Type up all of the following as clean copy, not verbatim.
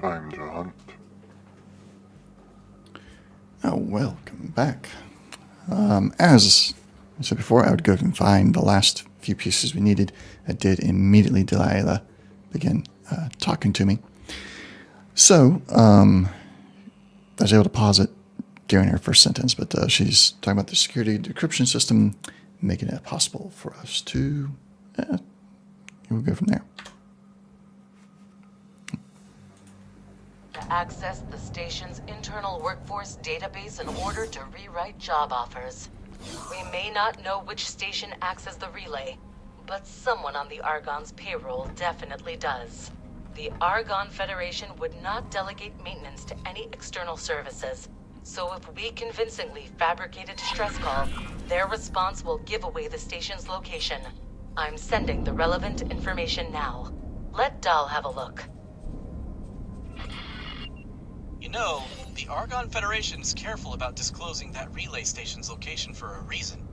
I'm the hunt. Oh, welcome back. As I said before, I would go and find the last few pieces we needed. I did immediately. Delilah began talking to me. So, I was able to pause it during her first sentence, but she's talking about the security decryption system, making it possible for us to... we'll go from there. To access the station's internal workforce database in order to rewrite job offers. We may not know which station acts as the relay, but someone on the Argon's payroll definitely does. The Argon Federation would not delegate maintenance to any external services, so if we convincingly fabricate a distress call, their response will give away the station's location. I'm sending the relevant information now. Let Dahl have a look. You know, the Argon Federation is careful about disclosing that relay station's location for a reason.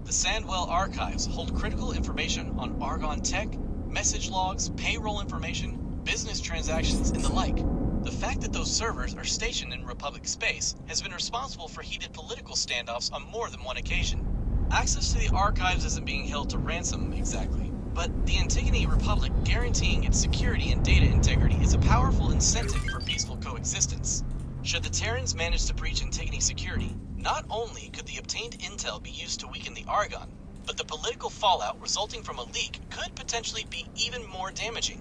The Sandwell archives hold critical information on Argon tech, message logs, payroll information, business transactions, and the like. The fact that those servers are stationed in Republic space has been responsible for heated political standoffs on more than one occasion. Access to the archives isn't being held to ransom exactly, but the Antigone Republic guaranteeing its security and data integrity is a powerful incentive for peaceful coexistence. Should the Terrans manage to breach Antigone security, not only could the obtained intel be used to weaken the Argon, but the political fallout resulting from a leak could potentially be even more damaging.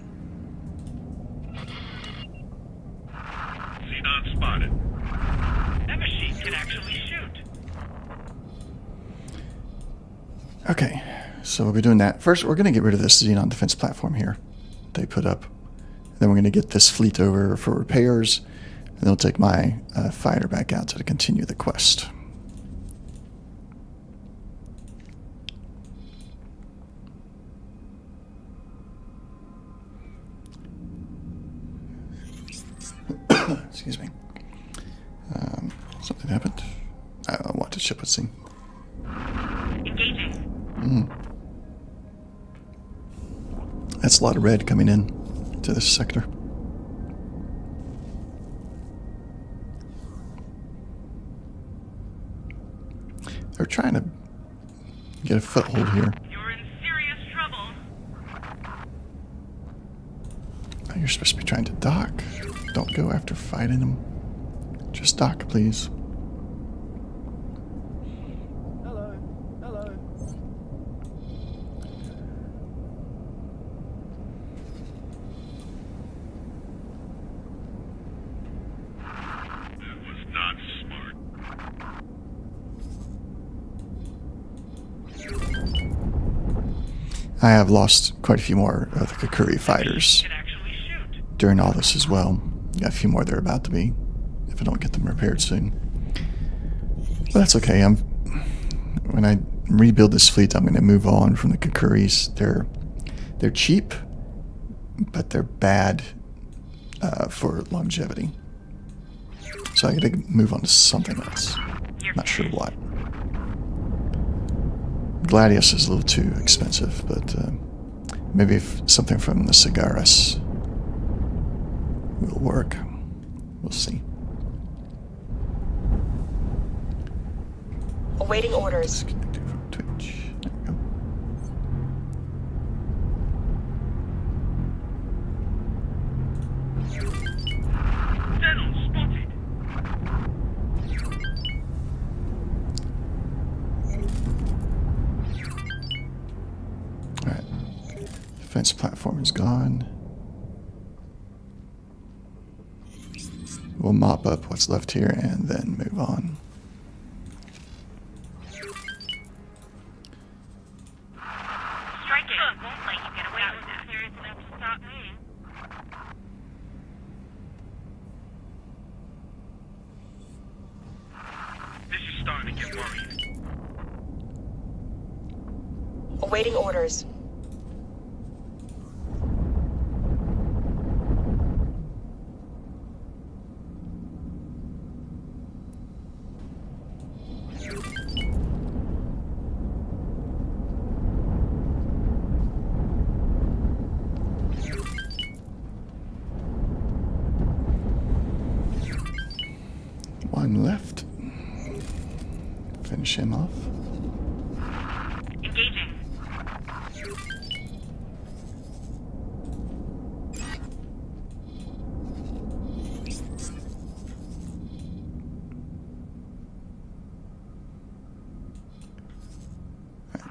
Xenon spotted. That machine can actually shoot. Okay, so we'll be doing that. First, we're going to get rid of this Xenon defense platform here they put up. Then we're going to get this fleet over for repairs, and they'll take my fighter back out to continue the quest. Excuse me. Something happened. I wanted ship with sing. Engaging. That's a lot of red coming in to this sector. They're trying to get a foothold here. You're in serious trouble. Oh, you're supposed to be trying to dock. Don't go after fighting them. Just dock, please. Hello. Hello. That was not smart. I have lost quite a few more of the Kakuri fighters Can actually shoot. during all this as well. Got a few more they're about to be, if I don't get them repaired soon. But that's okay. When I rebuild this fleet, I'm going to move on from the Kakuris. They're cheap, but they're bad for longevity. So I got to move on to something else. Not sure what. Gladius is a little too expensive, but maybe if something from the Cigaris will work. We'll see. Awaiting orders. Disconnected from Twitch. There we go. Sentinel spotted. Alright. Defense platform is gone. We'll mop up what's left here and then move on. Strike it. Won't let you get away with that. Serious enough to stop me. This is starting to get worried. Awaiting orders. one left. Finish him off. Engaging.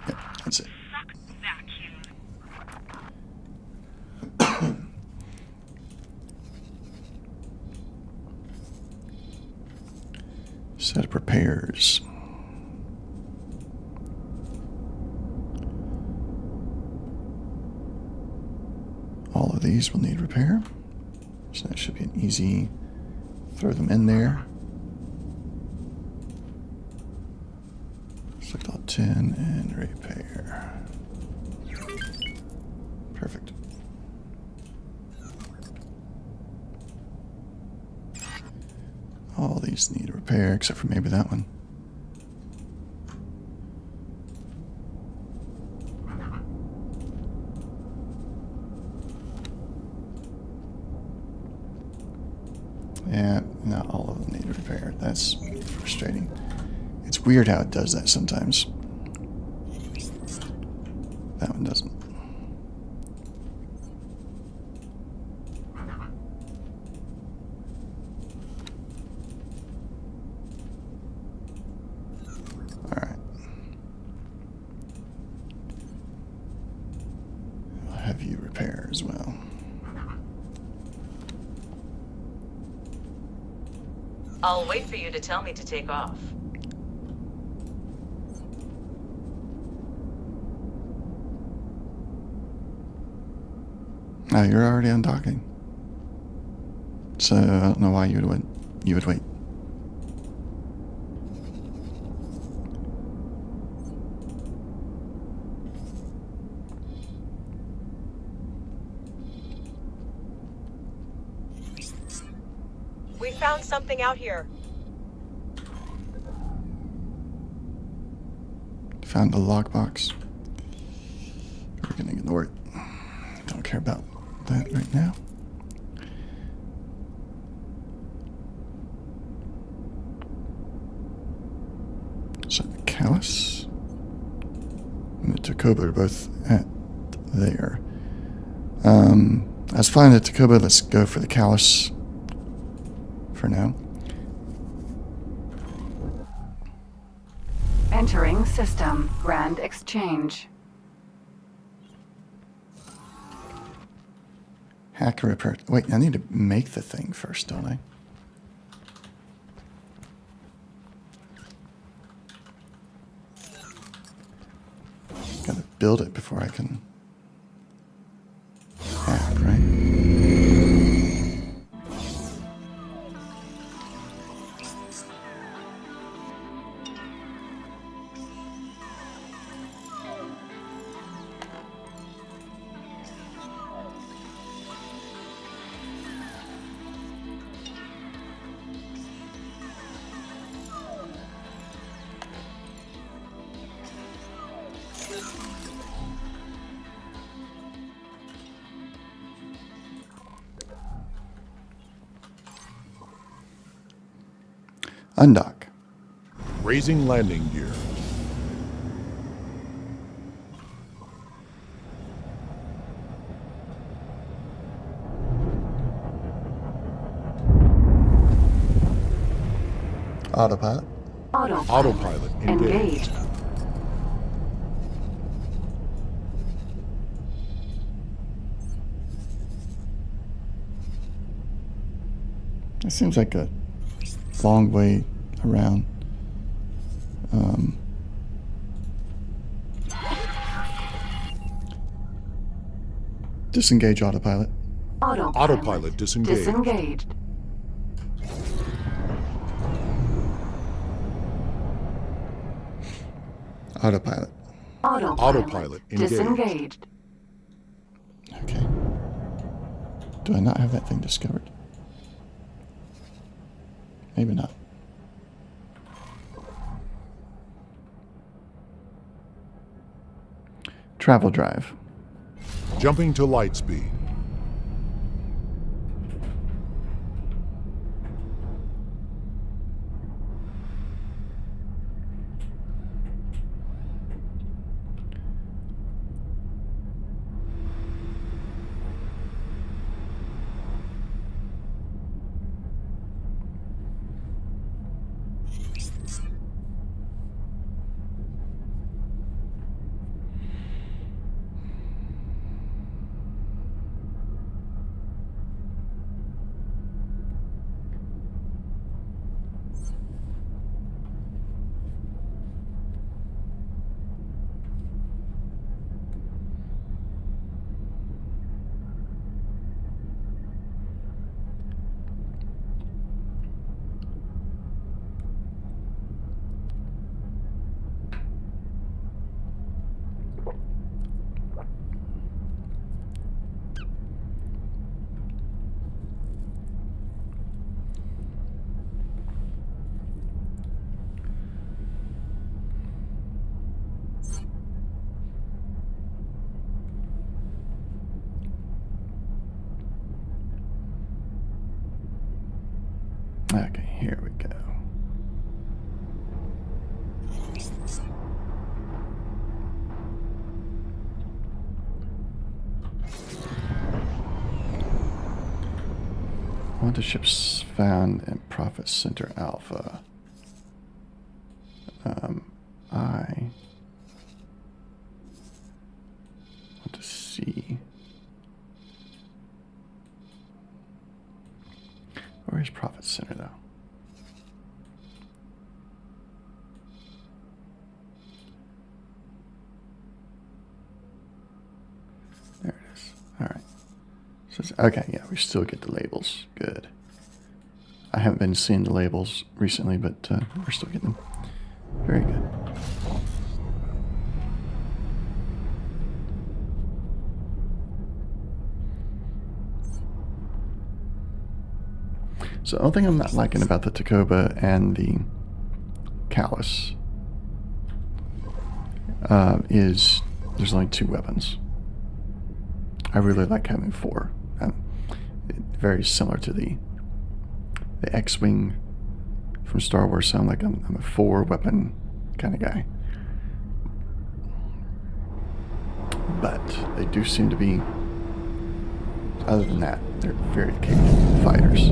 Yep, that's it. Suck vacuum. Set up repairs. All of these will need repair. So that should be an easy throw them in there. Select all 10 and repair. Perfect. All these need repair except for maybe that one. Yeah, not all of them need repair. That's frustrating. It's weird how it does that sometimes. That one doesn't. Alright. I'll have you repair as well. I'll wait for you to tell me to take off. Oh, you're already undocking. So I don't know why you would wait. You would wait. We found something out here. Found the lockbox. We're gonna ignore it. Don't care about that right now. So the Callus and the Takoba are both at there. Let's find the Takoba. Let's go for the Callus for now. Entering system. Grand exchange. Hacker repair. Wait, I need to make the thing first, don't I? Gotta build it before I can hack, right? Undock. Raising landing gear. Autopilot. Autopilot engaged. It seems like a long way around. Disengage autopilot. Autopilot disengaged. Disengaged. Autopilot. Autopilot engaged. Disengaged. Okay. Do I not have that thing discovered? Maybe not. Travel drive. Jumping to light speed. Okay, here we go. Want the ships found in Profit Center Alpha. I want to see. Where's Profit Center though? There it is. All right. So okay, yeah, we still get the labels. Good. I haven't been seeing the labels recently, but we're still getting them. Very good. So the only thing I'm not liking about the Tacoba and the Callus is there's only 2 weapons. I really like having 4. Very similar to the X-Wing from Star Wars. So I'm a 4-weapon kind of guy. But they do seem to be, other than that, they're very capable fighters.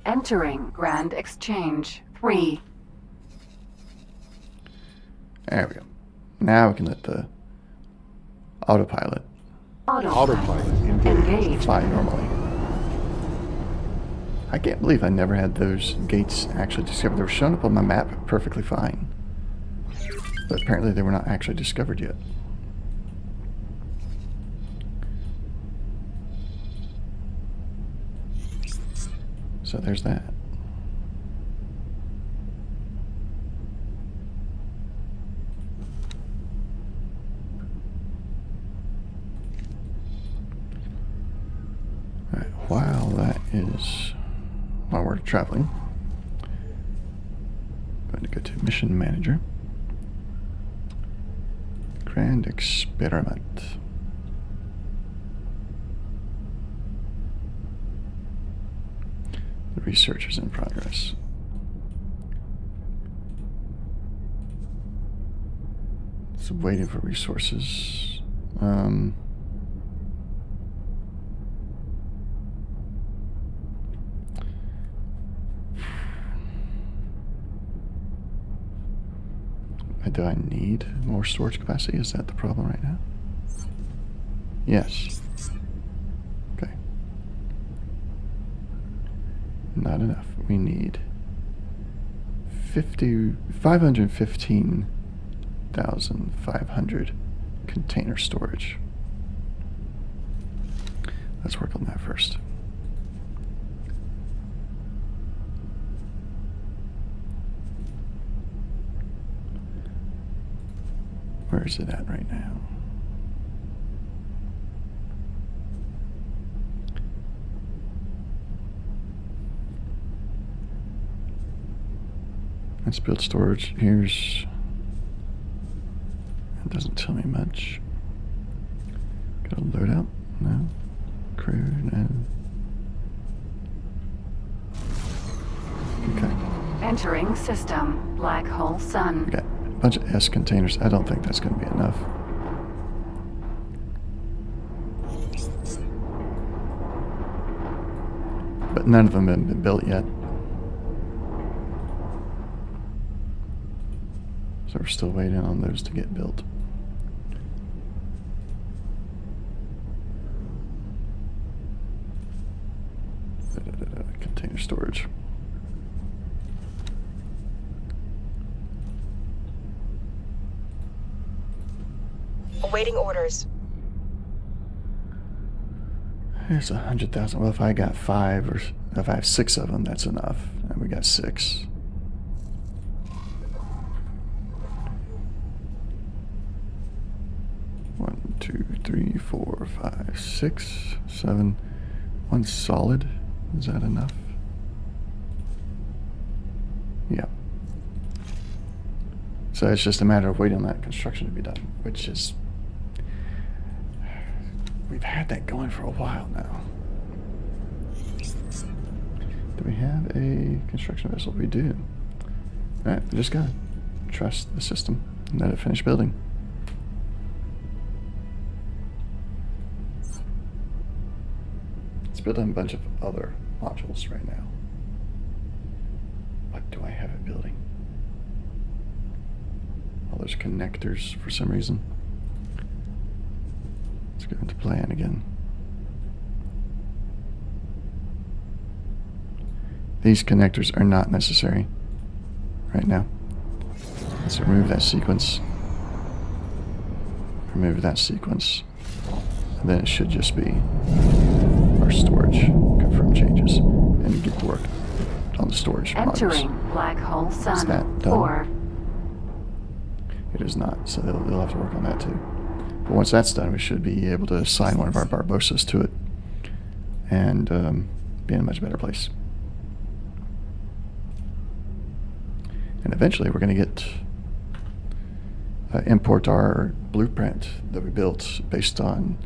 Entering Grand Exchange 3. There we go. Now we can let the autopilot Autopilot engaged. fly normally. I can't believe I never had those gates actually discovered. They were showing up on my map perfectly fine. But apparently they were not actually discovered yet. So there's that. All right, while we're traveling, I'm going to go to Mission Manager. Grand Experiment. The research is in progress. So waiting for resources. Do I need more storage capacity? Is that the problem right now? Yes. Okay. Not enough. We need 515,500 container storage. Let's work on that first. Where is it at right now? Let's build storage. Here's... It doesn't tell me much. Got a loadout? No. Crew? No. Okay. Entering system. Black hole sun. We got a bunch of S containers. I don't think that's going to be enough. But none of them have been built yet. So we're still waiting on those to get built. Container storage. Awaiting orders. There's 100,000. Well, if I got 5 or if I have 6 of them, that's enough. And we got 6. One, 2, 3, 4, 5, 6, 7, One solid. Is that enough? Yeah. So it's just a matter of waiting on that construction to be done, which is... We've had that going for a while now. Do we have a construction vessel? We do. Alright, we just gotta trust the system and let it finish building. It's building a bunch of other modules right now. What do I have it building? Oh, there's connectors for some reason. Let's go into plan again. These connectors are not necessary right now. Let's remove that sequence. Remove that sequence. And then it should just be our storage. Confirm changes. And get to work on the storage Entering modules. black hole sun. Is that done? 4. It is not, so they'll have to work on that too. But once that's done, we should be able to assign one of our Barbosas to it and be in a much better place. And eventually we're going to get import our blueprint that we built based on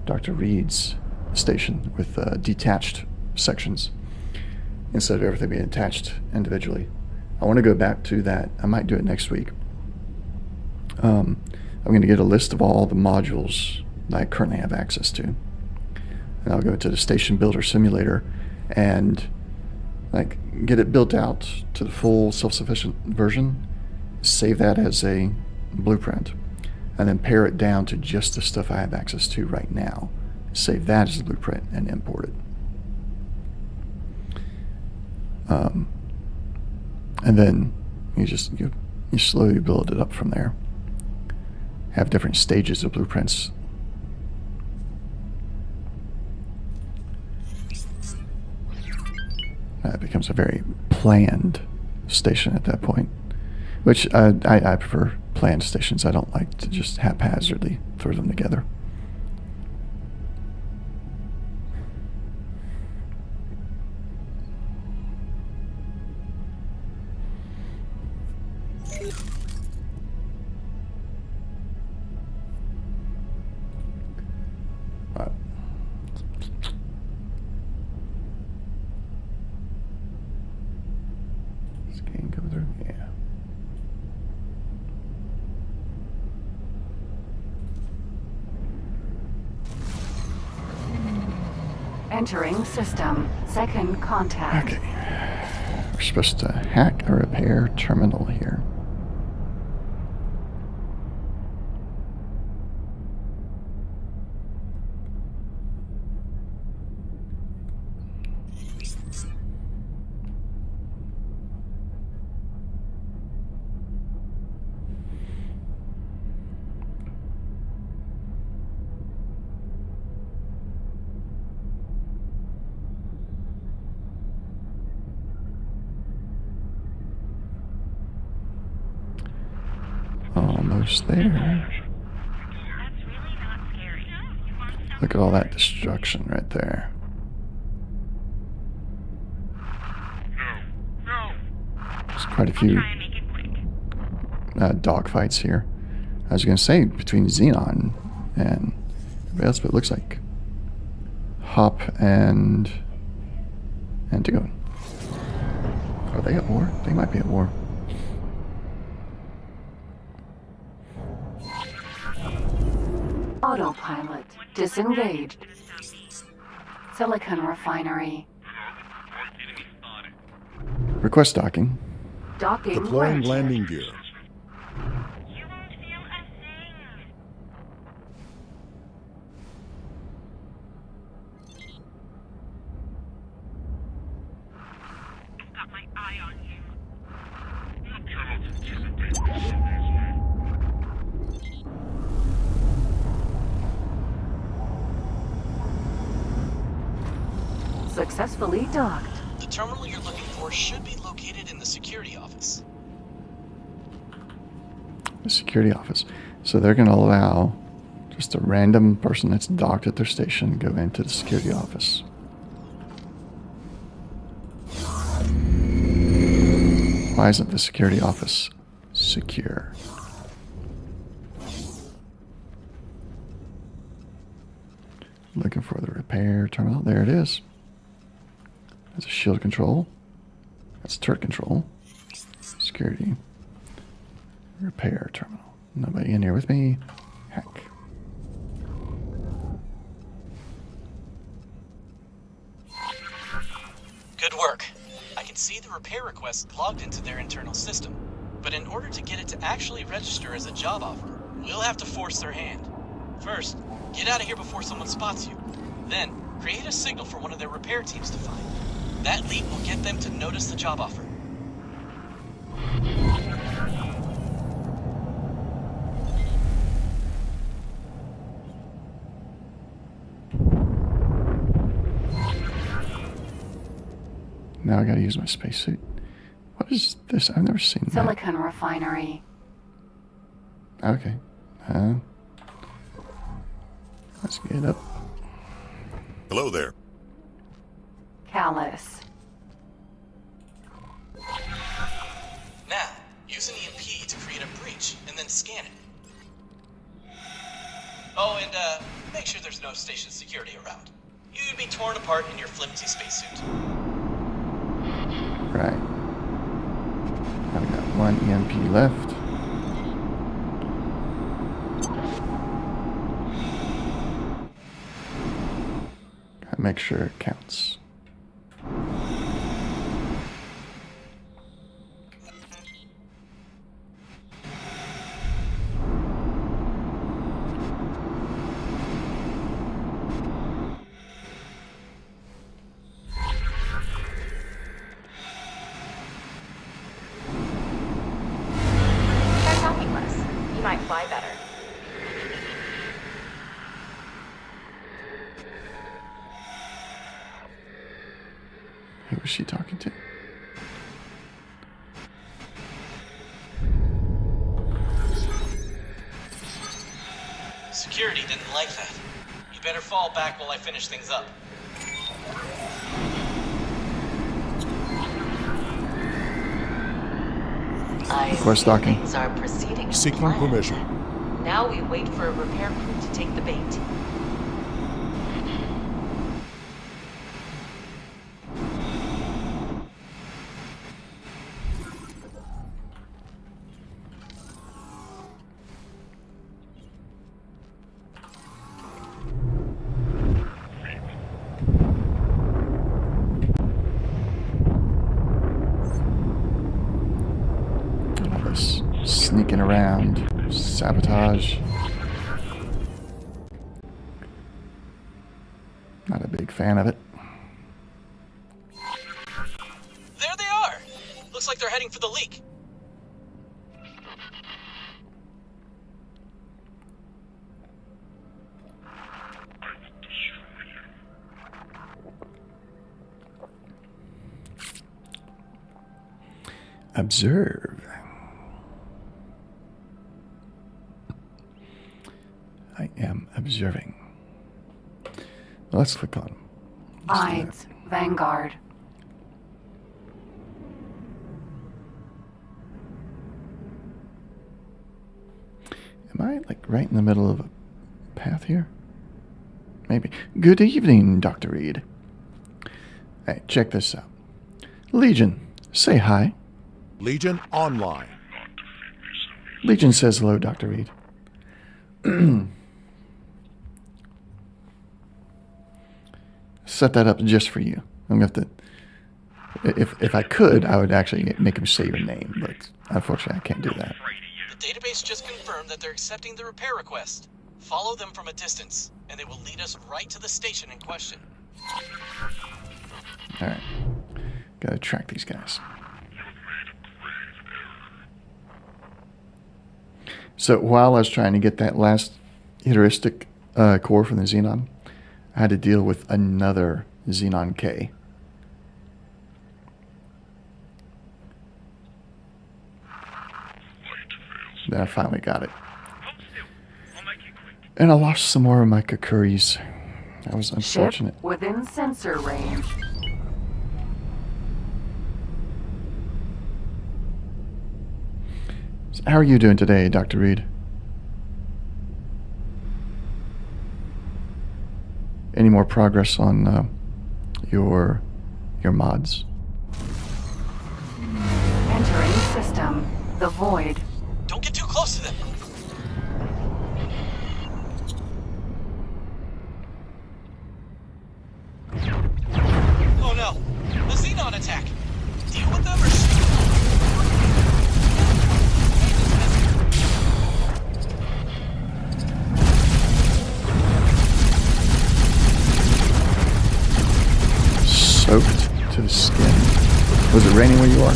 Dr. Reed's station with detached sections instead of everything being attached individually. I want to go back to that. I might do it next week. I'm going to get a list of all the modules that I currently have access to. And I'll go to the Station Builder Simulator and get it built out to the full self-sufficient version, save that as a blueprint, and then pare it down to just the stuff I have access to right now. Save that as a blueprint and import it. And then you slowly build it up from there. Have different stages of blueprints. It becomes a very planned station at that point, which I prefer planned stations. I don't like to just haphazardly throw them together. Entering system. Second contact. Okay. We're supposed to hack a repair terminal here. Almost there. That's really not scary. You want some? Look at all that destruction right there. No. There's quite a few Try and make it quick. dogfights here. I was going to say between Xenon and everybody else, but it looks like Hop and Antigone. Are they at war? They might be at war. Autopilot disengaged. Silicon refinery. Request docking. Docking Deploying granted. landing gear. You won't feel a thing. Got my eye on you. You cannot anticipate this. Successfully docked. The terminal you're looking for should be located in the security office. The security office. So they're going to allow just a random person that's docked at their station go into the security office. Why isn't the security office secure? Looking for the repair terminal. There it is. That's a shield control. That's turret control. Security. Repair terminal. Nobody in here with me. Heck. Good work. I can see the repair request logged into their internal system. But in order to get it to actually register as a job offer, we'll have to force their hand. First, get out of here before someone spots you. Then, create a signal for one of their repair teams to find. That lead will get them to notice the job offer. Now I gotta use my spacesuit. What is this? I've never seen that. Silicon refinery. Okay. Let's get up. Hello there. Callus. Now, use an EMP to create a breach and then scan it. Oh, and make sure there's no station security around. You'd be torn apart in your flimsy spacesuit. Right. I've got one EMP left. Gotta make sure it counts. Try talking less. You might fly better. Who was she talking to? Security didn't like that. You better fall back while I finish things up. I course, see docking. things are proceeding as Seeking planned. permission. Now we wait for a repair crew to take the bait. All this sneaking around, sabotage. Not a big fan of it. There they are! Looks like they're heading for the leak. Observe. I am observing. Let's click on them. Ides. Vanguard. Am I like right in the middle of a path here? Maybe. Good evening, Dr. Reed. Hey, check this out. Legion, say hi. Legion online. Legion says hello, Dr. Reed. Set that up just for you. I'm gonna have to. If I could, I would actually make him say your name, but unfortunately, I can't do that. The database just confirmed that they're accepting the repair request. Follow them from a distance, and they will lead us right to the station in question. All right, gotta track these guys. So while I was trying to get that last heuristic core from the Xenon, I had to deal with another Xenon K. Then I finally got it. And I lost some more of my Kakuris. That was unfortunate. Ship within sensor range. How are you doing today, Dr. Reed? Any more progress on your mods? Entering system. The void. Don't get too close to them. Oh no! A Xenon attack! Deal with them or shoot Soaked to the skin. Was it raining where you are?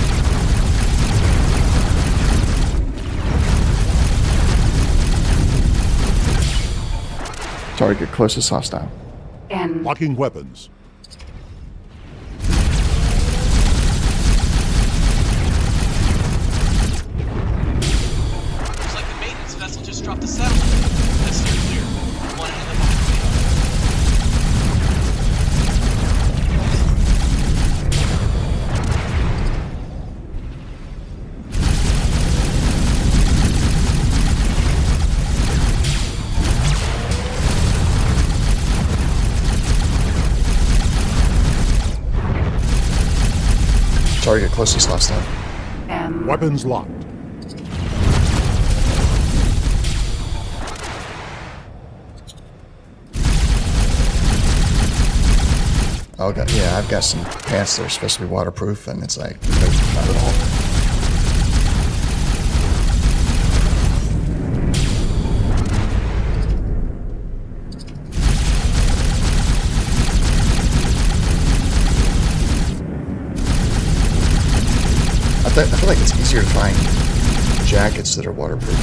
Target closest hostile. In. Locking weapons. Looks like the maintenance vessel just dropped a settlement. Let's steer clear. One end of the Target closest hostile. M. Weapons locked. Oh, God, yeah, I've got some pants that are supposed to be waterproof, and it's like, nope, not at all. I feel like it's easier to find jackets that are waterproof.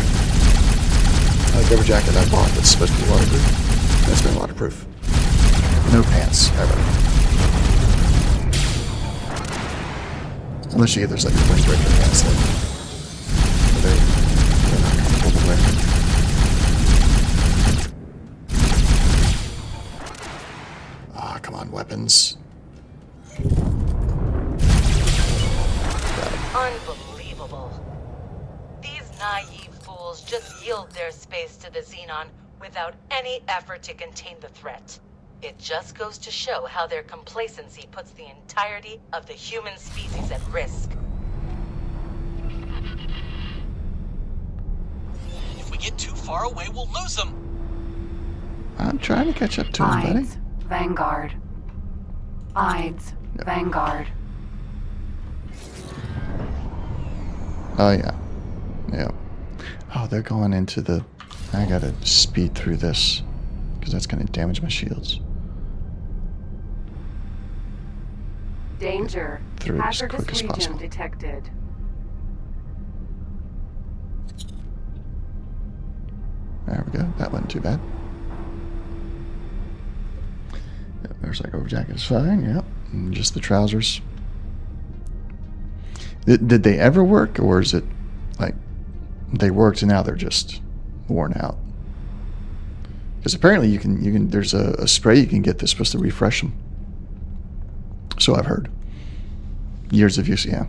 Like every jacket I bought that's supposed to be waterproof, that's been waterproof. No pants, ever. Unless you get those like windbreaker pants that they're not comfortable to wear. Ah, come on, weapons. Unbelievable. These naive fools just yield their space to the Xenon without any effort to contain the threat. It just goes to show how their complacency puts the entirety of the human species at risk. If we get too far away, we'll lose them. I'm trying to catch up to him, buddy. Ides. Vanguard. Ides. Yep. Vanguard. Oh, yeah. Yeah. Oh, they're going into the... I gotta speed through this, because that's gonna damage my shields. Danger. Through it as Hazardous quick as region possible. detected. There we go. That wasn't too bad. Yep, there's like over jacket is fine. Yep. And just the trousers. Did they ever work, or is it like they worked and now they're just worn out? Because apparently you can. There's a spray you can get that's supposed to refresh them. So I've heard. Years of use, yeah.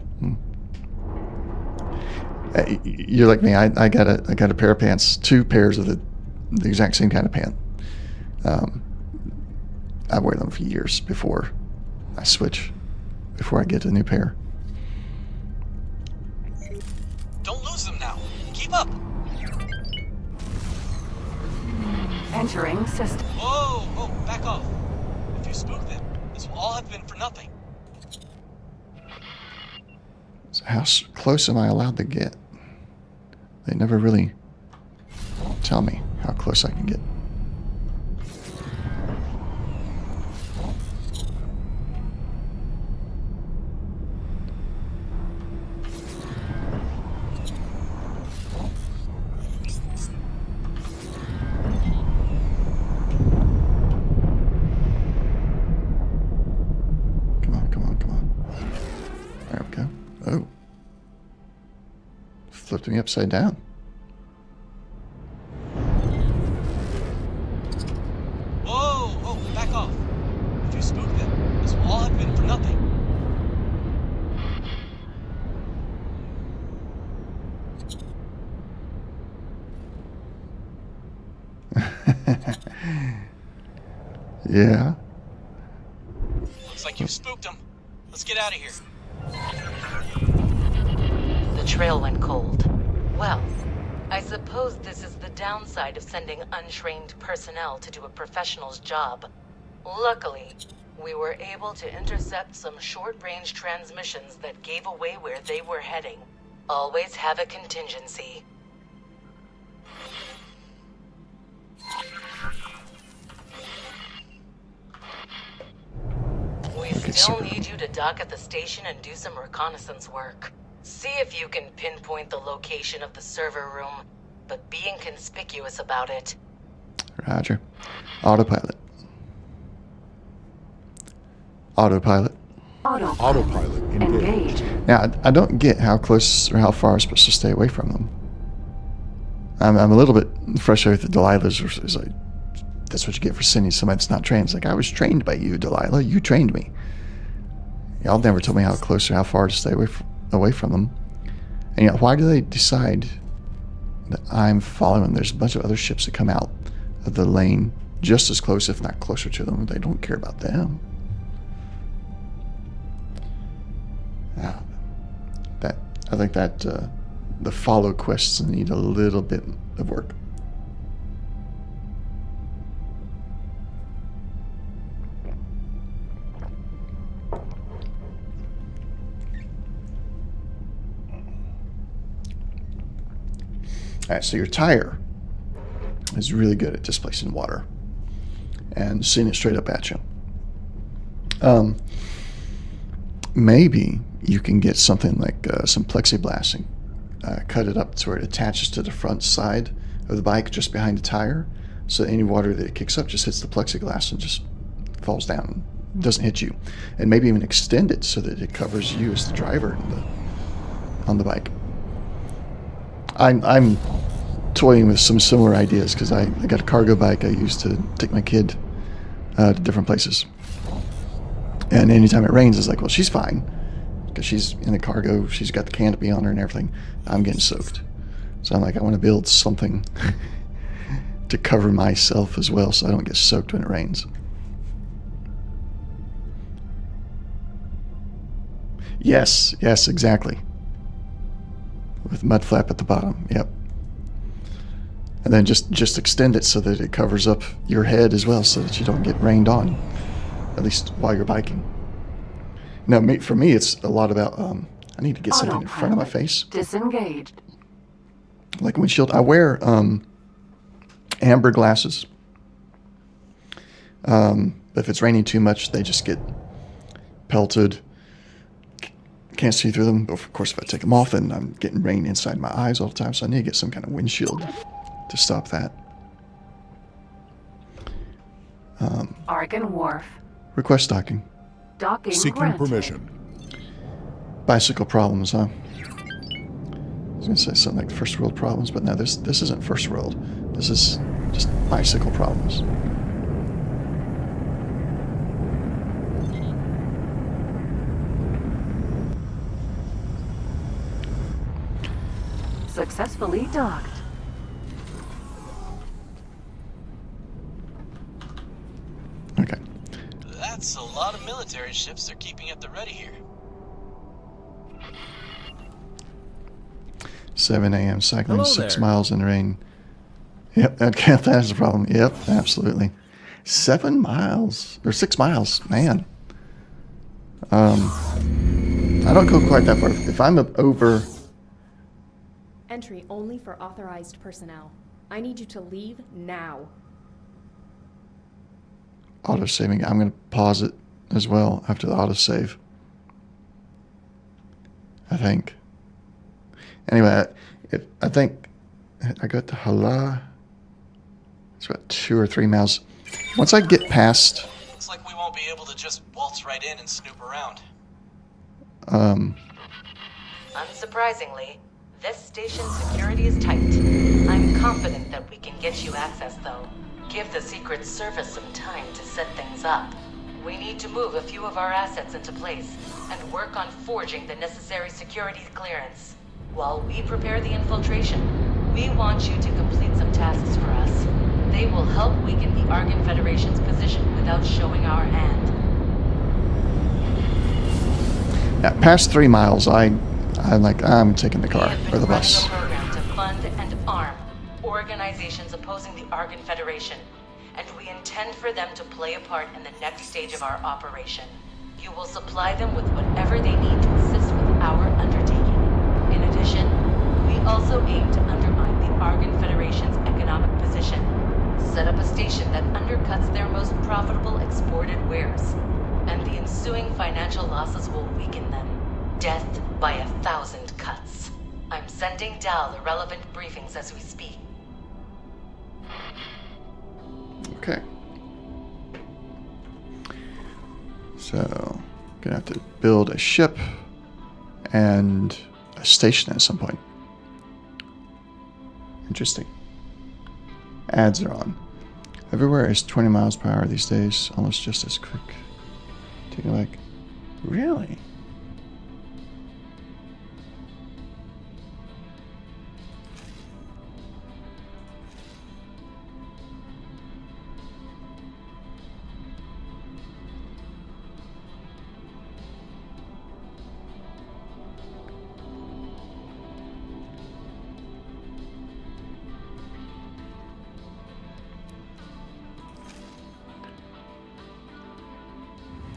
You're like me. I got a pair of pants, 2 pairs of the exact same kind of pant. I wear them for years before I switch, before I get a new pair. Don't lose them now. Keep up. Entering system. Whoa, whoa, back off. If you spook them, this will all have been for nothing. So how close am I allowed to get? They never really tell me how close I can get. Come on, come on, come on. There we go. Oh. Flipped me upside down. Whoa, whoa, back off. If you spook them, this will all have been for nothing. Yeah. Looks like you've spooked them. Let's get out of here. The trail went cold. Well, I suppose this is the downside of sending untrained personnel to do a professional's job. Luckily, we were able to intercept some short-range transmissions that gave away where they were heading. Always have a contingency. We still need you to dock at the station and do some reconnaissance work. See if you can pinpoint the location of the server room, but be inconspicuous about it. Roger. Autopilot. Autopilot. Autopilot engaged. Now, I don't get how close or how far I'm supposed to stay away from them. I'm a little bit frustrated that Delilah's is like, that's what you get for sending somebody that's not trained. It's like, I was trained by you, Delilah. You trained me. Y'all never told me how close or how far to stay away from them. And yet, why do they decide that I'm following them? There's a bunch of other ships that come out of the lane just as close, if not closer to them. They don't care about them. I think that the follow quests need a little bit of work. Alright, so your tire is really good at displacing water and seeing it straight up at you. Maybe you can get something like some plexiglass and cut it up to where it attaches to the front side of the bike just behind the tire, so any water that it kicks up just hits the plexiglass and just falls down and doesn't hit you. And maybe even extend it so that it covers you as the driver on the bike. I'm toying with some similar ideas because I got a cargo bike I use to take my kid to different places. And anytime it rains, it's like, well, she's fine because she's in the cargo. She's got the canopy on her and everything. I'm getting soaked. So I'm like, I want to build something to cover myself as well so I don't get soaked when it rains. Yes, exactly. With mud flap at the bottom, yep. And then just extend it so that it covers up your head as well so that you don't get rained on, at least while you're biking. Now, for me, it's a lot about, I need to get something in front of my face. Disengaged. Like windshield. I wear amber glasses. If it's raining too much, they just get pelted. Can't see through them. But of course, if I take them off, then I'm getting rain inside my eyes all the time. So I need to get some kind of windshield to stop that. Argon Wharf. Request docking. Docking Seeking granted. permission. Bicycle problems, huh? I was going to say something like first world problems, but no, this isn't first world. This is just bicycle problems. Successfully docked. Okay. That's a lot of military ships they're keeping at the ready here. 7 a.m. cycling Hello 6 there. miles in the rain. Yep, that's a problem. Yep, absolutely. 7 miles or 6 miles, man. I don't go quite that far. If I'm up over, Entry only for authorized personnel. I need you to leave now. auto-saving, I'm going to pause it as well after the autosave. I think. Anyway, I think I got to Hala. It's about 2 or 3 miles. Once I get past... Looks like we won't be able to just waltz right in and snoop around. Unsurprisingly, this station's security is tight. I'm confident that we can get you access, though. Give the Secret Service some time to set things up. We need to move a few of our assets into place and work on forging the necessary security clearance. While we prepare the infiltration, we want you to complete some tasks for us. They will help weaken the Argon Federation's position without showing our hand. Yeah, past 3 miles, I'm taking the car We have or been the running bus. a program to fund and arm organizations opposing the Argon Federation, and we intend for them to play a part in the next stage of our operation. You will supply them with whatever they need to assist with our undertaking. In addition, we also aim to undermine the Argon Federation's economic position, set up a station that undercuts their most profitable exported wares, and the ensuing financial losses will weaken them. Death by 1,000 cuts. I'm sending Dal the relevant briefings as we speak. Okay. So, gonna have to build a ship and a station at some point. Interesting. Ads are on. Everywhere is 20 miles per hour these days, almost just as quick. Take a look. Really?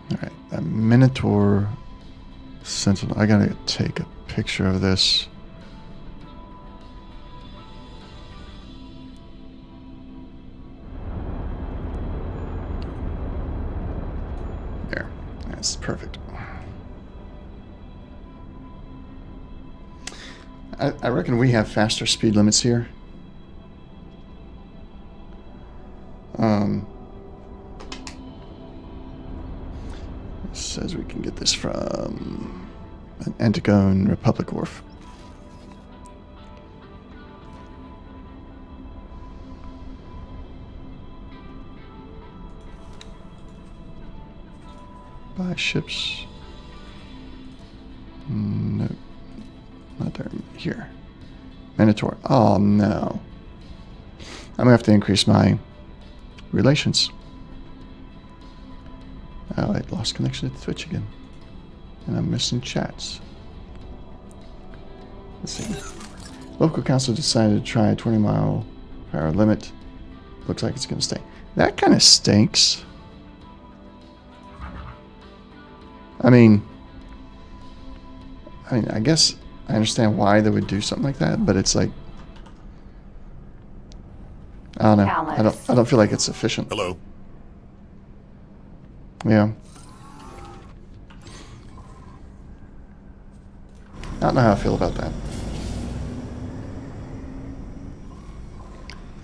Alright, a Minotaur Sentinel. I gotta take a picture of this. There. That's perfect. I reckon we have faster speed limits here. It says we can get this from an Antigone Republic wharf. Buy ships. No, not there. Here. Minotaur. Oh no. I'm gonna have to increase my relations. Oh, I lost connection to Twitch again. And I'm missing chats. Let's see. Local council decided to try a 20-mile-per-hour limit. Looks like it's going to stay. That kind of stinks. I mean, I guess I understand why they would do something like that, but it's like, I don't know. I don't feel like it's sufficient. Hello. Yeah. I don't know how I feel about that.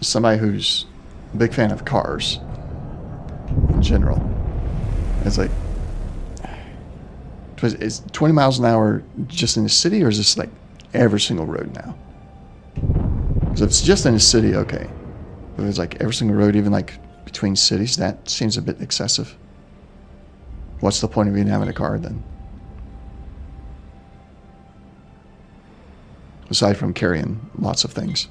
As somebody who's a big fan of cars in general, it's like, is 20 miles an hour just in the city, or is this like every single road now? Because if it's just in the city, okay. But if it's like every single road, even like between cities, that seems a bit excessive. What's the point of even having a car then? Aside from carrying lots of things.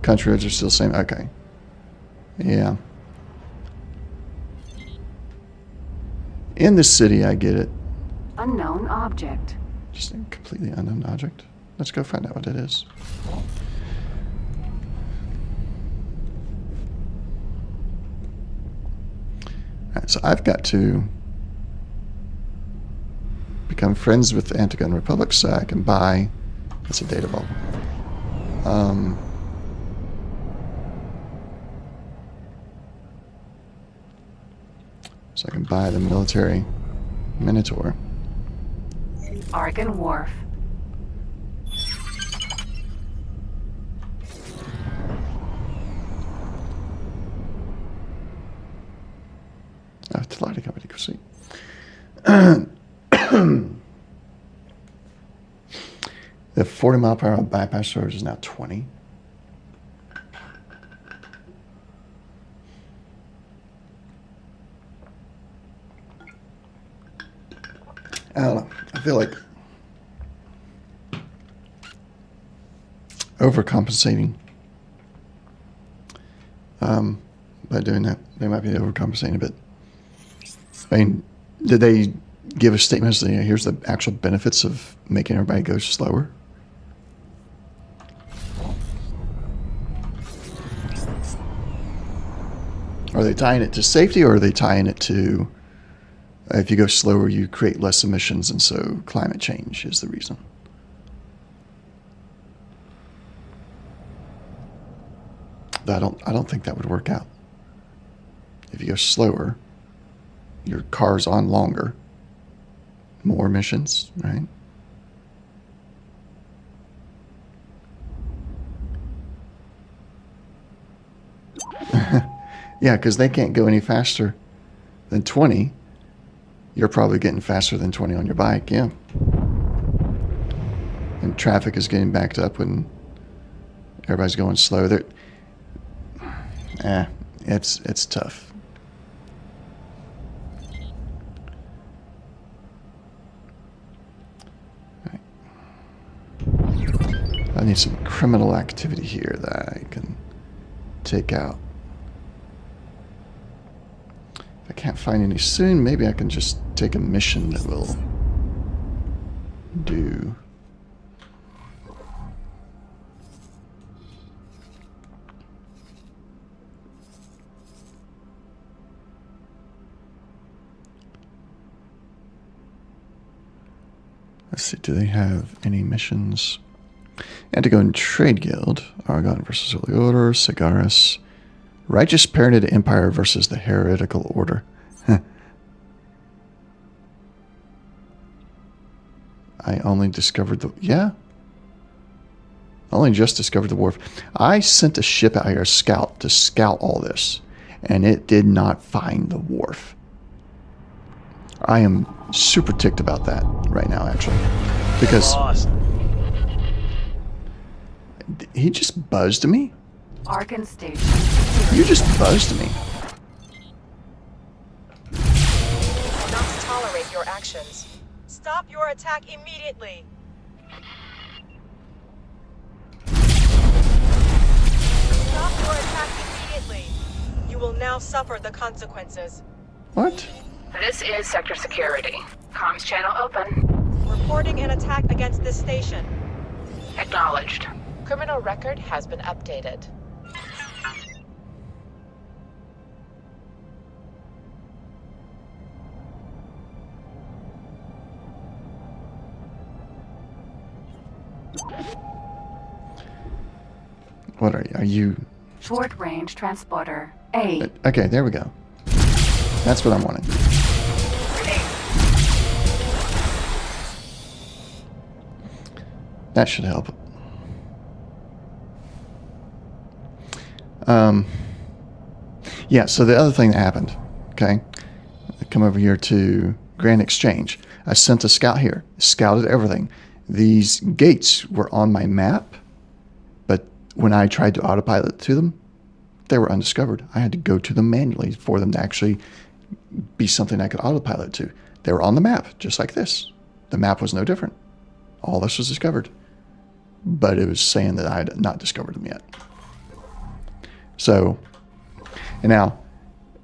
Country roads are still the same. Okay. Yeah. In the city, I get it. Unknown object. Just a completely unknown object. Let's go find out what it is. Alright, so I've got to become friends with the Antigone Republic so I can buy... That's a data vault. So I can buy the military Minotaur. Argon Wharf. Oh, it's a lighting company, see. The 40-mile-per-hour bypass road is now 20. I don't know. I feel like... overcompensating. By doing that, they might be overcompensating a bit. I mean, did they give a statement as to, here's the actual benefits of making everybody go slower? Are they tying it to safety, or are they tying it to if you go slower, you create less emissions, and so climate change is the reason? I don't think that would work out. If you go slower, your car's on longer, more emissions, right? Yeah, because they can't go any faster than 20. You're probably getting faster than 20 on your bike, yeah. And traffic is getting backed up when everybody's going slow. It's tough. Right. I need some criminal activity here that I can take out. If I can't find any soon, maybe I can just take a mission that will do. Let's see, do they have any missions? And to go in Trade Guild, Argon versus Holy Order, Cigaris, Righteous Parented Empire versus the Heretical Order. I only discovered the... Yeah. Only just discovered the wharf. I sent a ship out here, a scout, to scout all this. And it did not find the wharf. I am super ticked about that right now, actually. Because... He just buzzed me? Argon Station. You just buzzed me. Not to tolerate your actions. Stop your attack immediately. Stop your attack immediately. You will now suffer the consequences. What? This is Sector Security. Comms channel open. Reporting an attack against this station. Acknowledged. Criminal record has been updated. What are you? Are you... Short range transporter. A. Okay, there we go. That's what I'm wanting. That should help. Yeah, so the other thing that happened, okay, I come over here to Grand Exchange. I sent a scout here, scouted everything. These gates were on my map, but when I tried to autopilot to them, they were undiscovered. I had to go to them manually for them to actually be something I could autopilot to. They were on the map, just like this. The map was no different. All this was discovered. But it was saying that I had not discovered them yet. So, and now,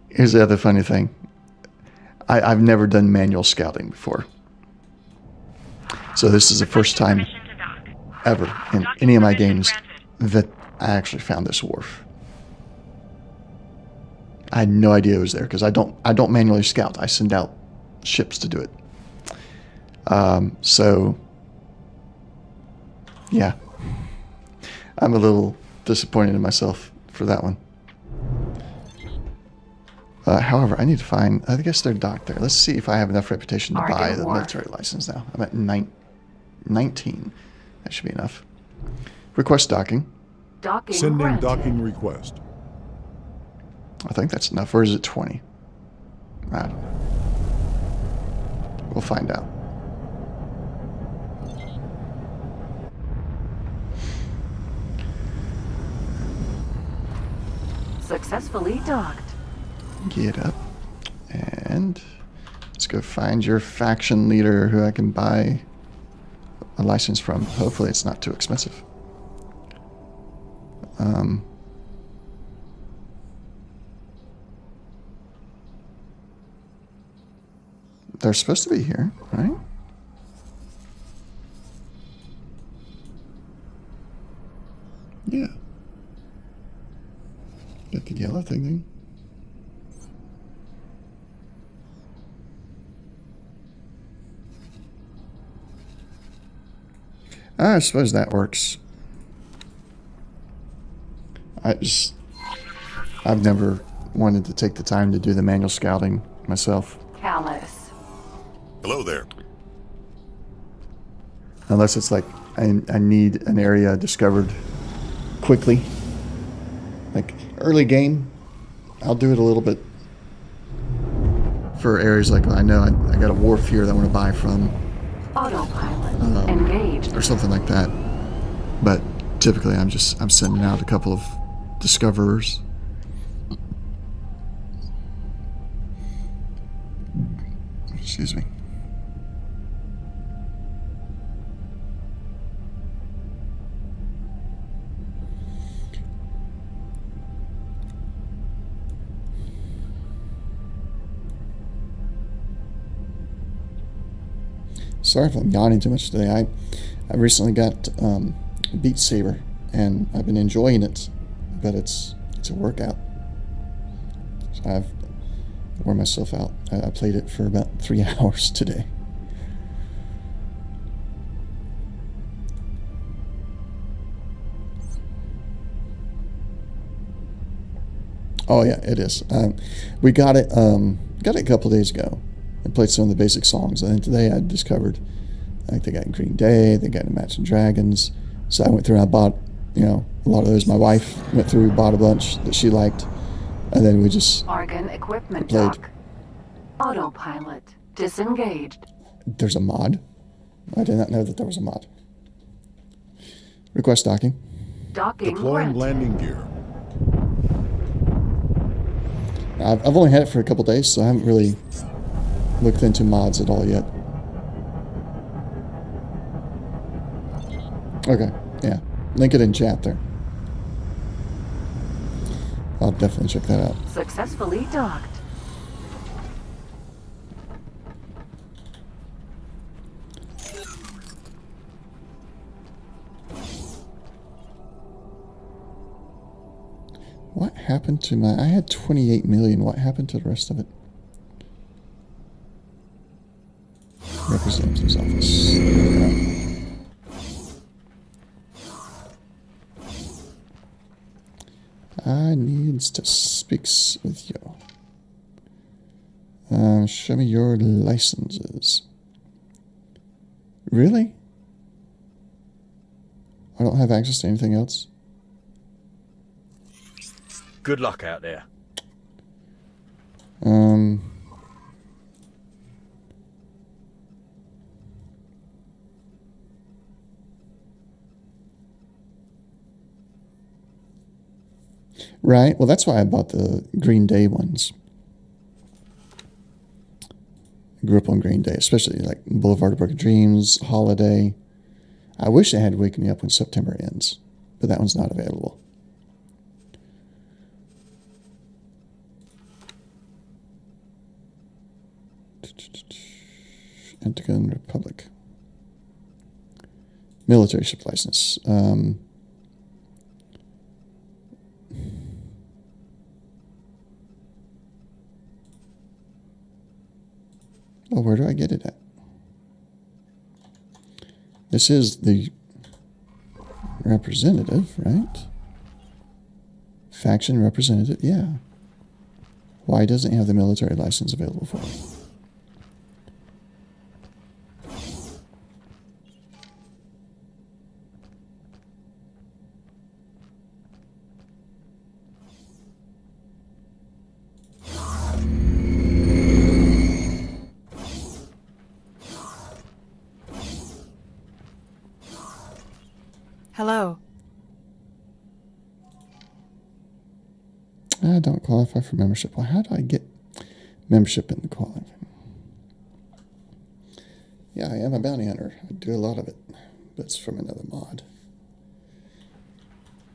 here's the other funny thing. I've never done manual scouting before. So this is the first time ever in any of my games that I actually found this wharf. I had no idea it was there because I don't manually scout. I send out ships to do it. So, yeah. I'm a little disappointed in myself for that one. However, I need to find... I guess they're docked there. Let's see if I have enough reputation to buy the military license now. I'm at 19. That should be enough. Request docking. Sending granted. docking request. I think that's enough. Or is it 20? I don't know. We'll find out. Successfully docked. Get up. And let's go find your faction leader who I can buy a license from. Hopefully it's not too expensive. They're supposed to be here, right? Yeah. Got the yellow thing. I suppose that works. I've never wanted to take the time to do the manual scouting myself. Callus. Hello there. Unless it's like I need an area discovered quickly. Like early game, I'll do it a little bit for areas like I know I got a wharf here that I want to buy from. Autopilot engaged. Or something like that. But typically I'm sending out a couple of discoverers. Excuse me. Sorry if I'm yawning too much today. I recently got Beat Saber, and I've been enjoying it, but it's a workout. So I've wore myself out. I played it for about 3 hours today. Oh yeah, it is. We got it a couple days ago. I played some of the basic songs, and then today I discovered, I think they got Green Day, they got Imagine Dragons. So I went through and I bought, a lot of those. My wife went through, bought a bunch that she liked, and then we just Argon equipment played. dock. Autopilot disengaged. There's a mod. I did not know that there was a mod. Request docking. Docking Deploying granted. landing gear. I've only had it for a couple days, so I haven't really looked into mods at all yet. Okay, yeah. Link it in chat there. I'll definitely check that out. Successfully docked. What happened to I had 28 million. What happened to the rest of it? Representative's office. There we go. I needs to speak with you. Show me your licenses. Really? I don't have access to anything else? Good luck out there. Right. Well, that's why I bought the Green Day ones. I grew up on Green Day, especially like Boulevard of Broken Dreams, Holiday. I wish they had Wake Me Up When September Ends, but that one's not available. Antigun Republic. Military ship license. Oh, where do I get it at? This is the representative, right? Faction representative, yeah. Why doesn't it have the military license available for me? Hello. I don't qualify for membership. Well, how do I get membership in the qualifying? Yeah, I am a bounty hunter. I do a lot of it, but it's from another mod.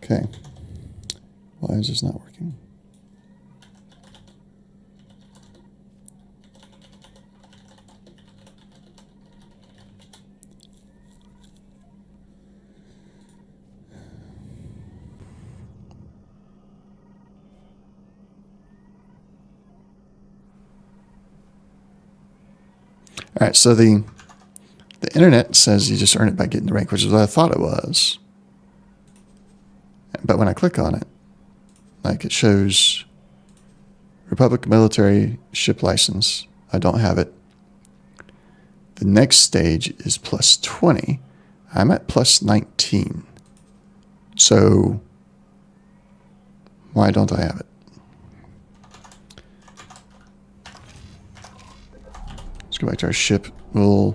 Okay. Why is this not working? All right, so the internet says you just earn it by getting the rank, which is what I thought it was. But when I click on it, like it shows Republic Military Ship License. I don't have it. The next stage is plus 20. I'm at plus 19. So why don't I have it? Let's go back to our ship. We'll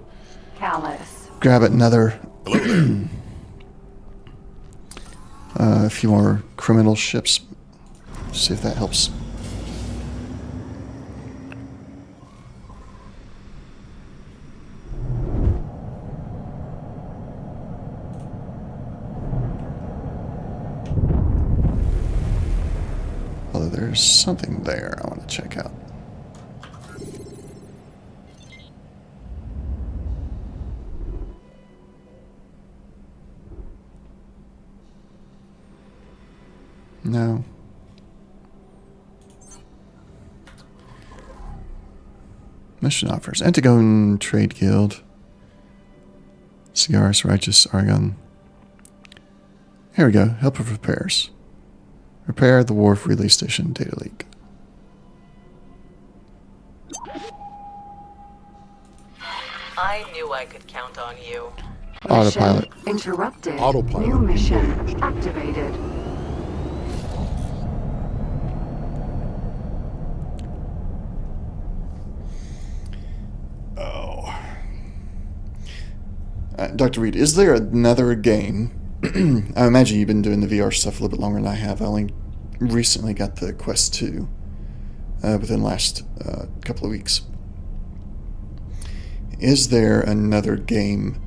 grab another a few more criminal ships. See if that helps. Although there's something there I want to check out. No. Mission offers. Antigone Trade Guild. Cigaris Righteous Argon. Here we go. Help with repairs. Repair the wharf relay station data leak. I knew I could count on you. Autopilot. Interrupted. Autopilot. New mission activated. Dr. Reed, is there another game? I imagine you've been doing the VR stuff a little bit longer than I have. I only recently got the Quest 2 within the last couple of weeks. Is there another game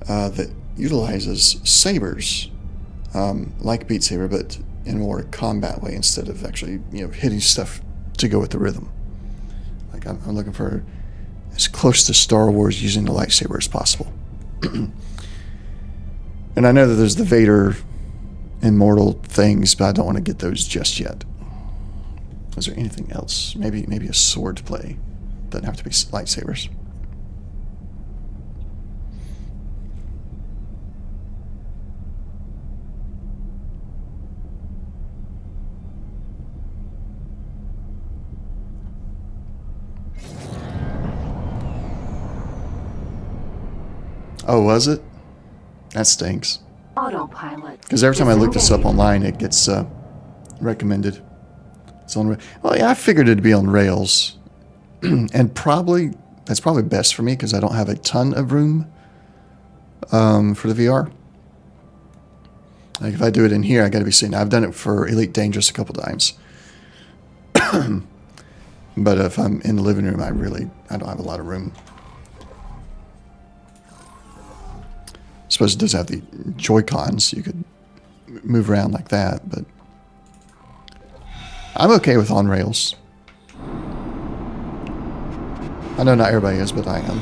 that utilizes sabers, like Beat Saber, but in a more combat way instead of actually, hitting stuff to go with the rhythm? Like I'm looking for as close to Star Wars using the lightsaber as possible. And I know that there's the Vader Immortal things, but I don't want to get those just yet. Is there anything else? Maybe a sword play. Doesn't have to be lightsabers. Oh, was it? That stinks. Autopilot. Because every time I look this up online, it gets recommended. It's on. Well, yeah, I figured it'd be on Rails, and that's probably best for me because I don't have a ton of room for the VR. Like if I do it in here, I got to be seen. I've done it for Elite Dangerous a couple times, but if I'm in the living room, I don't have a lot of room. I suppose it does have the Joy-Cons. You could move around like that, but I'm okay with on rails. I know not everybody is, but I am.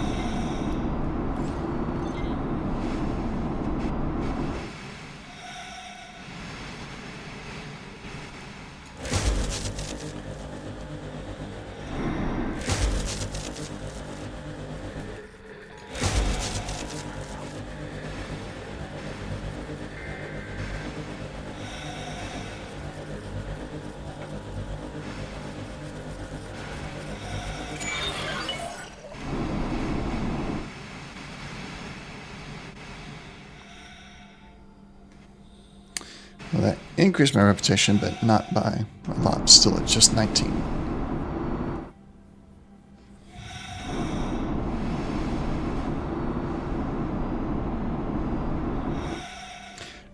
Well, that increased my reputation, but not by a lot. Still at just 19.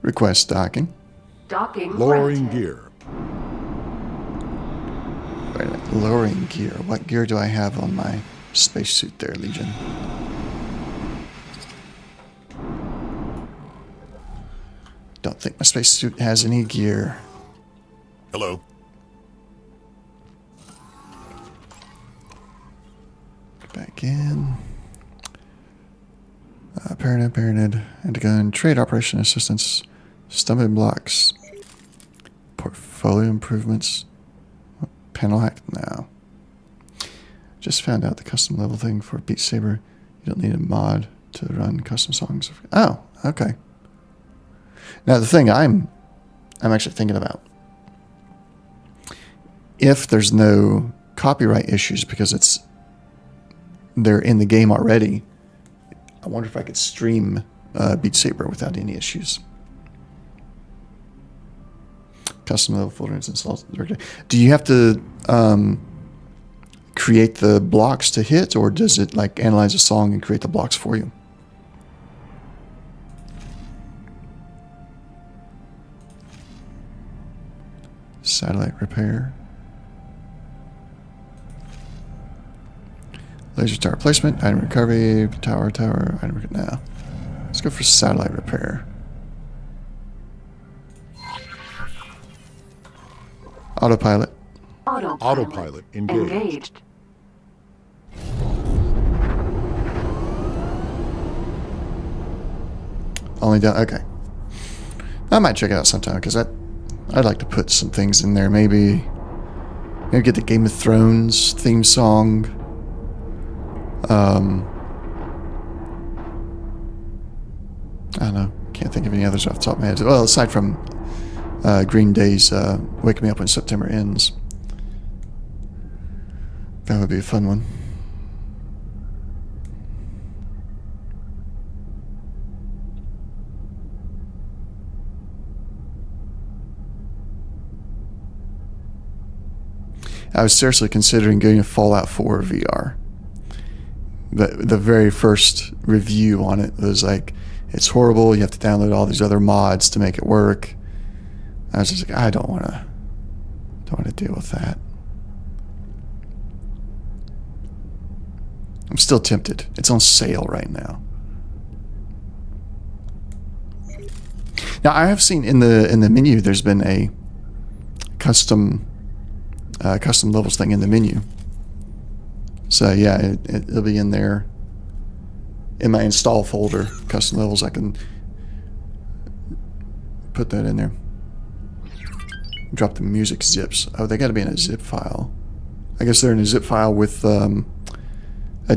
Request docking. Docking. Lowering granted. gear. Wait a minute. Lowering gear. What gear do I have on my spacesuit there, Legion? Don't think my spacesuit has any gear. Hello. Back in. Pyramid, Antigun, Trade Operation Assistance, Stumbling Blocks, Portfolio Improvements, Panel Hack now. Just found out the custom level thing for Beat Saber. You don't need a mod to run custom songs. Oh, okay. Now the thing I'm actually thinking about, if there's no copyright issues because they're in the game already, I wonder if I could stream Beat Saber without any issues. Custom level folder is installed directly. Do you have to create the blocks to hit, or does it like analyze a song and create the blocks for you? Satellite repair. Laser tower placement, item recovery, tower, item now. Let's go for satellite repair. Autopilot. Autopilot engaged. Only down. Okay. I might check it out sometime because I'd like to put some things in there. Maybe get the Game of Thrones theme song. I don't know. Can't think of any others off the top of my head. Well, aside from Green Day's "Wake Me Up When September Ends," that would be a fun one. I was seriously considering getting a Fallout 4 VR. The very first review on it was like, it's horrible, you have to download all these other mods to make it work. I was just like, I don't want to deal with that. I'm still tempted. It's on sale right now. Now I have seen in the menu there's been a custom levels thing in the menu. So yeah, it'll be in there in my install folder. Custom levels, I can put that in there. Drop the music zips. Oh, they got to be in a zip file. I guess they're in a zip file with a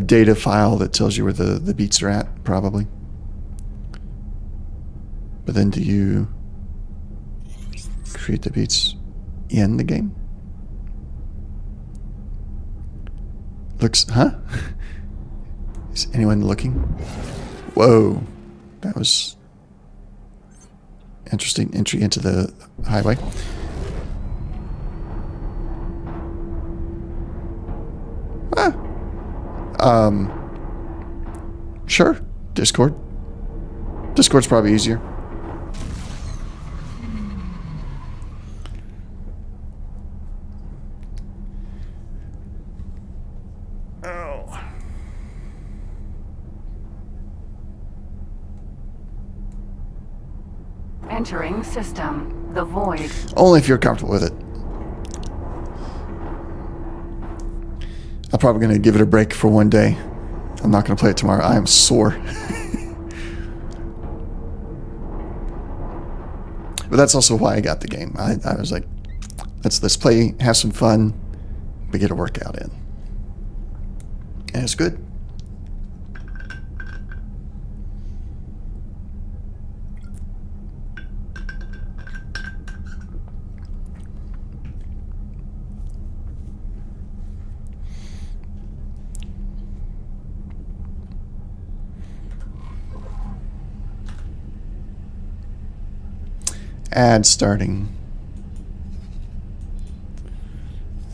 data file that tells you where the beats are at, probably. But then do you create the beats in the game? Looks, huh? Is anyone looking? Whoa. That was interesting entry into the highway. Sure. Discord. Discord's probably easier. Entering system. The void. Only if you're comfortable with it. I'm probably going to give it a break for one day. I'm not going to play it tomorrow. I am sore. But that's also why I got the game. I was like, let's play, have some fun, but get a workout in. And it's good. Ad starting.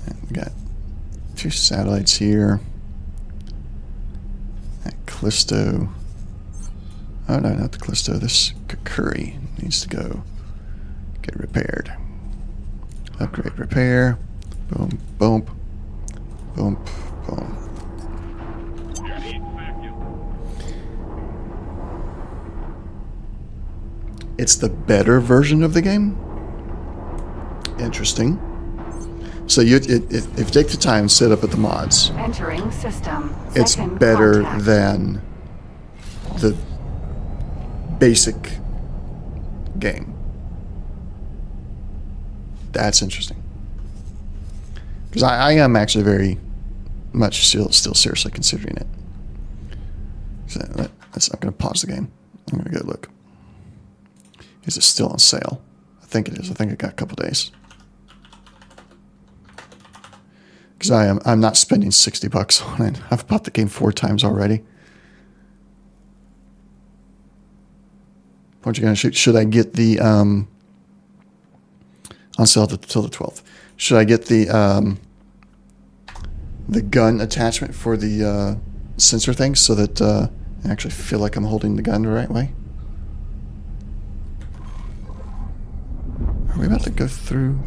And we got 2 satellites here. That Callisto. Oh no, not the Callisto. This Kakuri needs to go get repaired. Upgrade, repair. Boom, boom, boom, boom. It's the better version of the game. Interesting. So if you take the time and set up at the mods, Entering system. it's Second better contact. than the basic game. That's interesting. Because I am actually very much still seriously considering it. So I'm going to pause the game. I'm going to go look. Is it still on sale? I think it is. I think it got a couple days. Because I'm not spending $60 on it. I've bought the game 4 times already. What you gonna shoot? Should I get the on sale till the 12th? Should I get the gun attachment for the sensor thing so that I actually feel like I'm holding the gun the right way? Are we about to go through?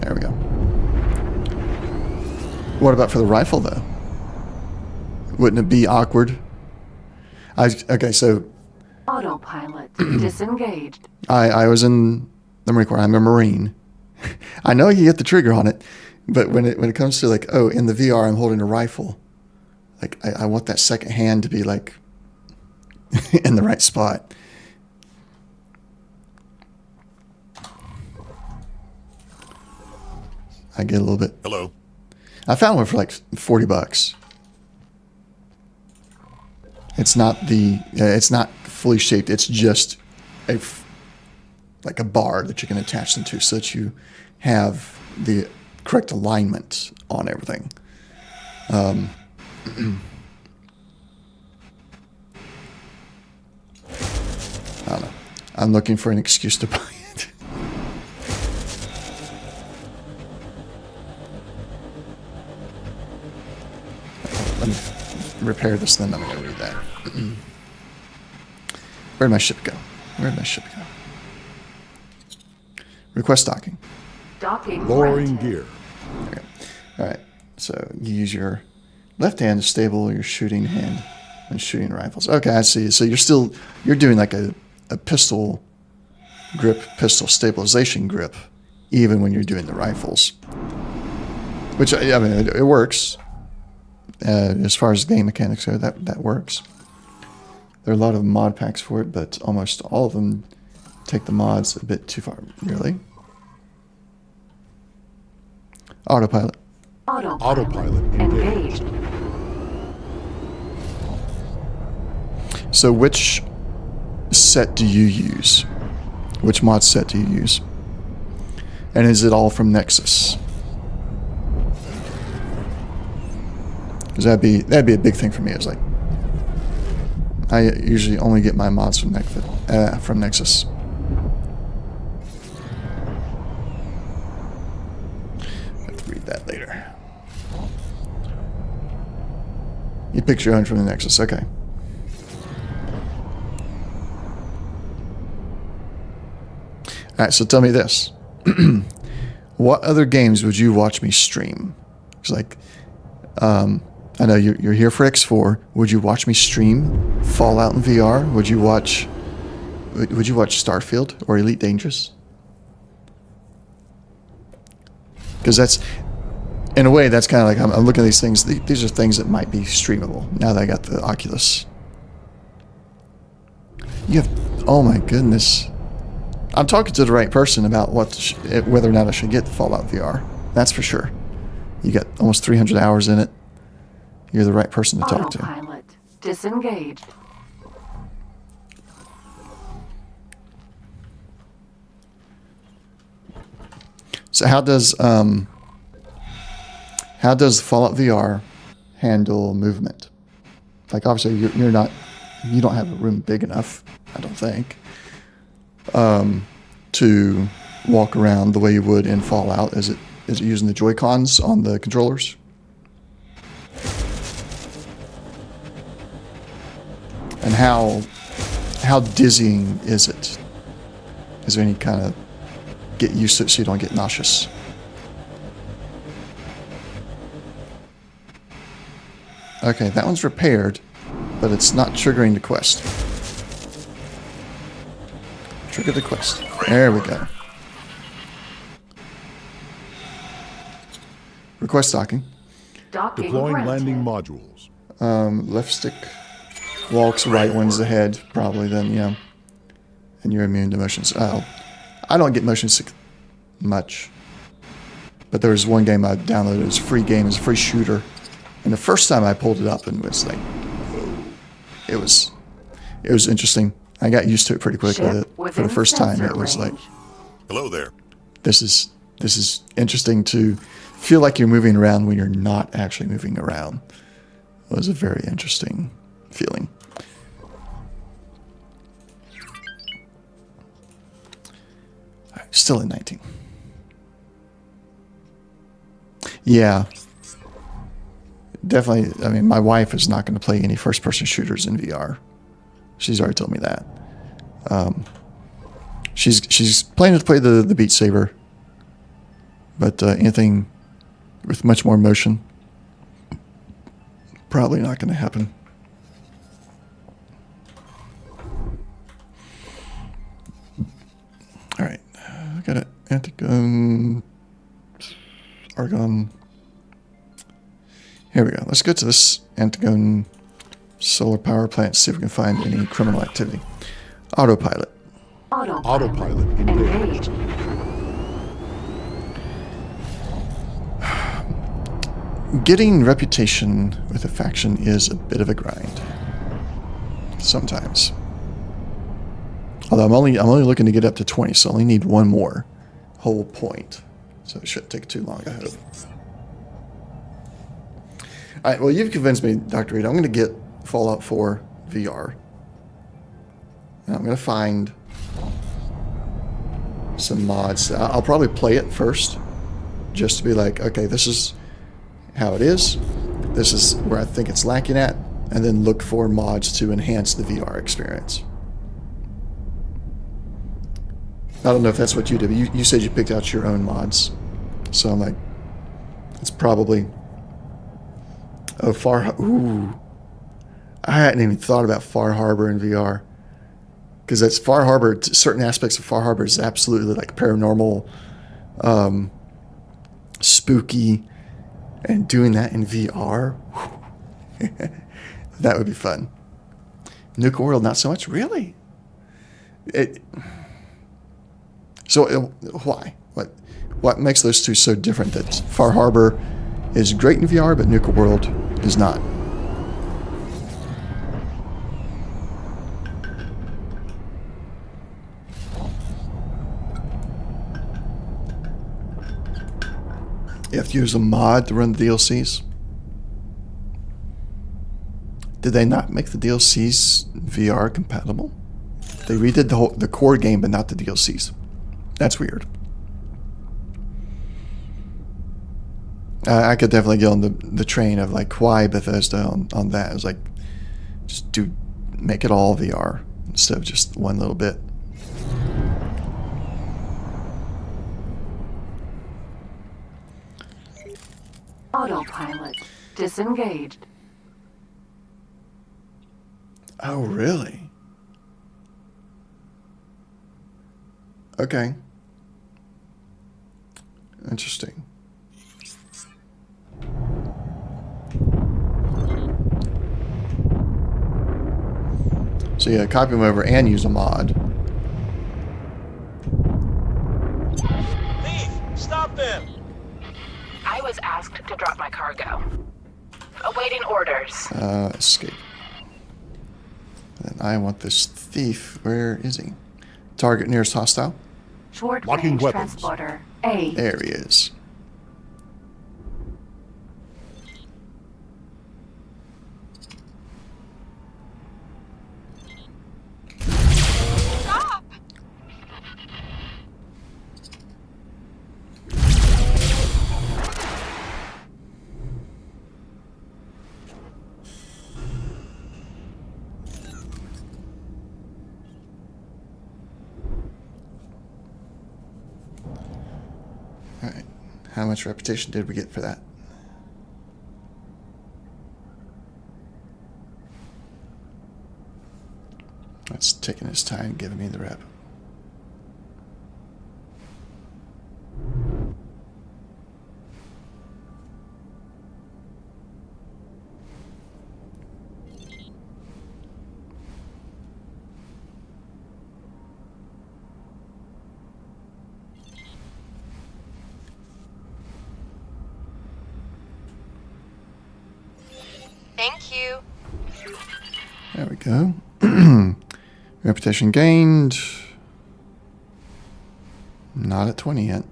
There we go. What about for the rifle, though? Wouldn't it be awkward? Okay, so Autopilot disengaged. I was in the Marine Corps. I'm a Marine. I know you get the trigger on it, but when it comes to like, oh, in the VR I'm holding a rifle, like I want that second hand to be like in the right spot. I get a little bit. Hello. I found one for like $40. It's not it's not fully shaped. It's just like a bar that you can attach them to, so that you have the correct alignment on everything. I don't know. I'm looking for an excuse to buy it. Let me repair this, then I'm going to read that. Where'd my ship go? Where'd my ship go? Request docking. Docking. Lowering granted. gear. Okay. All right. So you use your left hand to stable your shooting hand when shooting rifles. Okay, I see. So you're doing like a pistol grip, pistol stabilization grip, even when you're doing the rifles. Which, I mean, it works. As far as game mechanics go, that works. There are a lot of mod packs for it, but almost all of them take the mods a bit too far. Really? Autopilot. Autopilot engaged. So which set do you use? Which mod set do you use? And is it all from Nexus? Because that'd be a big thing for me. It's like I usually only get my mods from Nexus. I have to read that later. You pick your own from the Nexus, okay. Alright, so tell me this. What other games would you watch me stream? It's like, I know you're here for X4. Would you watch me stream Fallout in VR? Would you watch Starfield or Elite Dangerous? Because that's, in a way, that's kind of like, I'm looking at these things. These are things that might be streamable now that I got the Oculus. You have, oh my goodness. I'm talking to the right person about whether or not I should get the Fallout VR. That's for sure. You got almost 300 hours in it. You're the right person to talk to. Autopilot disengaged. So how does Fallout VR handle movement? Like obviously you don't have a room big enough, I don't think, to walk around the way you would in Fallout. Is it using the Joy-Cons on the controllers? And how dizzying is it? Is there any kind of get used to it so you don't get nauseous? Okay, that one's repaired. but it's not triggering the quest. Trigger the quest. There we go. Request docking. Deploying landing modules. Left stick walks, right one's ahead, probably then, yeah. And you're immune to motion sick. I don't get motion sick much. But there was one game I downloaded. It was a free game. It was a free shooter. And the first time I pulled it up and was like, it was interesting. I got used to it pretty quick with it. For the first time, it was like, Hello there. this is interesting to feel like you're moving around when you're not actually moving around. It was a very interesting feeling. All right, still at 19. Yeah. Definitely, I mean, my wife is not going to play any first-person shooters in VR. She's already told me that. She's planning to play the Beat Saber, but anything with much more motion, probably not going to happen. All right, I got an anti-gun, argon. Here we go. Let's go to this anti-gun solar power plant, see if we can find any criminal activity. Autopilot. Autopilot engaged. Getting reputation with a faction is a bit of a grind. Sometimes. Although I'm only looking to get up to 20, so I only need one more whole point. So it shouldn't take too long, I hope. All right, well, you've convinced me, Dr. Reed. I'm going to get Fallout 4 VR. And I'm going to find some mods. I'll probably play it first, just to be like, okay, this is how it is. This is where I think it's lacking at. And then look for mods to enhance the VR experience. I don't know if that's what you did, but you said you picked out your own mods. So I'm like, it's probably... Oh, ooh. I hadn't even thought about Far Harbor in VR. Because that's Far Harbor, certain aspects of Far Harbor is absolutely like paranormal, spooky, and doing that in VR, that would be fun. Nuka World, not so much, really. Why? What makes those two so different? That Far Harbor is great in VR, but Nuka World is not. You have to use a mod to run the DLCs. Did they not make the DLCs VR compatible? They redid the core game, but not the DLCs. That's weird. I could definitely get on the train of like why Bethesda on that. It was like, just make it all VR instead of just one little bit. Autopilot disengaged. Oh, really? Okay. Interesting. So yeah, copy them over and use a mod. Thief! Stop them! I was asked to drop my cargo. Awaiting orders. Escape. Then I want this thief. Where is he? Target nearest hostile. Short Locking range weapons. transporter A. There he is. Stop! All right. How much reputation did we get for that? It's taking his time giving me the rep. Thank you. There we go. Reputation gained. Not at 20 yet.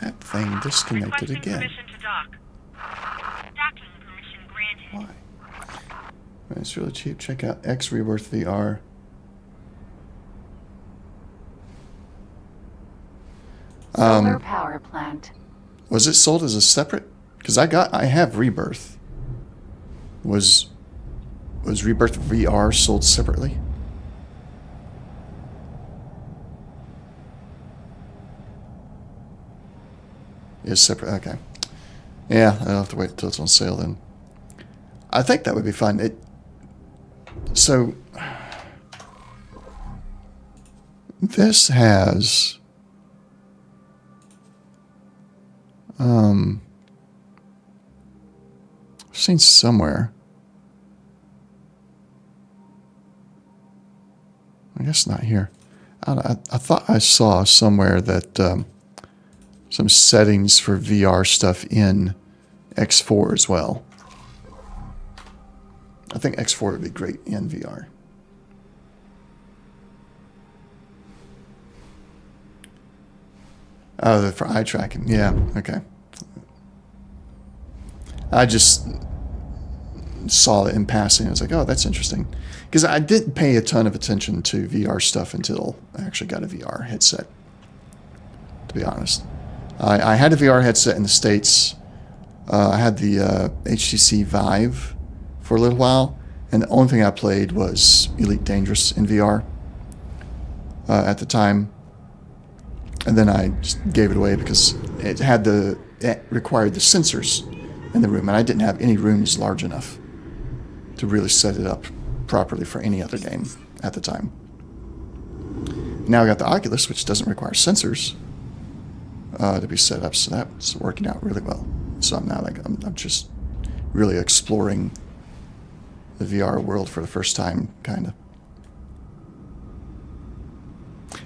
That thing disconnected Requesting again. permission to dock. Docking permission granted. Why? It's really cheap. Check out X Rebirth VR. Solar power plant. Was it sold as a separate? Because I have Rebirth. Was Rebirth VR sold separately? Is separate. Okay. Yeah, I'll have to wait until it's on sale then. I think that would be fun. So this has I've seen somewhere. I guess not here. I thought I saw somewhere that some settings for VR stuff in X4 as well. I think X4 would be great in VR. Oh, for eye tracking. Yeah, okay. I just saw it in passing. I was like, oh, that's interesting. Because I didn't pay a ton of attention to VR stuff until I actually got a VR headset, to be honest. I had a VR headset in the States. I had the HTC Vive for a little while, and the only thing I played was Elite Dangerous in VR at the time. And then I just gave it away because it required the sensors in the room, and I didn't have any rooms large enough to really set it up properly for any other game at the time. Now I got the Oculus, which doesn't require sensors to be set up, so that's working out really well. So I'm now I'm just really exploring the VR world for the first time, kind of.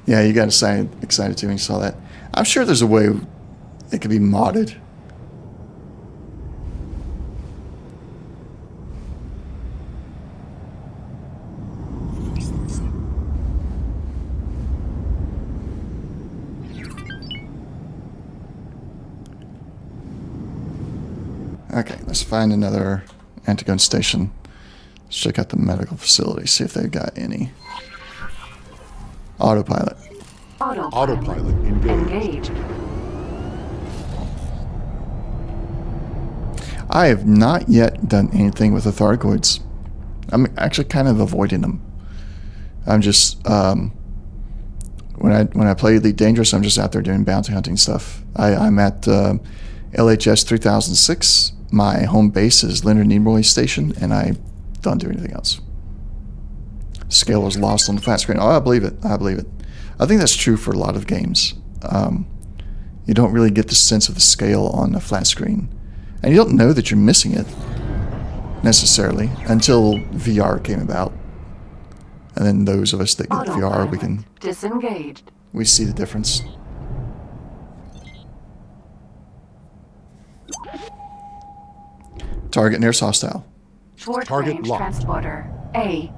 Yeah, you got excited too when you saw that. I'm sure there's a way it could be modded. Okay, let's find another anti-gun station. Let's check out the medical facility, see if they've got any. Autopilot. Autopilot engaged. I have not yet done anything with the Thargoids. I'm actually kind of avoiding them. I'm just when I play Elite Dangerous, I'm just out there doing bounty hunting stuff. I'm at LHS 3006. My home base is Leonard Nimoy Station, and I don't do anything else. Scale is lost on the flat screen. Oh, I believe it. I believe it. I think that's true for a lot of games. You don't really get the sense of the scale on a flat screen. And you don't know that you're missing it, necessarily, until VR came about. And then those of us that get VR, we can... Disengaged. We see the difference. Target nearest hostile. Short Target range locked. transporter A.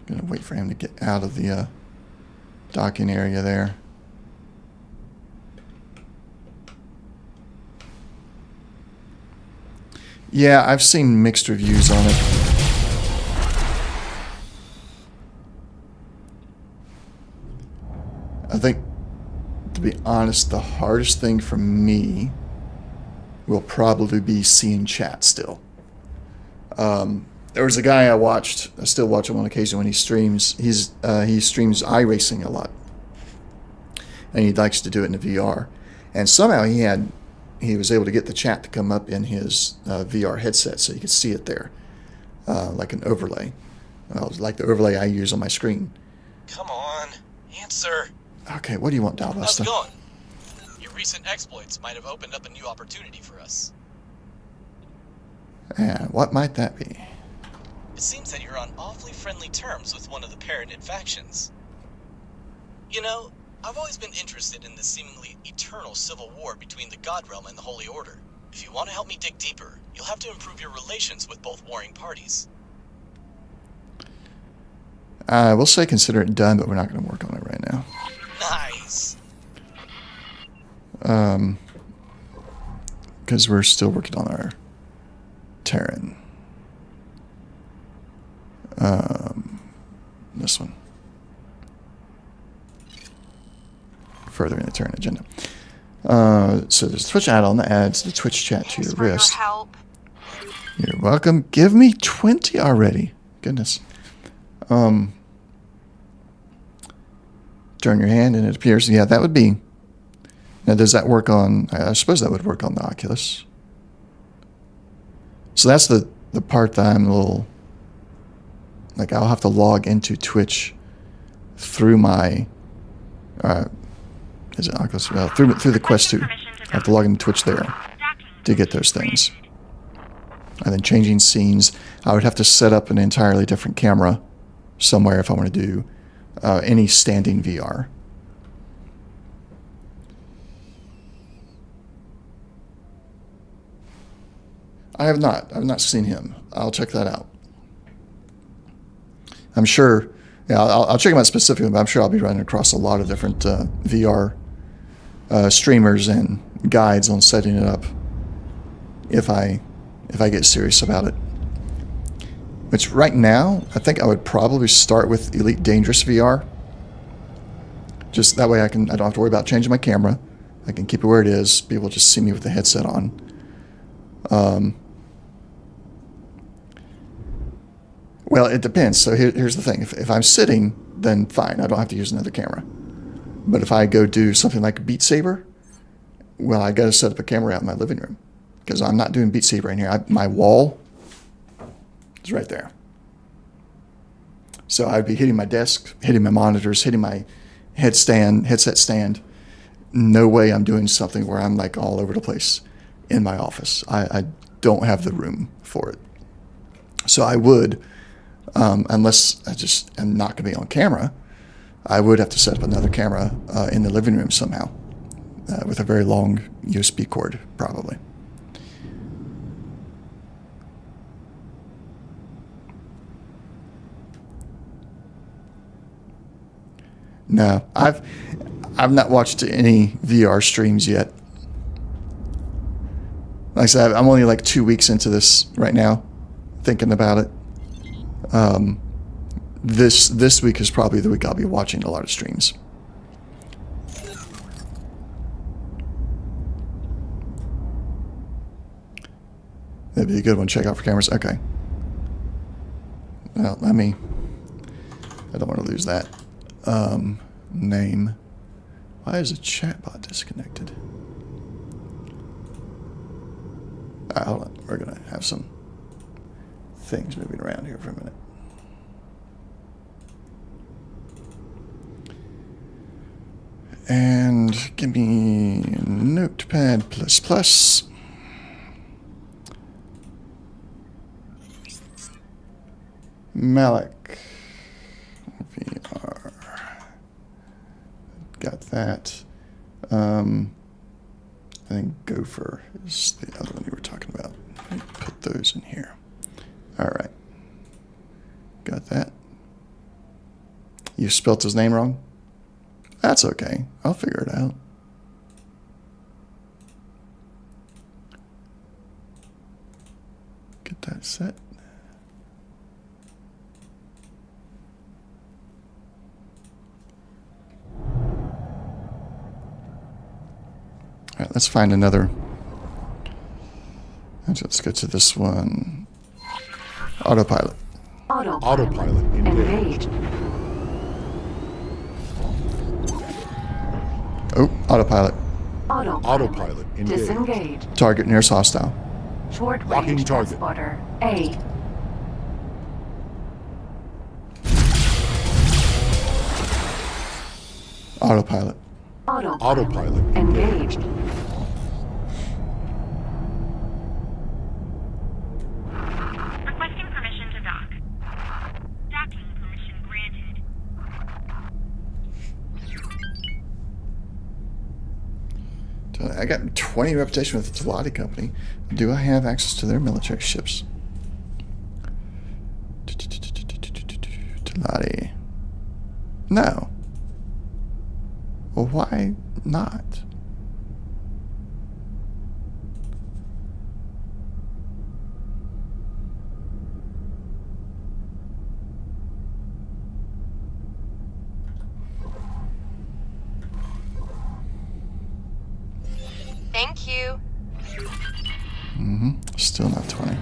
Gonna wait for him to get out of the docking area there. Yeah, I've seen mixed reviews on it. I think to be honest, the hardest thing for me will probably be seeing chat still. There was a guy I still watch him on occasion when he streams. He streams iRacing a lot, and he likes to do it in the VR. And somehow he was able to get the chat to come up in his VR headset, so you could see it there, like an overlay. Like the overlay I use on my screen. Come on, answer. Okay, what do you want, How's Dalbuster? it going? Your recent exploits might have opened up a new opportunity for us. And what might that be? It seems that you're on awfully friendly terms with one of the Paraded factions. You know, I've always been interested in the seemingly eternal civil war between the God Realm and the Holy Order. If you want to help me dig deeper, you'll have to improve your relations with both warring parties. We'll say consider it done, but we're not going to work on it right now. Nice. Because we're still working on our Terran. This one. Furthering the Terran agenda. So there's a Twitch add-on that adds the Twitch chat to your wrist. Help. You're welcome. Give me 20 already. Goodness. Turn your hand and it appears. Yeah, that would be. Now, does that work on? I suppose that would work on the Oculus. So that's the part that I'm a little. Like, I'll have to log into Twitch through my. Is it Oculus? Well, through the Quest 2. I have to log into Twitch there to get those things. And then changing scenes. I would have to set up an entirely different camera somewhere if I want to do any standing VR. I have not. I've not seen him. I'll check that out. I'm sure. Yeah, I'll check him out specifically, but I'm sure I'll be running across a lot of different VR streamers and guides on setting it up if I get serious about it. Which right now, I think I would probably start with Elite Dangerous VR. Just that way I don't have to worry about changing my camera. I can keep it where it is. People just see me with the headset on. Well, it depends. So here's the thing. If I'm sitting, then fine. I don't have to use another camera. But if I go do something like Beat Saber, well, I got to set up a camera out in my living room. Because I'm not doing Beat Saber in here. My wall is right there. So I'd be hitting my desk, hitting my monitors, hitting my headset stand. No way I'm doing something where I'm like all over the place in my office. I don't have the room for it. So I would, unless I just am not going to be on camera, I would have to set up another camera in the living room somehow with a very long USB cord, probably. No, I've not watched any VR streams yet. Like I said, I'm only like 2 weeks into this right now, thinking about it. This week is probably the week I'll be watching a lot of streams. That'd be a good one. Check out for cameras. Okay. Well, I don't want to lose that. Name. Why is a chatbot disconnected? Hold on. We're going to have some things moving around here for a minute. And give me Notepad++. Malik. VR. Got that. I think Gopher is the other one you were talking about. Let me put those in here. All right. Got that. You spelt his name wrong? That's okay. I'll figure it out. Get that set. let's find another. Let's go to this one. Autopilot. Autopilot engaged. Oh, autopilot. Autopilot engaged. Disengaged. Target nearest hostile. Short Locking range target. transporter. A. Autopilot. Autopilot engaged. Requesting permission to dock. Docking permission granted. I got 20 reputation with the Telati Company. Do I have access to their military ships? Telati. No. Well, why not? Thank you. Still not 20.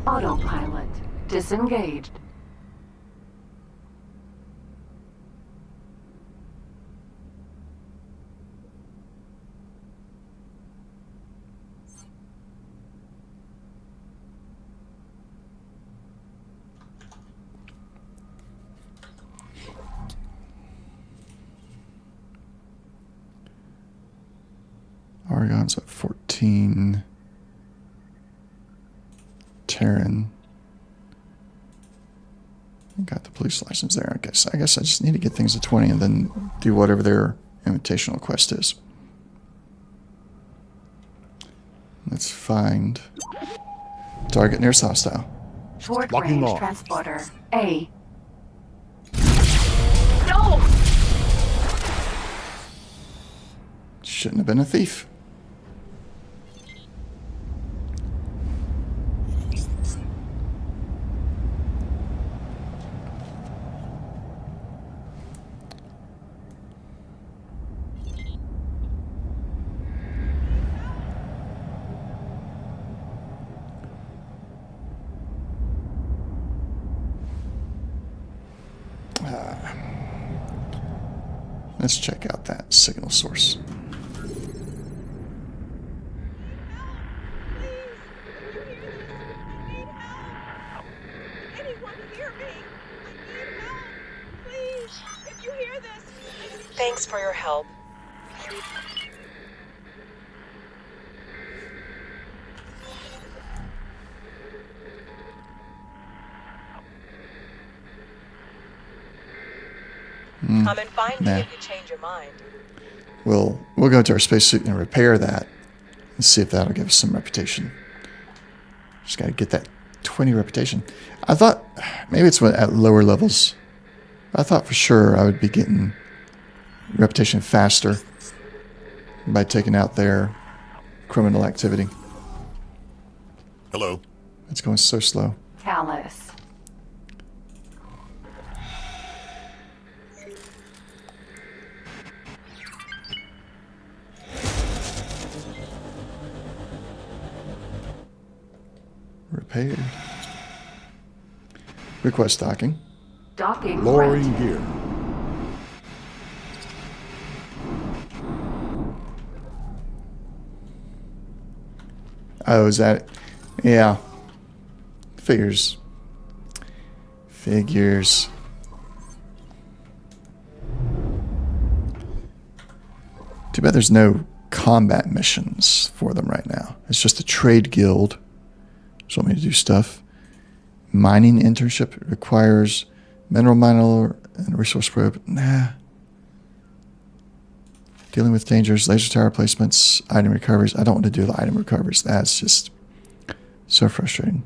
Autopilot disengaged. Argon's at 14. Terran. Got the police license there. I guess I just need to get things to 20 and then do whatever their invitational quest is. Let's find target nearest hostile. Short Locking range off. transporter. A. No! Shouldn't have been a thief. Let's check out that signal source. Thanks for your help. Come and find me nah. if you change your mind. We'll go to our spacesuit and repair that and see if that'll give us some reputation. Just got to get that 20 reputation. I thought maybe it's at lower levels. I thought for sure I would be getting reputation faster by taking out their criminal activity. Hello. It's going so slow. Callus. Repaired. Request docking. Docking. Lowering granted. gear. Oh, is that it? Yeah. Figures. Figures. Too bad there's no combat missions for them right now. It's just a trade guild. Just want me to do stuff. Mining internship requires mineral miner and resource probe. Nah. Dealing with dangers, laser tower placements, item recoveries. I don't want to do the item recoveries. That's just so frustrating.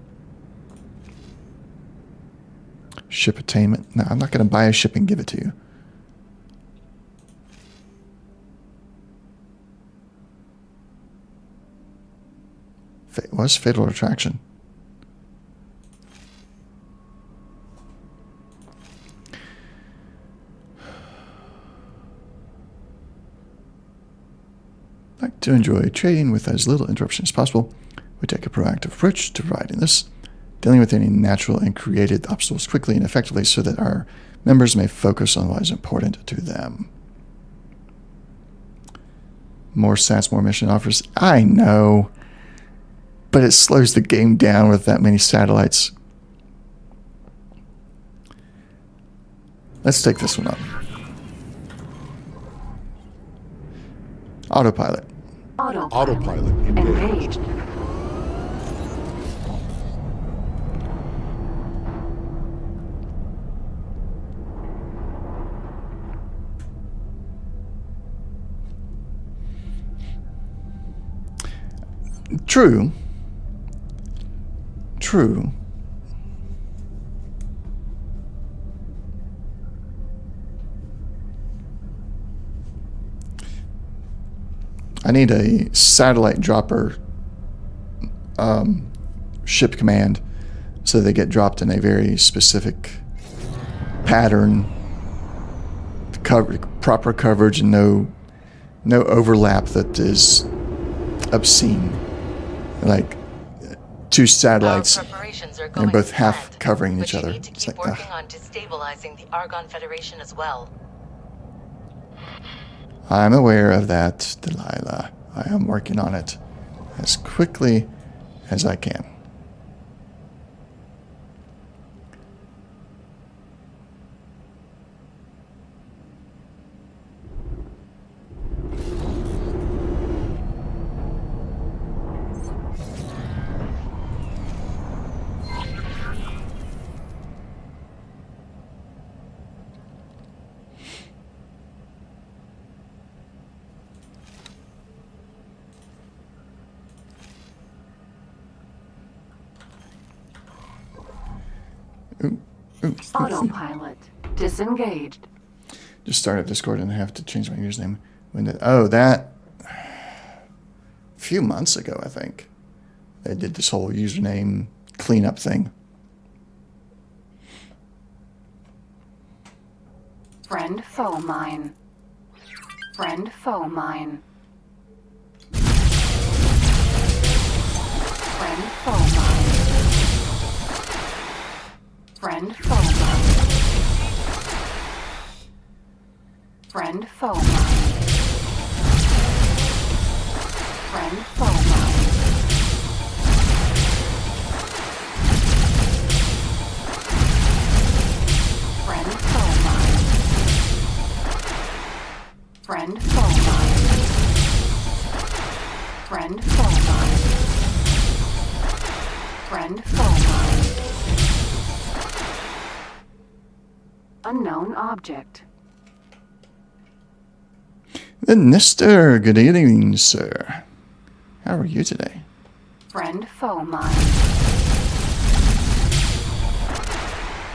Ship attainment. No, I'm not going to buy a ship and give it to you. What's fatal attraction? like to enjoy trading with as little interruption as possible. We take a proactive approach to providing this, dealing with any natural and created obstacles quickly and effectively so that our members may focus on what is important to them. More stats, more mission offers. I know, but it slows the game down with that many satellites. Let's take this one up. Autopilot. Autopilot engaged. True. True. I need a satellite dropper ship command so they get dropped in a very specific pattern, proper coverage, and no overlap that is obscene. Like two satellites, Our preparations are and going both as half planned, covering but each you other. need to It's keep like, working on destabilizing the Argon Federation as well. I'm aware of that, Delilah. I am working on it as quickly as I can. Autopilot disengaged. Just started Discord and I have to change my username. When did, oh, that a few months ago, I think. They did this whole username cleanup thing. Friend foe mine. Friend foe mine. Friend foe mine. Friend foe mine. Friend foe mine. Friend foe mine. Friend foe mine. Friend foe mine. Friend foe mine. Friend foe mine. Unknown object. The Nister, good evening, sir. How are you today? Friend foe mine.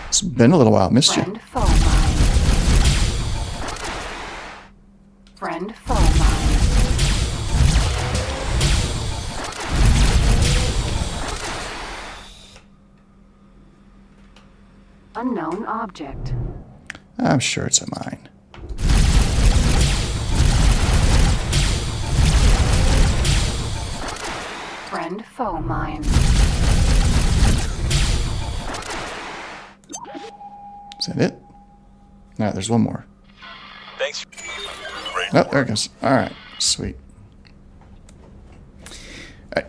It's been a little while, missed you. Friend foe mine. Friend foe mine. Unknown object. I'm sure it's a mine. Friend foe mine. Is that it? No, there's one more. Thanks. Oh, there it goes. All right, sweet. All right.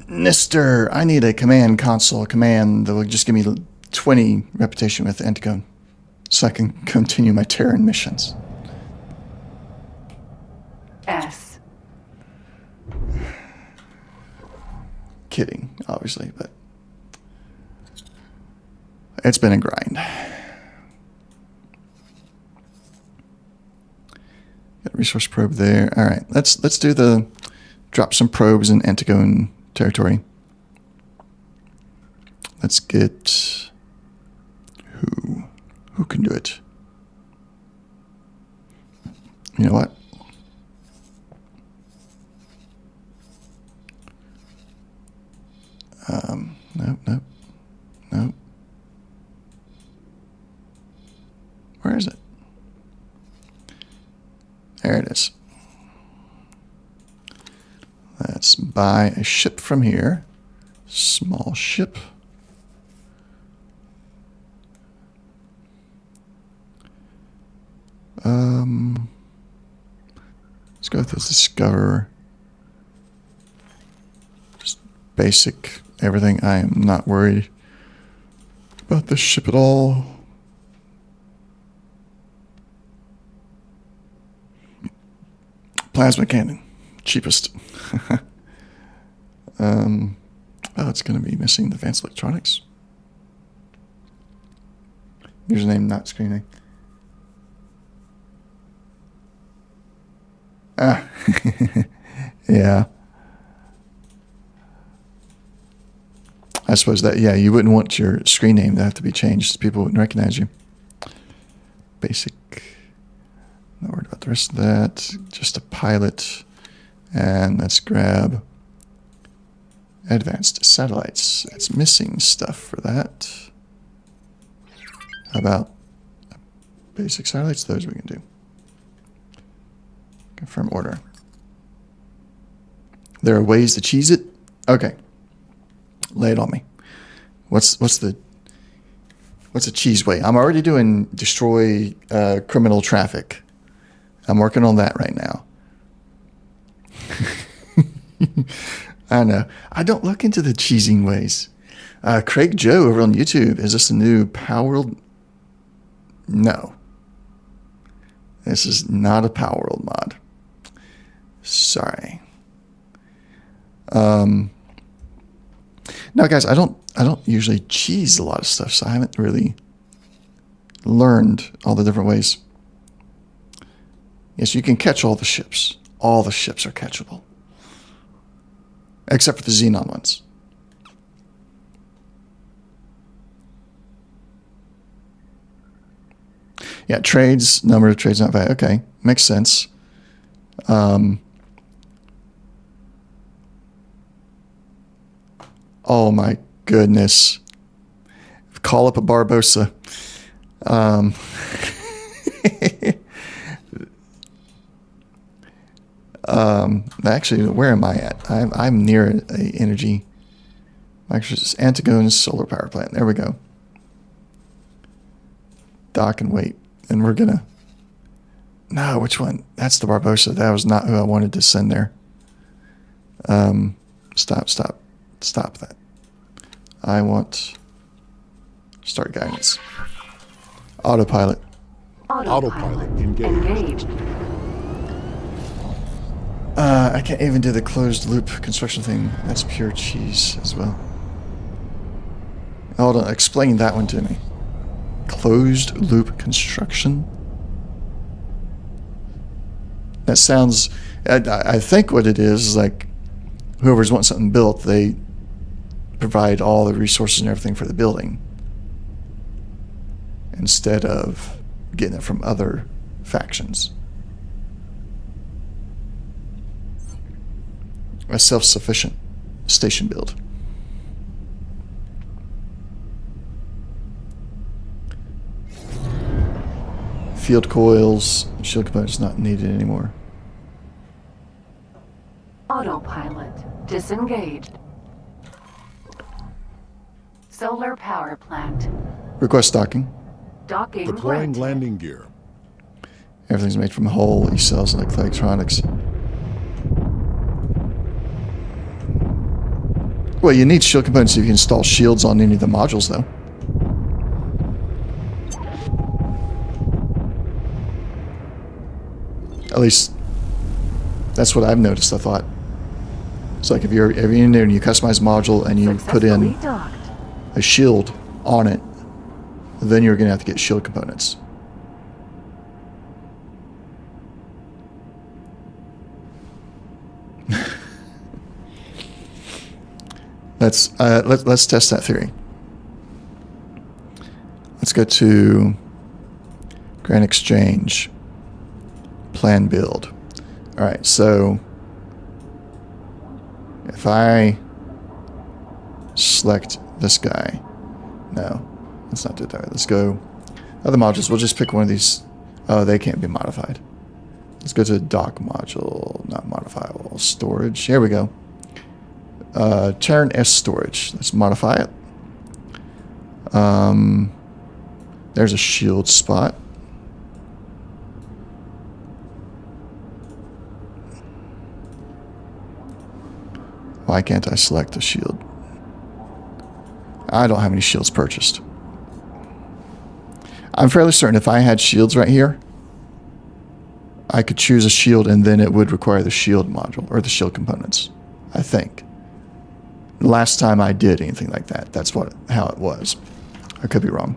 Nister, I need a command console command that will just give me 20 reputation with Anticone so I can continue my Terran missions. S. Kidding, obviously, but it's been a grind. Got a resource probe there. All right, let's do the drop some probes in Antigone territory. Let's get who can do it. You know what? Nope. Where is it? There it is. buy a ship from here. Small ship. Let's go with this Discoverer. Just basic everything. I am not worried about this ship at all. Plasma cannon. Cheapest. Oh, it's going to be missing advanced electronics. Username not screening. Ah. Yeah. I suppose that, yeah, you wouldn't want your screen name to have to be changed. People wouldn't recognize you. Basic. Not worried about the rest of that. Just a pilot. And let's grab advanced satellites. It's missing stuff for that. How about basic satellites? Those we can do. Confirm order. There are ways to cheese it? Okay. Lay it on me. What's a cheese way? I'm already doing destroy criminal traffic. I'm working on that right now. I know. I don't look into the cheesing ways. Craig Joe over on YouTube. Is this a new Power World? No. This is not a Power World mod. Sorry. No, guys, I don't usually cheese a lot of stuff, so I haven't really learned all the different ways. Yes, you can catch all the ships. All the ships are catchable. Except for the Xenon ones. Yeah, trades, number of trades not valid. Okay, makes sense. Oh my goodness. Call up a Barbosa. Actually, where am I at? I'm near a energy. Actually, it's Antigone's solar power plant. There we go. Dock and wait. And we're gonna... No, which one? That's the Barbosa. That was not who I wanted to send there. Stop that. I want... Start guidance. Autopilot. Autopilot engaged. I can't even do the closed loop construction thing. That's pure cheese as well. Hold on, explain that one to me. Closed loop construction? That sounds... I think what it is like whoever's wanting something built, they provide all the resources and everything for the building instead of getting it from other factions. A self-sufficient station build. Field coils, shield components not needed anymore. Autopilot disengaged. Solar power plant. Request docking. Docking Deploying granted. landing gear. Everything's made from whole E-cells and electronics. Well, you need shield components if you install shields on any of the modules, though. At least, that's what I've noticed, I thought. It's like if you're in there and you customize a module and you put in docked. a shield on it, then you're going to have to get shield components. Let's test that theory. Let's go to Grand Exchange. Plan build. All right, so if I select this guy, no, let's not do it that way. Let's go other modules. We'll just pick one of these. Oh, they can't be modified. Let's go to dock module, not modifiable storage. Here we go. Terran S storage. Let's modify it. There's a shield spot. Why can't I select a shield? I don't have any shields purchased. I'm fairly certain if I had shields right here, I could choose a shield and then it would require the shield module or the shield components. I think. Last time I did anything like that, that's how it was. I could be wrong.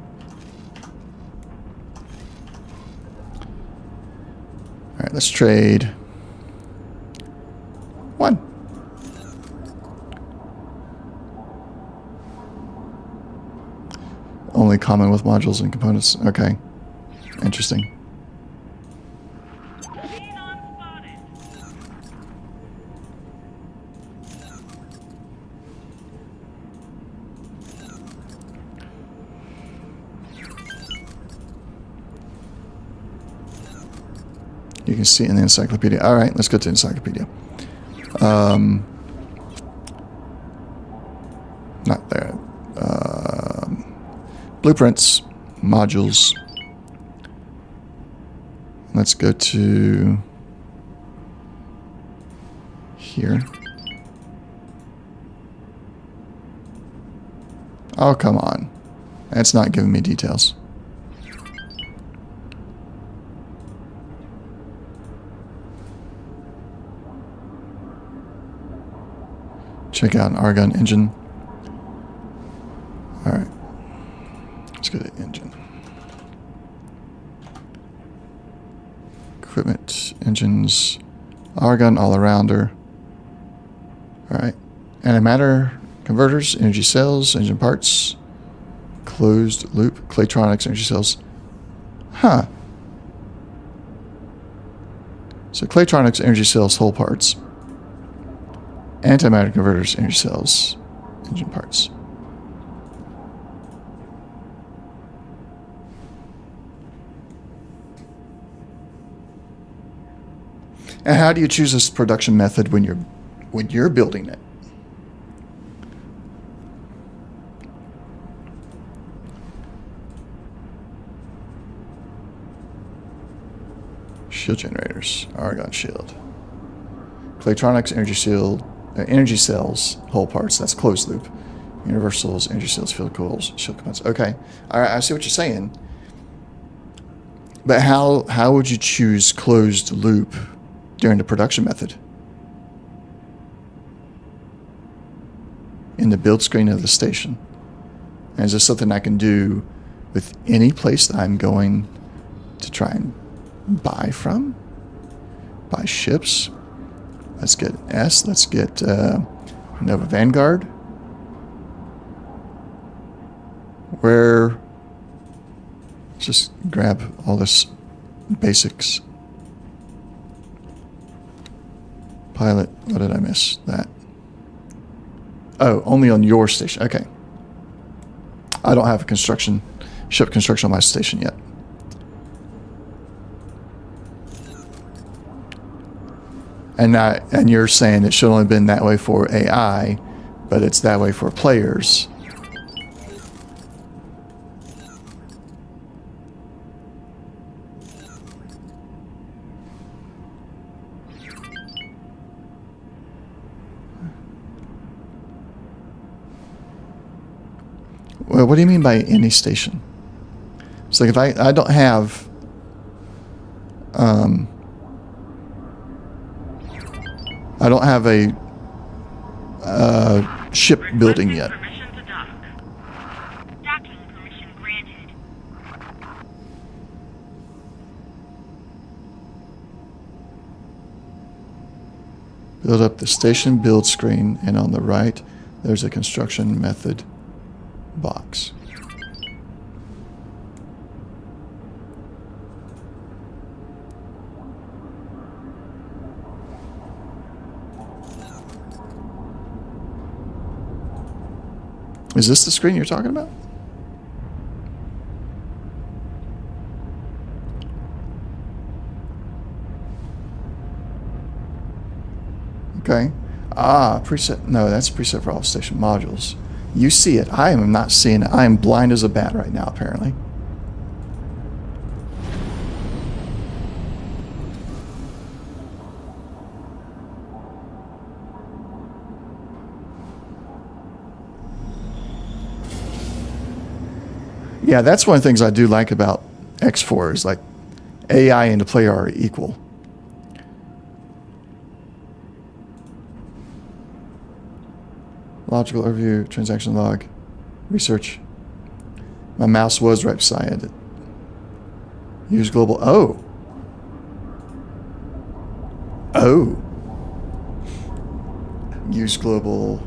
All right, let's trade 1. Only common with modules and components. Okay. Interesting. You can see it in the encyclopedia. All right, let's go to encyclopedia. Not there. Blueprints, modules. Let's go to here. Oh, come on. That's not giving me details. Check out an Argon engine. All right. Let's go to engine. Equipment, engines, Argon all-arounder. All right. Antimatter, converters, energy cells, engine parts, closed loop, Claytronics, energy cells. Huh. So Claytronics, energy cells, whole parts. Antimatter converters, energy cells, engine parts. And how do you choose this production method when you're building it? Shield generators, Argon shield, Claytronics, energy cells, whole parts. That's closed loop. Universals, energy cells, field coils, shield components. Okay, all right. I see what you're saying. But how would you choose closed loop during the production method? In the build screen of the station. And is this something I can do with any place that I'm going to try and buy from? Buy ships. Let's get S. Let's get Nova Vanguard. Where? Just grab all this basics. Pilot. What did I miss? That. Oh, only on your station. Okay. I don't have a ship construction on my station yet. And you're saying it should only have been that way for AI, but it's that way for players. Well, what do you mean by any station? It's like if I don't have I don't have a ship building yet. Permission to dock. Docking permission granted. Build up the station build screen, and on the right, there's a construction method box. Is this the screen you're talking about? Okay. Ah, preset. No, that's preset for all station modules. You see it. I am not seeing it. I am blind as a bat right now, apparently. Yeah, that's one of the things I do like about X4 is like AI and the player are equal. Logical overview, transaction log, research. My mouse was right beside it. Use global. Oh. Oh. Use global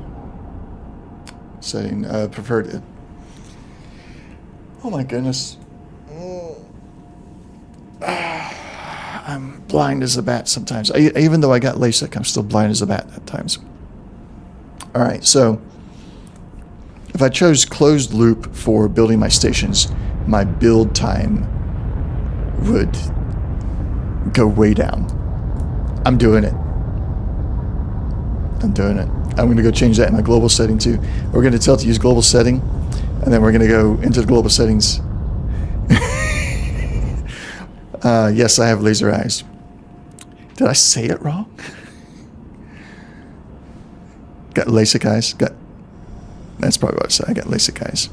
setting. Preferred it. Oh my goodness. I'm blind as a bat sometimes. Even though I got LASIK, I'm still blind as a bat at times. All right, so if I chose closed loop for building my stations, my build time would go way down. I'm doing it. I'm doing it. I'm going to go change that in my global setting too. We're going to tell it to use global setting, and then we're going to go into the global settings. Yes, I have laser eyes. Did I say it wrong? Got LASIK eyes. That's probably what I said. I got LASIK eyes.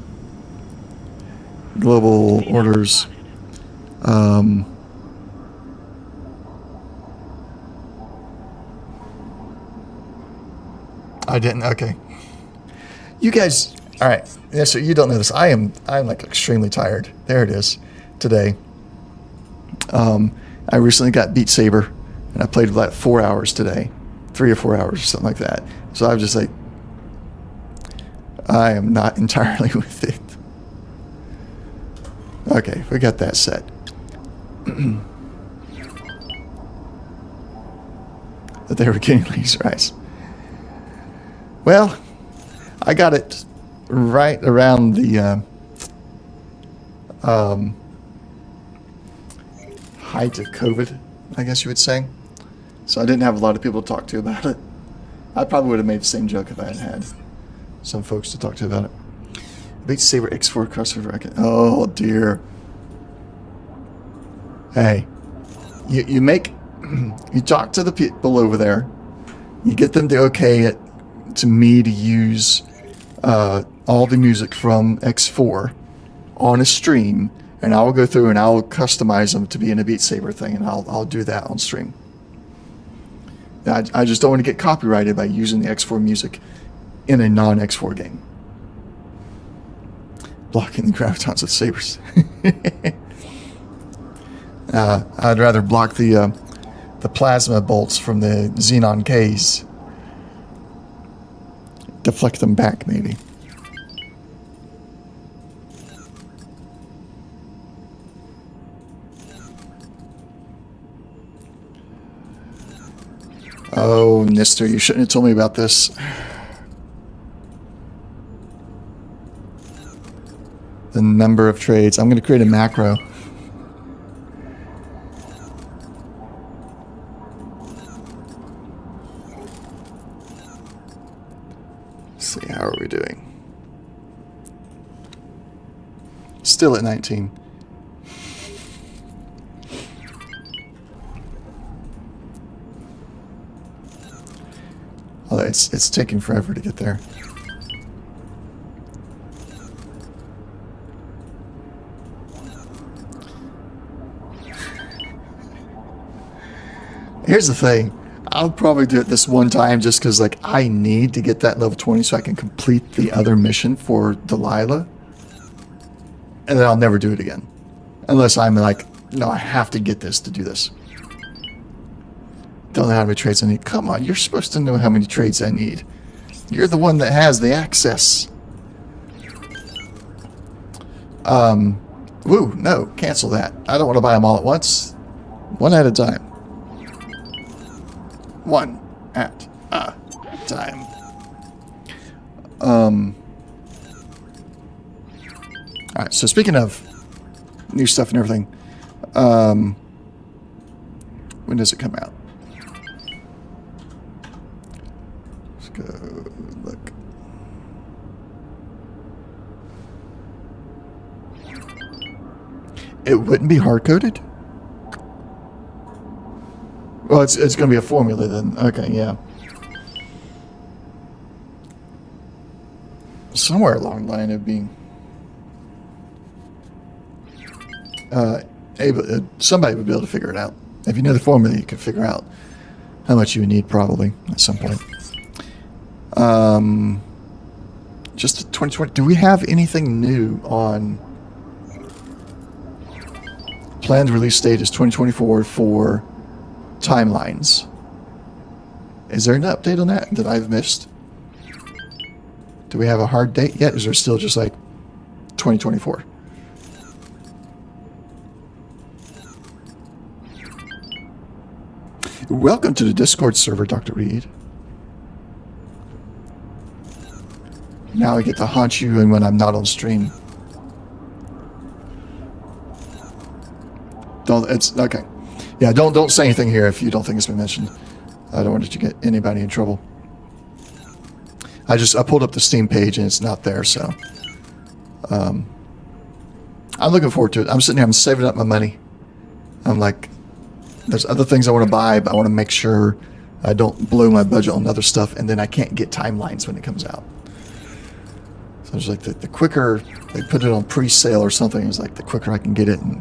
Global orders. I didn't. Okay. You guys. All right. Yeah. So you don't know this. I'm like extremely tired. There it is. Today. I recently got Beat Saber, and I played about 4 hours today, 3 or 4 hours or something like that. So I was just like, I am not entirely with it. Okay, we got that set. That they were getting laser eyes. Well, I got it right around the height of COVID, I guess you would say. So I didn't have a lot of people to talk to about it. I probably would have made the same joke if I had had some folks to talk to about it. Beat Saber X4 crossover. Oh dear. Hey, you make you talk to the people over there. You get them to okay it to me to use all the music from X4 on a stream, and I'll go through and I'll customize them to be in a Beat Saber thing, and I'll do that on stream. I just don't want to get copyrighted by using the X4 music in a non-X4 game. Blocking the gravitons with sabers. I'd rather block the plasma bolts from the Xenon Ks. Deflect them back, maybe. Oh, Nister, you shouldn't have told me about this. The number of trades. I'm going to create a macro. Let's see, how are we doing? Still at 19. Although it's taking forever to get there. Here's the thing. I'll probably do it this one time just because, like, I need to get that level 20 so I can complete the other mission for Delilah. And then I'll never do it again. Unless I'm like, no, I have to get this to do this. Don't know how many trades I need. Come on, you're supposed to know how many trades I need. You're the one that has the access. Woo, no, cancel that. I don't want to buy them all at once. One at a time. One at a time. Alright, so speaking of new stuff and everything, when does it come out? go look. It wouldn't be hard-coded? Well, it's going to be a formula then. Okay, yeah. Somewhere along the line of being somebody would be able to figure it out. If you know the formula, you could figure out how much you would need probably at some point. Just 2020. Do we have anything new on planned release date is 2024 for timelines? Is there an update on that I've missed? Do we have a hard date yet? Is there still just like 2024? Welcome to the Discord server, Dr. Reed. Now I get to haunt you and when I'm not on stream. It's okay. Yeah, don't say anything here if you don't think it's been mentioned. I don't want to get anybody in trouble. I pulled up the Steam page and it's not there, so I'm looking forward to it. I'm sitting here, I'm saving up my money. I'm like, there's other things I want to buy, but I want to make sure I don't blow my budget on other stuff, and then I can't get timelines when it comes out. So it's like the quicker they put it on pre-sale or something, it's like the quicker I can get it and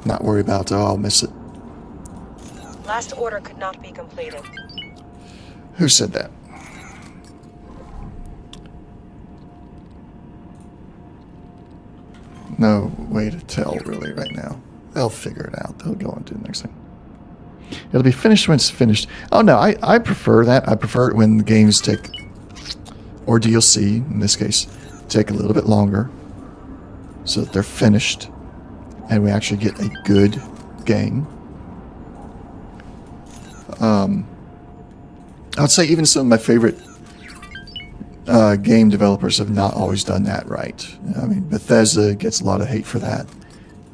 not worry about, oh, I'll miss it. Last order could not be completed. Who said that? No way to tell really right now. They'll figure it out. They'll go and do the next thing. It'll be finished when it's finished. Oh no, I prefer that. I prefer it when the games take, or DLC in this case, take a little bit longer so that they're finished and we actually get a good game. I'd say even some of my favorite game developers have not always done that right. I mean, Bethesda gets a lot of hate for that.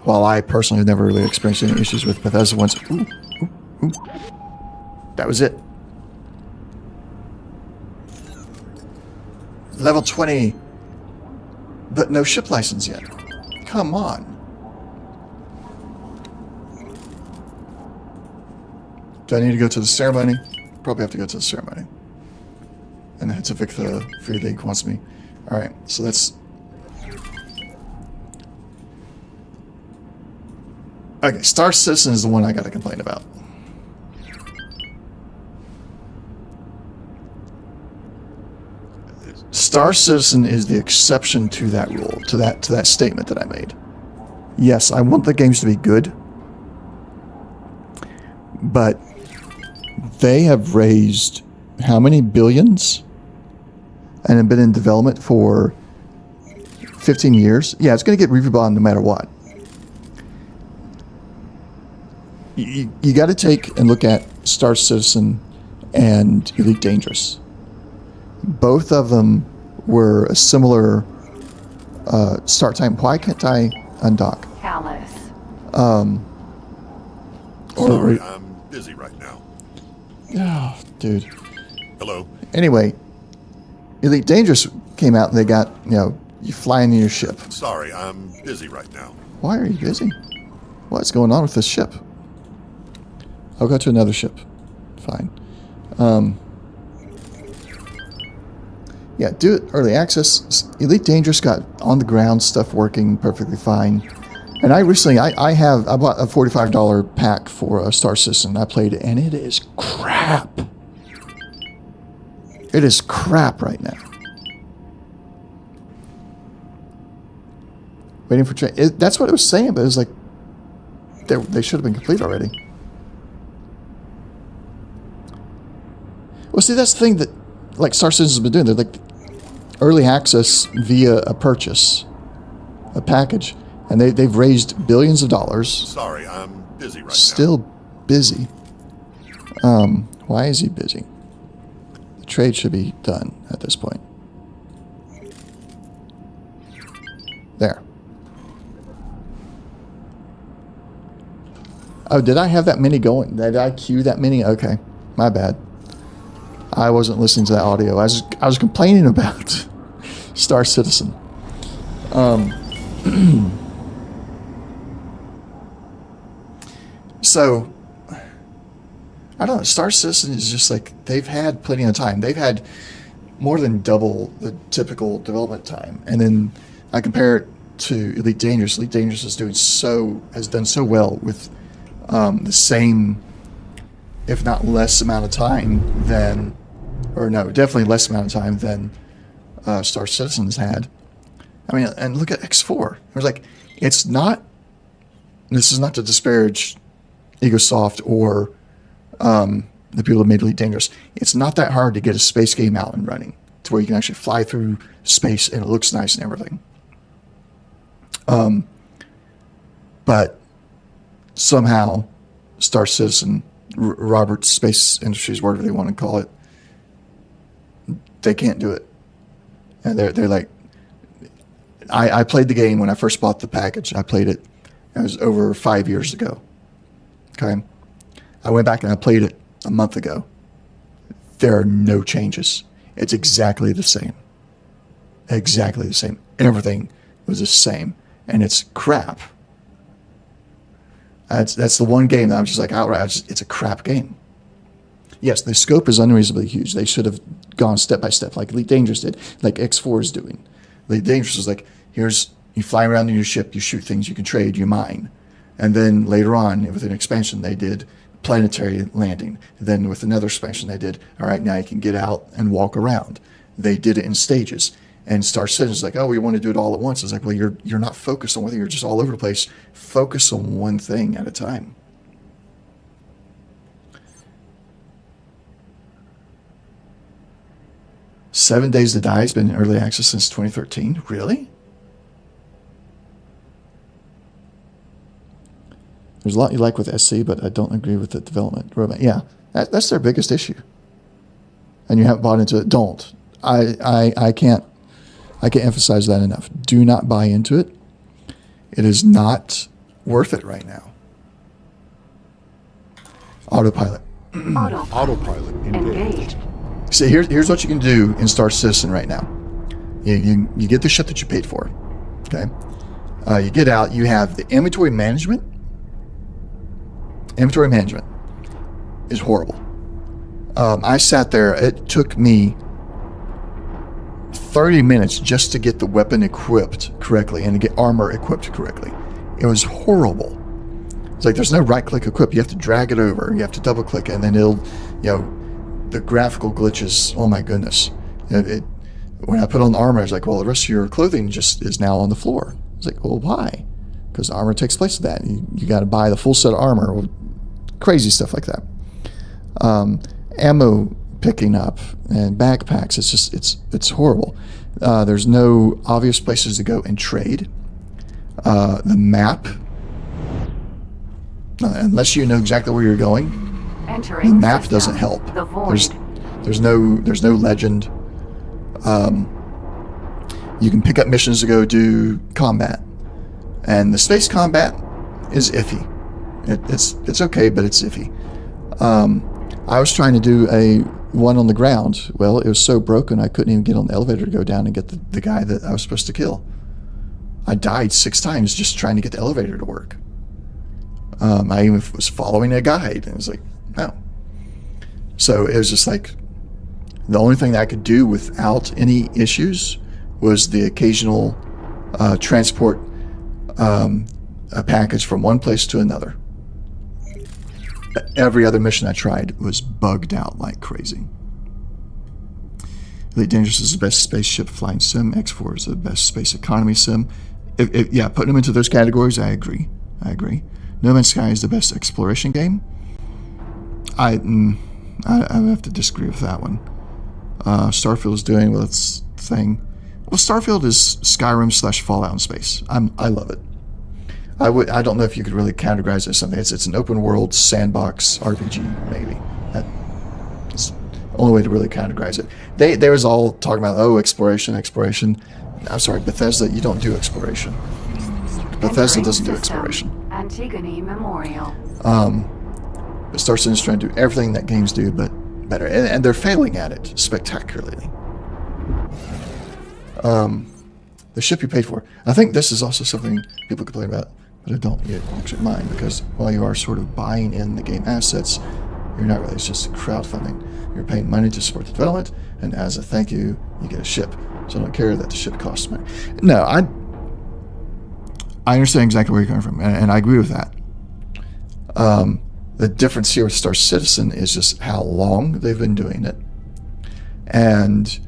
While I personally have never really experienced any issues with Bethesda once. Ooh. That was it. Level 20. But no ship license yet. Come on. Do I need to go to the ceremony? Probably have to go to the ceremony. And it's a Victor Free League wants me. Alright, so that's... Okay, Star Citizen is the one I gotta complain about. Star Citizen is the exception to that rule, to that statement that I made. Yes, I want the games to be good, but they have raised how many billions and have been in development for 15 years? Yeah, it's going to get rebought no matter what. You got to take and look at Star Citizen and Elite Dangerous. Both of them were a similar start time. Why can't I undock? Callous. Sorry, I'm busy right now. Oh, dude. Hello. Anyway, Elite Dangerous came out and they got, you fly in your ship. Sorry, I'm busy right now. Why are you busy? What's going on with this ship? I'll go to another ship. Fine. Yeah, do it early access. Elite Dangerous got on the ground stuff working perfectly fine. And I recently, I bought a $45 pack for a Star Citizen. I played it and it is crap. It is crap right now. Waiting for train. That's what it was saying, but it was like they should have been complete already. Well, see, that's the thing that like Star Citizen's been doing. They're like early access via a purchase, a package, and they've raised billions of dollars. Sorry, I'm busy right now. Still busy. Why is he busy? The trade should be done at this point. There. Oh, did I have that many going? Did I queue that many? Okay, my bad. I wasn't listening to that audio. I was complaining about Star Citizen. So, I don't know. Star Citizen is just like, they've had plenty of time. They've had more than double the typical development time. And then I compare it to Elite Dangerous. Elite Dangerous has done so well with the same, if not less amount of time than, or no, definitely less amount of time than Star Citizen's had. I mean, and look at X4. It was like, it's not, this is not to disparage EgoSoft or the people that made Elite Dangerous. It's not that hard to get a space game out and running to where you can actually fly through space and it looks nice and everything. But somehow Star Citizen, Roberts Space Industries, whatever they want to call it, they can't do it. And they're like, I played the game when I first bought the package. I played it. It was over 5 years ago. Okay. I went back and I played it a month ago. There are no changes. It's exactly the same. Exactly the same. Everything was the same. And it's crap. That's the one game that I'm just like, outright, it's a crap game. Yes, the scope is unreasonably huge. They should have gone step by step, like Elite Dangerous did, like X4 is doing. Elite Dangerous is like, you fly around in your ship, you shoot things, you can trade, you mine. And then later on, with an expansion, they did planetary landing. And then with another expansion, they did, all right, now you can get out and walk around. They did it in stages. And Star Citizen is like, oh, we want to do it all at once. It's like, well, you're not focused on one thing. You're just all over the place. Focus on one thing at a time. "7 Days to Die" has been in early access since 2013. Really? There's a lot you like with SC, but I don't agree with the development roadmap. Yeah, that's their biggest issue. And you haven't bought into it. Don't. I can't emphasize that enough. Do not buy into it. It is not worth it right now. Autopilot. Autopilot engaged. See, here's what you can do in Star Citizen right now. You get the shit that you paid for. Okay. You get out. You have the inventory management. Inventory management is horrible. I sat there. It took me 30 minutes just to get the weapon equipped correctly and to get armor equipped correctly. It was horrible. It's like there's no right-click equip. You have to drag it over. You have to double-click it, and then it'll, the graphical glitches. Oh my goodness! When I put on the armor, I was like, well, the rest of your clothing just is now on the floor. It's like, well, why? Because armor takes place of that. You got to buy the full set of armor. Crazy stuff like that. Ammo picking up and backpacks. It's just it's horrible. There's no obvious places to go and trade. The map, unless you know exactly where you're going, the map doesn't help. There's no legend. You can pick up missions to go do combat, and the space combat is iffy. It's okay, but it's iffy. I was trying to do a one on the ground. Well, it was so broken I couldn't even get on the elevator to go down and get the guy that I was supposed to kill. I died 6 times just trying to get the elevator to work. I even was following a guide, and it was like, no. So it was just like, the only thing that I could do without any issues was the occasional transport a package from one place to another. Every other mission I tried was bugged out like crazy. Elite Dangerous is the best spaceship flying sim. X4 is the best space economy sim. Yeah, putting them into those categories, I agree. No Man's Sky is the best exploration game. I have to disagree with that one. Starfield is doing well its thing. Well, Starfield is Skyrim / Fallout in space. I love it. I don't know if you could really categorize it as something. It's an open world sandbox RPG, maybe. That's the only way to really categorize it. They was all talking about, exploration. I'm sorry, Bethesda, you don't do exploration. Bethesda doesn't do exploration. Antigone Memorial. But Star Citizen's trying to do everything that games do, but better, and they're failing at it spectacularly. The ship you paid for. I think this is also something people complain about, but I don't yet actually mind, because while you are sort of buying in the game assets, you're not really. It's just crowdfunding. You're paying money to support the development, and as a thank you, you get a ship. So I don't care that the ship costs money. No, I understand exactly where you're coming from, and I agree with that. The difference here with Star Citizen is just how long they've been doing it, and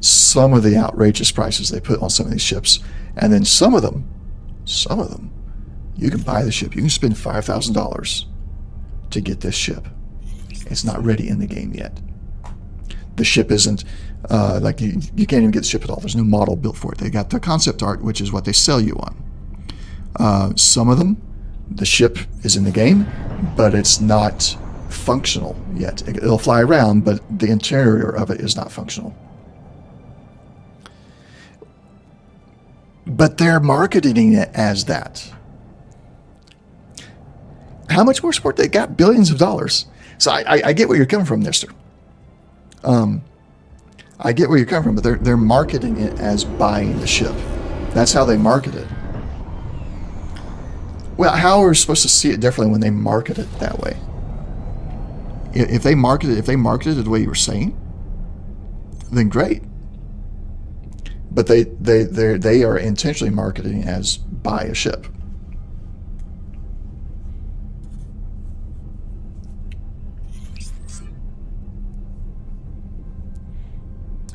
some of the outrageous prices they put on some of these ships, and then some of them, you can buy the ship. You can spend $5,000 to get this ship. It's not ready in the game yet. The ship isn't like you can't even get the ship at all. There's no model built for it. They got the concept art, which is what they sell you on. Some of them, the ship is in the game, but it's not functional yet. It'll fly around, but the interior of it is not functional. But they're marketing it as that. How much more support? They got billions of dollars. So I get where you're coming from, Mister. I get where you're coming from, but they're marketing it as buying the ship. That's how they market it. Well, how are we supposed to see it differently when they market it that way? If they marketed it the way you were saying, then great. But they are intentionally marketing as buy a ship.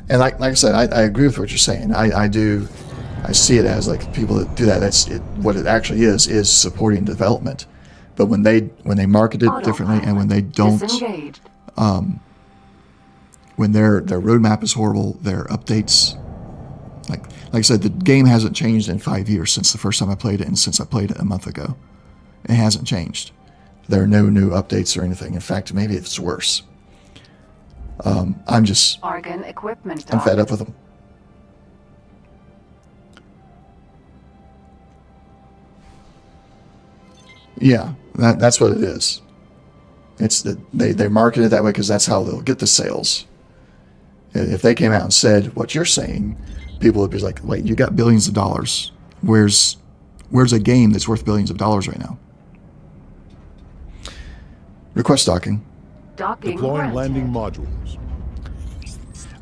And like I said, I agree with what you're saying. I see it as like people that do that. That's it, what it actually is supporting development. But when they market it differently, and when they don't, when their roadmap is horrible, their updates, like I said, the game hasn't changed in 5 years since the first time I played it, and since I played it a month ago, it hasn't changed. There are no new updates or anything. In fact, maybe it's worse. I'm fed up with them. Yeah, that's what it is. It's that they market it that way because that's how they'll get the sales. If they came out and said what you're saying, people would be like, "Wait, you got billions of dollars. Where's a game that's worth billions of dollars right now?" Request docking. Deploying landing modules.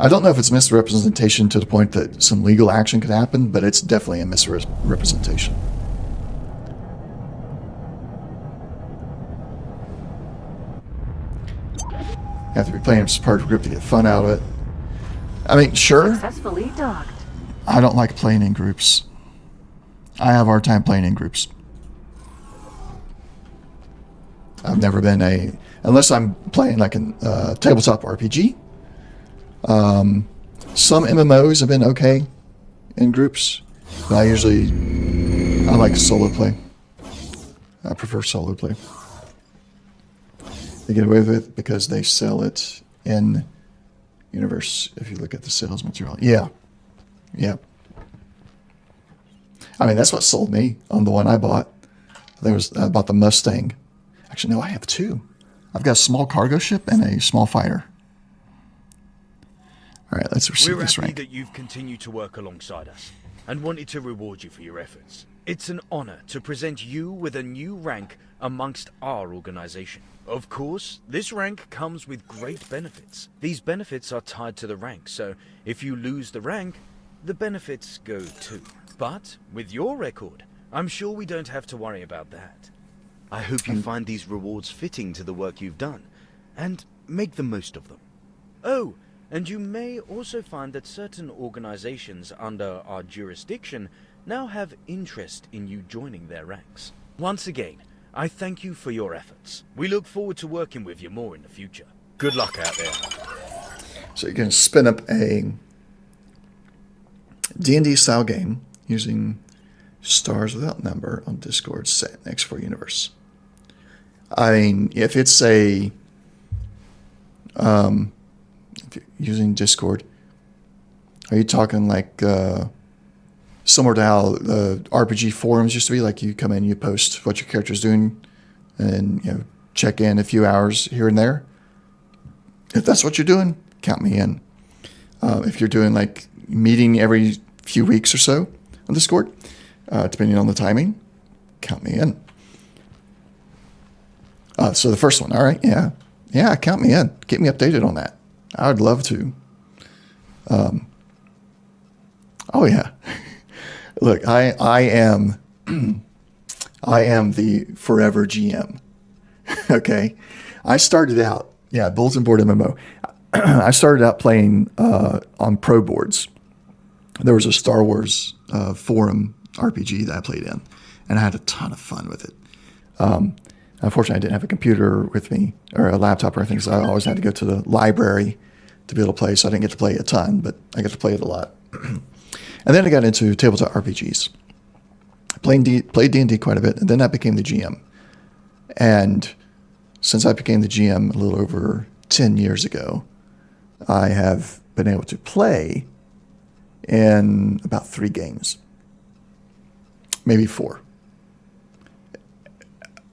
I don't know if it's misrepresentation to the point that some legal action could happen, but it's definitely a misrepresentation. You have to be playing as part of a group to get fun out of it. I mean, sure. Successfully docked. I don't like playing in groups. I have a hard time playing in groups. I've never been unless I'm playing like a tabletop RPG. Some MMOs have been okay in groups, but I like solo play. I prefer solo play. They get away with it because they sell it in universe. If you look at the sales material, yeah. I mean, that's what sold me on the one I bought. I bought the Mustang. Actually, no, I have two. I've got a small cargo ship and a small fighter. All right, let's receive this rank. We're happy that you've continued to work alongside us and wanted to reward you for your efforts. It's an honor to present you with a new rank amongst our organization. Of course, this rank comes with great benefits. These benefits are tied to the rank, so if you lose the rank, the benefits go too. But with your record, I'm sure we don't have to worry about that. I hope you find these rewards fitting to the work you've done, and make the most of them. Oh, and you may also find that certain organizations under our jurisdiction now have interest in you joining their ranks. Once again, I thank you for your efforts. We look forward to working with you more in the future. Good luck out there. So you can spin up a D&D style game using stars without number on Discord set next for universe. I mean, if it's if you're using Discord, are you talking like similar to how the RPG forums used to be? Like you come in, you post what your character's doing, and check in a few hours here and there. if that's what you're doing, count me in. If you're doing like meeting every few weeks or so on Discord, depending on the timing, count me in. So the first one, all right, yeah, count me in. Get me updated on that. I would love to. Oh yeah, look, I am the forever GM. Okay, I started out, Bulletin Board MMO. I started out playing on pro boards. There was a Star Wars forum RPG that I played in, and I had a ton of fun with it. Unfortunately, I didn't have a computer with me or a laptop or anything, so I always had to go to the library to be able to play. So I didn't get to play a ton, but I got to play it a lot. And then I got into tabletop RPGs. Played D&D quite a bit, and then I became the GM. And since I became the GM a little over 10 years ago, I have been able to play in about 3 games, maybe 4.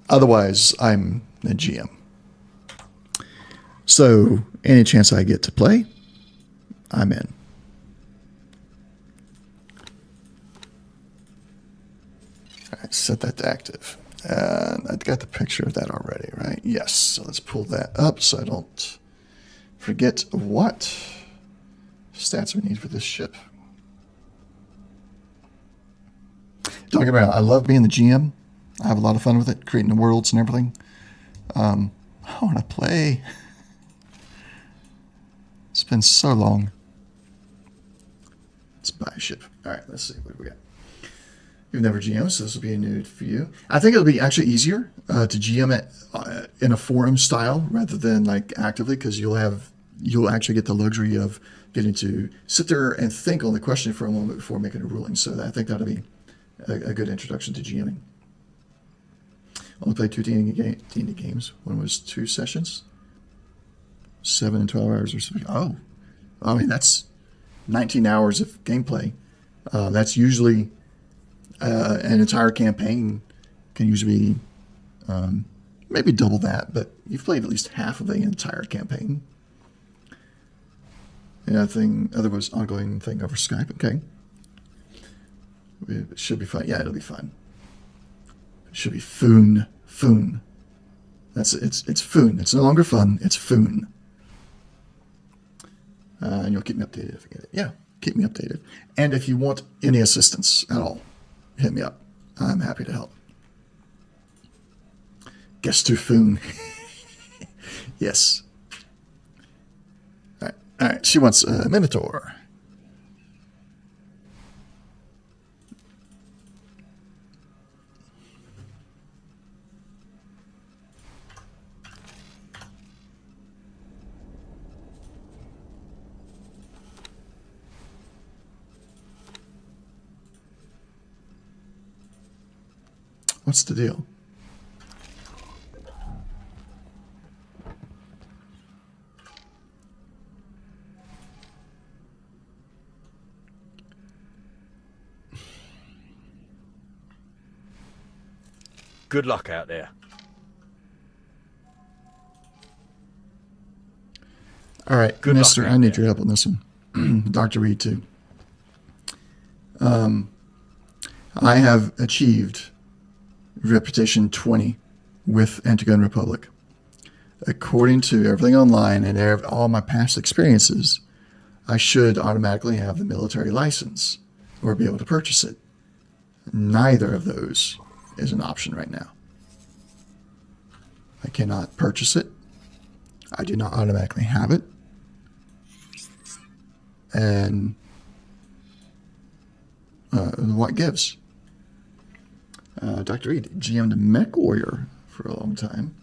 Otherwise, I'm a GM. So any chance I get to play, I'm in. All right, set that to active. And I've got the picture of that already, right? Yes. So let's pull that up so I don't forget what stats we need for this ship. Don't get me wrong, I love being the GM. I have a lot of fun with it, creating the worlds and everything. I want to play. It's been so long. Let's buy a ship. All right, let's see what we got. You've never GM, so this will be a new for you. I think it'll be actually easier to GM it in a forum style rather than like actively, because you'll actually get the luxury of getting to sit there and think on the question for a moment before making a ruling. So I think that'll be a good introduction to GMing. Only played 2 D&D games. One was 2 sessions, 7 and 12 hours or so. Oh, I mean, that's 19 hours of gameplay. That's usually an entire campaign can usually be maybe double that, but you've played at least half of the entire campaign. And other was ongoing thing over Skype. Okay. It should be fun. Yeah, it'll be fun. It should be Foon. It's Foon. It's no longer fun. It's Foon. And you'll keep me updated if you get it. Yeah, keep me updated. And if you want any assistance at all, hit me up. I'm happy to help. Guess to Foon. Yes. All right. She wants a Minotaur. What's the deal? Good luck out there. All right, good Mister, I need your help on this one. Dr. Reed, too. I have achieved Reputation 20 with Anti-Gun Republic. According to everything online and all my past experiences, I should automatically have the military license or be able to purchase it. Neither of those is an option right now. I cannot purchase it. I do not automatically have it. And what gives? Dr. Reed, GM'd a Mech Warrior for a long time.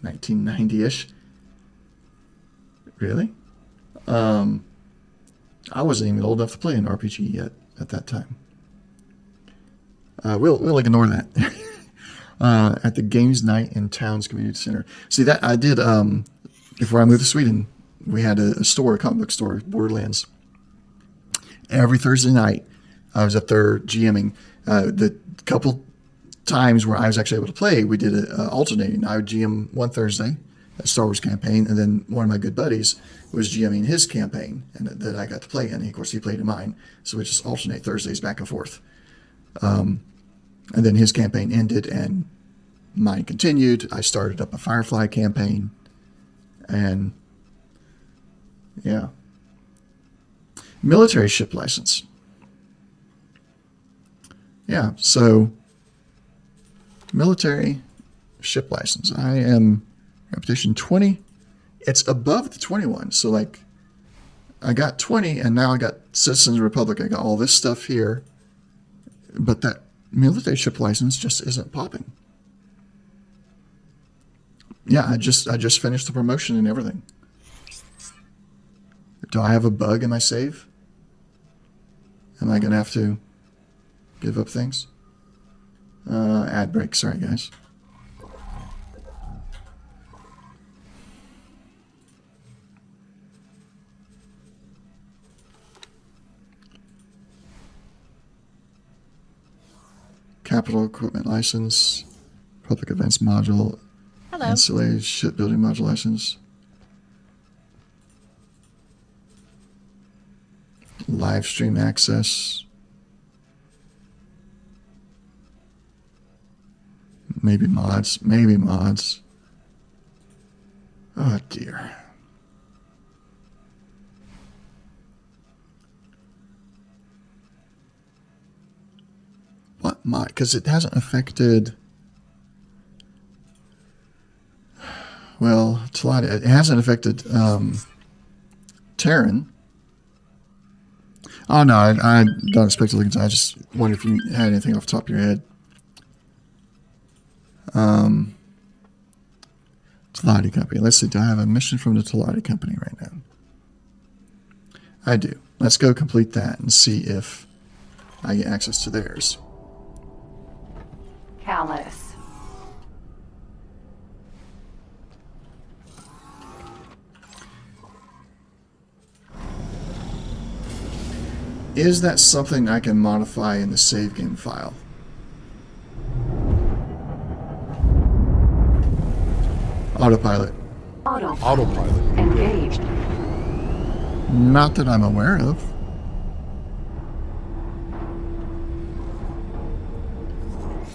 1990-ish. Really? I wasn't even old enough to play an RPG yet at that time. We'll ignore that. At the Games Night in Towns Community Center. See, that I did, before I moved to Sweden, we had a store, a comic book store, Borderlands. Every Thursday night, I was up there GMing. The couple times where I was actually able to play, we did it alternating. I would GM one Thursday, a Star Wars campaign, and then one of my good buddies was GMing his campaign, and that I got to play in. And of course, he played in mine, so we just alternate Thursdays back and forth. And then his campaign ended, and mine continued. I started up a Firefly campaign, and yeah, military ship license. Yeah, so military ship license. I am reputation 20. It's above the 21. So like I got 20 and now I got Citizens Republic. I got all this stuff here. But that military ship license just isn't popping. Yeah, I just finished the promotion and everything. Do I have a bug in my save? Am I going to have to give up things? Ad break. Sorry, guys. Capital equipment license. Public events module. Hello. Ancillary shipbuilding module license. Live stream access. Maybe mods. Maybe mods. Oh dear. What mod? Because it hasn't affected. Well, it hasn't affected Terran. Oh no, I don't expect to look into it. I just wonder if you had anything off the top of your head. Talati Company. Let's see, do I have a mission from the Talati Company right now? I do. Let's go complete that and see if I get access to theirs. Callus. Is that something I can modify in the save game file? Autopilot. Autopilot. Engaged. Not that I'm aware of.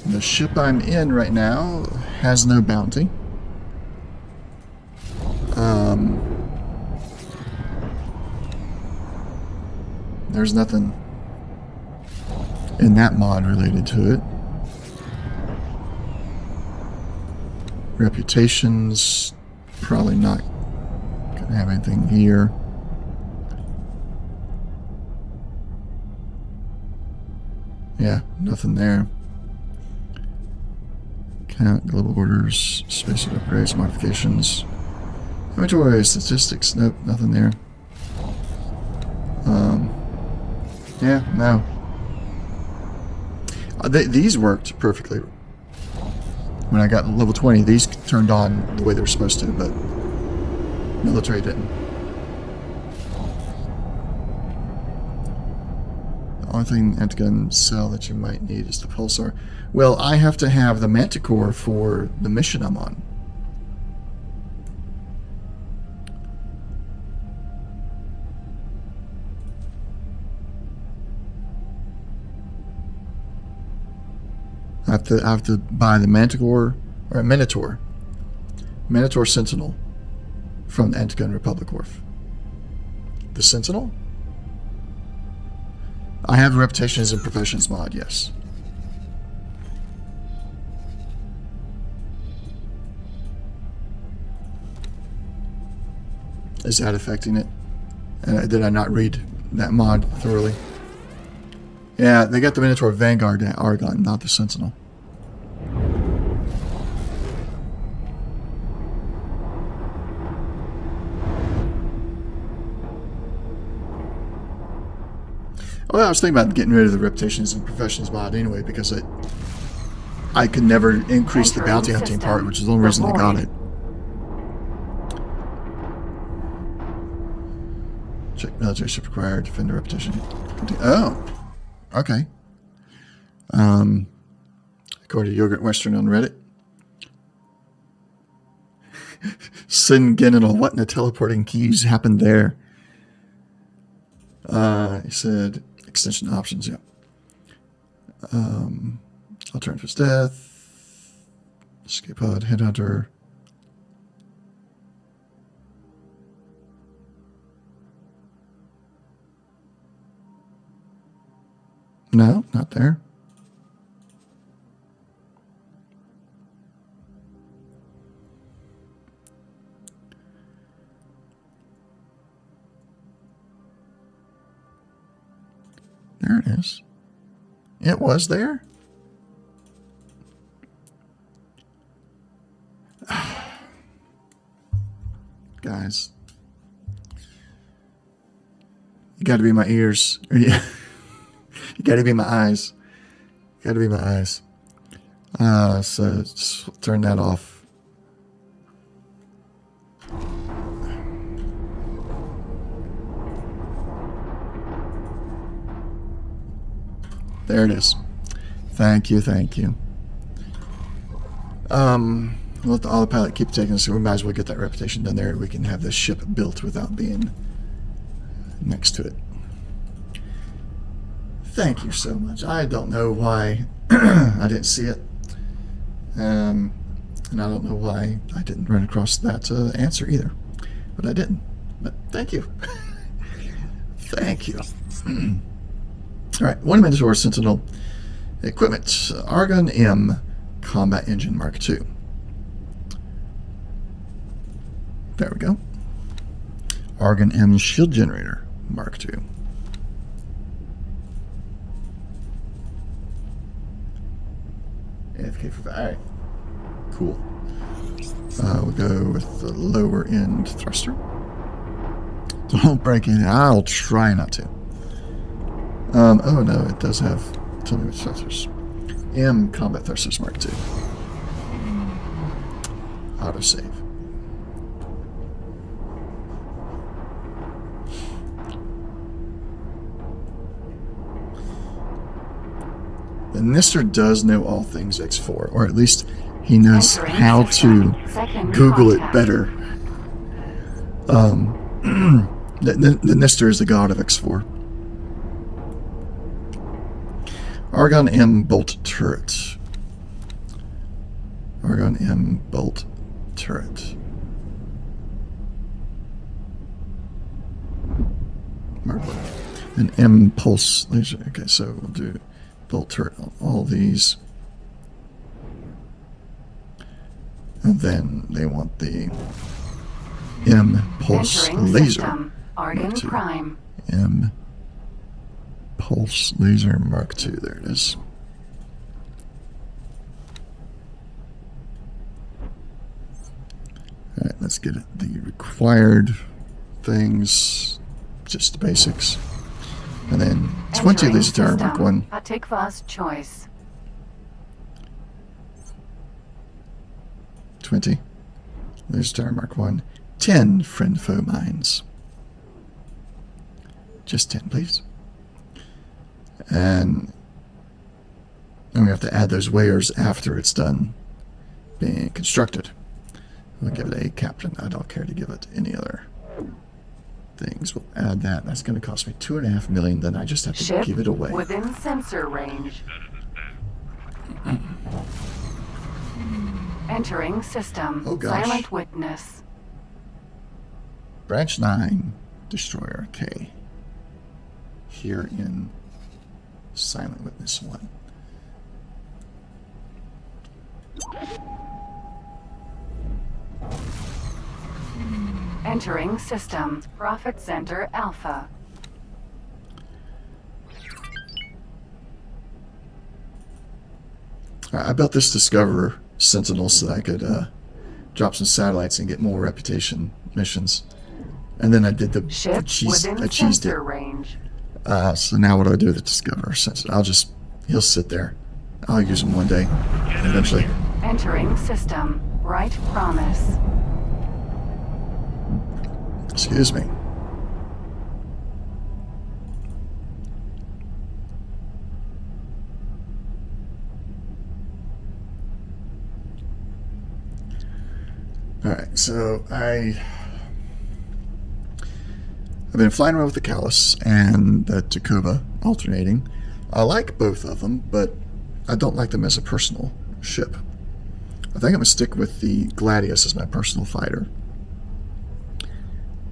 The ship I'm in right now has no bounty. There's nothing in that mod related to it. Reputations, probably not gonna have anything here. Yeah, nothing there. Count, global orders, space upgrades, modifications. Inventory, statistics, nope, nothing there. Yeah, no. These worked perfectly. When I got level 20, these turned on the way they were supposed to, but military didn't. The only thing Antigun cell that you might need is the pulsar. Well, I have to have the Manticore for the mission I'm on. I have to buy the Manticore or Minotaur Sentinel from the Antigun Republic Wharf. The Sentinel? I have Reputations and Professions mod, yes. Is that affecting it? Did I not read that mod thoroughly? Yeah, they got the Minotaur Vanguard and Argon, not the Sentinel. Well, I was thinking about getting rid of the Reputations and Professions mod anyway, because I could never increase the bounty hunting part, which is the only reason I got it. Check military ship required, defend the reputation. Oh, okay. According to Yogurt Western on Reddit. Genital, what in the teleporting keys happened there? He said extension options, yeah. Alternatives death, escape pod, headhunter. No, not there. There it is. It was there? Guys. You gotta be my ears. You gotta be my eyes. You gotta be my eyes. So just turn that off. There it is. Thank you, thank you. We'll let the autopilot keep taking us, so we might as well get that reputation done there. We can have this ship built without being next to it. Thank you so much. I don't know why I didn't see it. And I don't know why I didn't run across that answer either. But I didn't. But thank you. Thank you. Alright, 1 Minotaur Sentinel equipment. Argon M Combat Engine Mark II. There we go. Argon M Shield Generator Mark II. AFK for alright. Cool. We'll go with the lower end thruster. Don't break it. I'll try not to. Oh no, it does have. Tell me which thrusters. M Combat Thrusters Mark II. Autosave. The Nister does know all things X4, or at least he knows how to Google it better. The Nister is the god of X4. Argon M Bolt Turret. Argon M Bolt Turret. Mark 1. An M Pulse Laser. Okay, so we'll do Bolt Turret on all these. And then they want the M Pulse Laser. Argon Prime. M Pulse Laser Mark II. There it is. Alright, let's get the required things, just the basics. And then 20 laser tower Mark 1. Atikva's choice. 20 laser tower Mark 1. 10 friend foe mines. Just 10, please. And then we have to add those weighers after it's done being constructed. We'll give it a captain. I don't care to give it any other things. We'll add that. That's going to cost me $2.5 million. Then I just have to Ship give it away. Within sensor range. Entering system. Oh gosh. Silent witness. Branch 9 Destroyer K. Here in Silent Witness 1. Entering system. Profit Center Alpha. I built this Discoverer Sentinel so that I could drop some satellites and get more reputation missions. And then I did the cheese. I cheesed it. Range. So now what do I do with the Discoverer Sentinel? He'll sit there. I'll use him one day, eventually. Entering system. Right promise. Excuse me. Alright, so I've been flying around with the Callus and the Takuba alternating. I like both of them, but I don't like them as a personal ship. I think I'm going to stick with the Gladius as my personal fighter.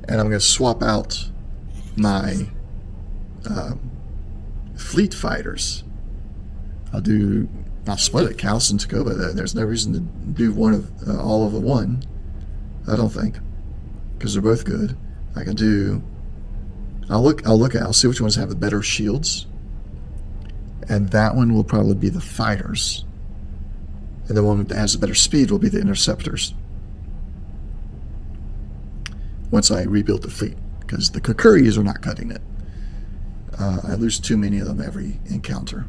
And I'm going to swap out my fleet fighters. I'll split it, Callus and Takuba. There's no reason to do one of all of the one. I don't think, because they're both good. I can do. I'll see which ones have the better shields, and that one will probably be the fighters, and the one that has the better speed will be the interceptors. Once I rebuild the fleet, because the Kukuris are not cutting it. I lose too many of them every encounter.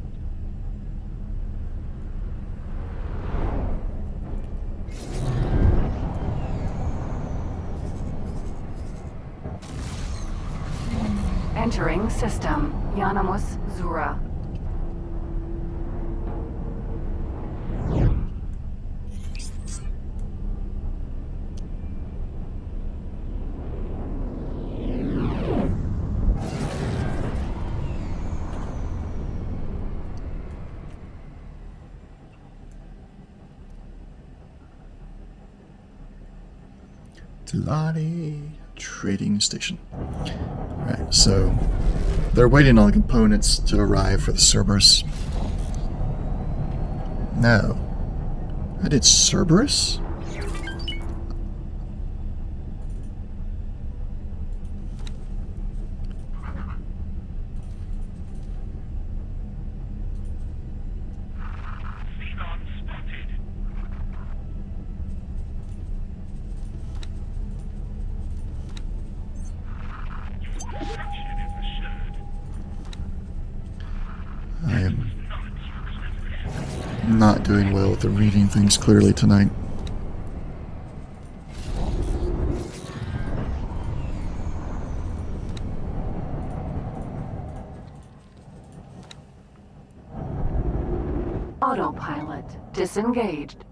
Entering system. Yanamus Zura. Teladi Trading Station. Alright, so they're waiting on the components to arrive for the Cerberus. No. I did Cerberus? I am not doing well with the reading things clearly tonight. Autopilot disengaged.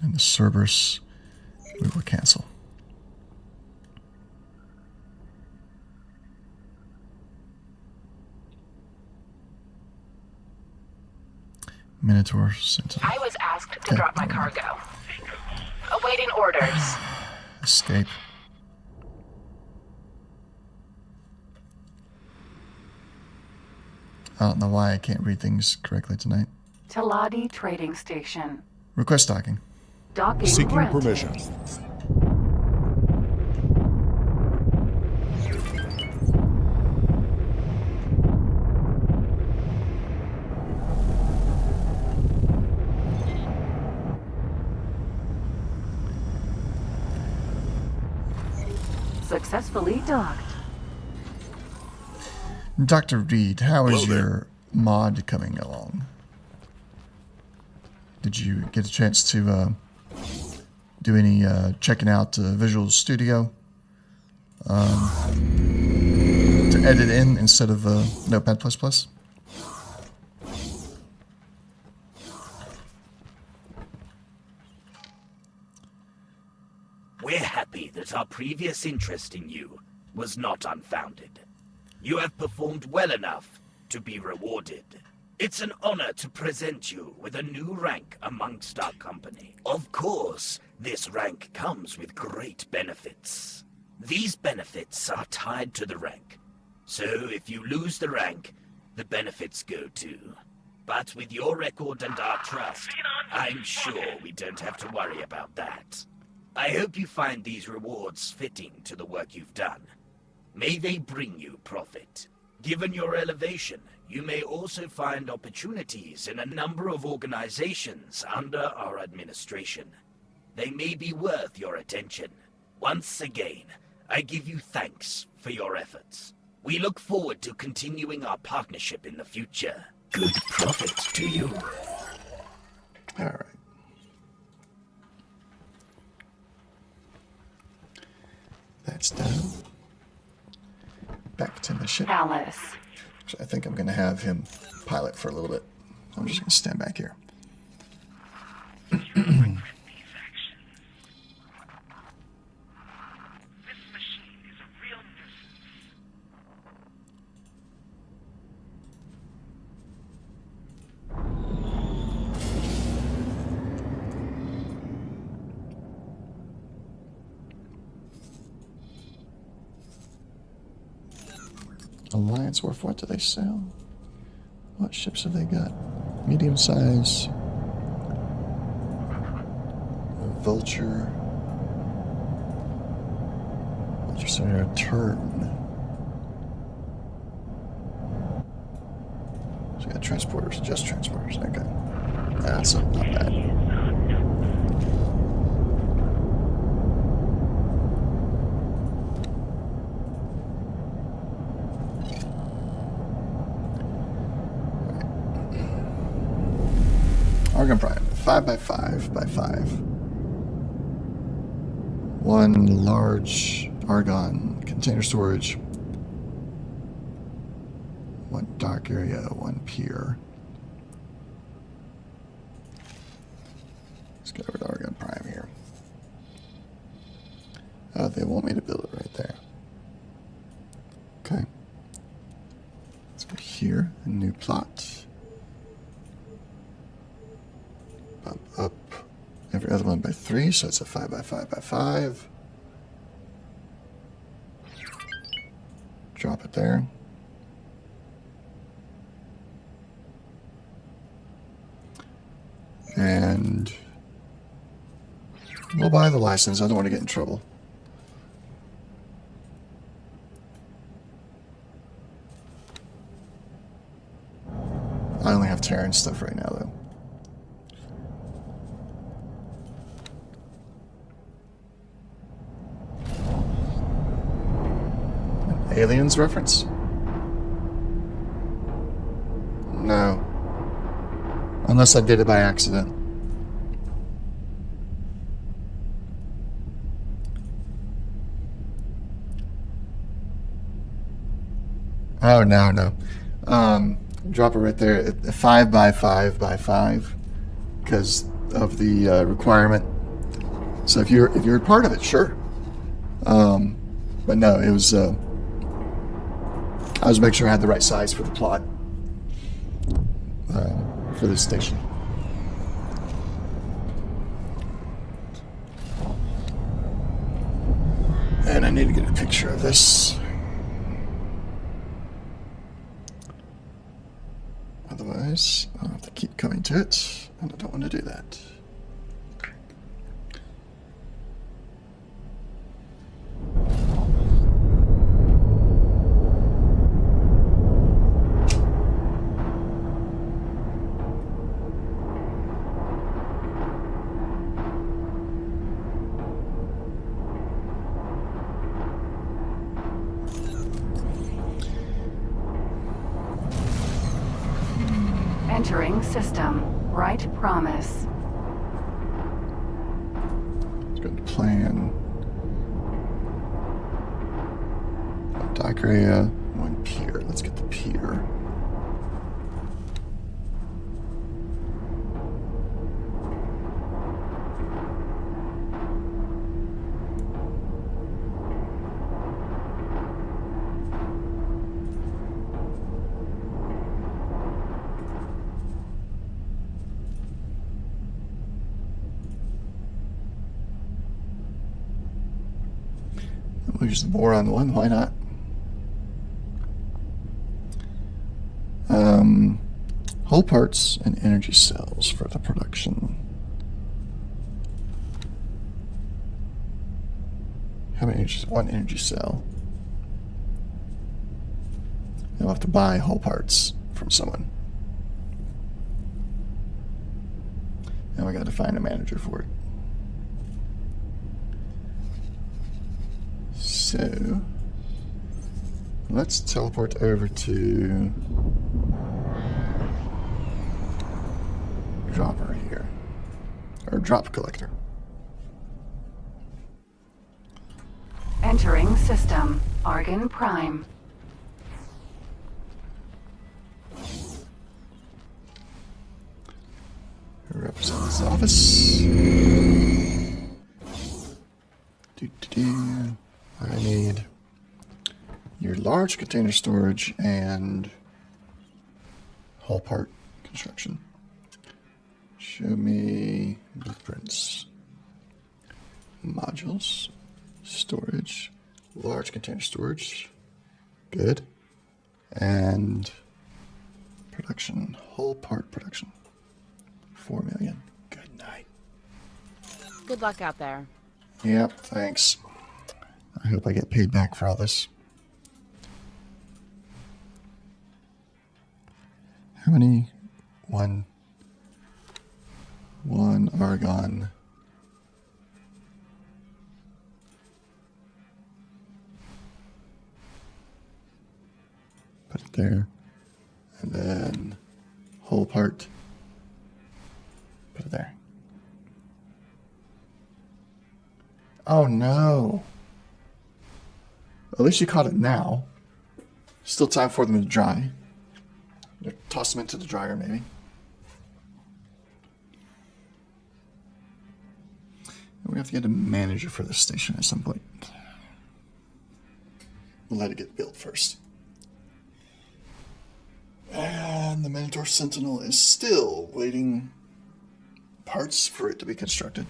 And the Cerberus, we will cancel. Minotaur Sentinel. I was asked to drop my cargo. Awaiting orders. Escape. I don't know why I can't read things correctly tonight. Teladi Trading Station. Request docking. Docking Seeking granted. permission. Successfully docked. Dr. Reed, how is Hello there. your mod coming along? Did you get a chance to do any checking out Visual Studio to edit in instead of Notepad++? We're happy that our previous interest in you was not unfounded. You have performed well enough to be rewarded. It's an honor to present you with a new rank amongst our company. Of course, this rank comes with great benefits. These benefits are tied to the rank. So if you lose the rank, the benefits go too. But with your record and our trust, I'm sure we don't have to worry about that. I hope you find these rewards fitting to the work you've done. May they bring you profit. Given your elevation, you may also find opportunities in a number of organizations under our administration. They may be worth your attention. Once again, I give you thanks for your efforts. We look forward to continuing our partnership in the future. Good profit to you. All right. That that's done. Back to the ship. Alice. So I think I'm going to have him pilot for a little bit. I'm just going to stand back here. Alliance Wharf, what do they sell? What ships have they got? Medium size. Vulture. Vulture Center, Terran. So we got transporters, just transporters. Okay. That's not bad. Argon Prime, 5x5x5. One large argon container storage. One dock area, one pier. Let's get over to Argon Prime here. Oh, they want me to build it right there. Okay. Let's go here, a new plot. Bump up every other one by 3, so it's a 5x5x5. Drop it there. And we'll buy the license. I don't want to get in trouble. I only have Terran stuff right now, though. Aliens reference? No. Unless I did it by accident. Oh, no. Drop it right there. 5x5x5 because of the requirement. So if you're part of it, sure. But no, it was. I was making sure I had the right size for the plot for this station. And I need to get a picture of this. Otherwise, I'll have to keep coming to it, and I don't want to do that. Entering system. Right promise. Let's go to plan. One dock area, one pier. Let's get the pier. We'll use the boron one, why not? Hull parts and energy cells for the production. How many energies? One energy cell. You'll have to buy hull parts from someone. And we got to find a manager for it. So, let's teleport over to dropper here, or drop collector. Entering system. Argon Prime. Representative's office. I need your large container storage and hull part construction. Show me blueprints. Modules. Storage. Large container storage. Good. And production. Hull part production. 4 million. Good night. Good luck out there. Yep, thanks. I hope I get paid back for all this. How many? One argon. Put it there. And then whole part. Put it there. Oh no. At least you caught it now. Still time for them to dry. Toss them into the dryer, maybe. We have to get a manager for this station at some point. We'll let it get built first. And the Minotaur Sentinel is still waiting parts for it to be constructed.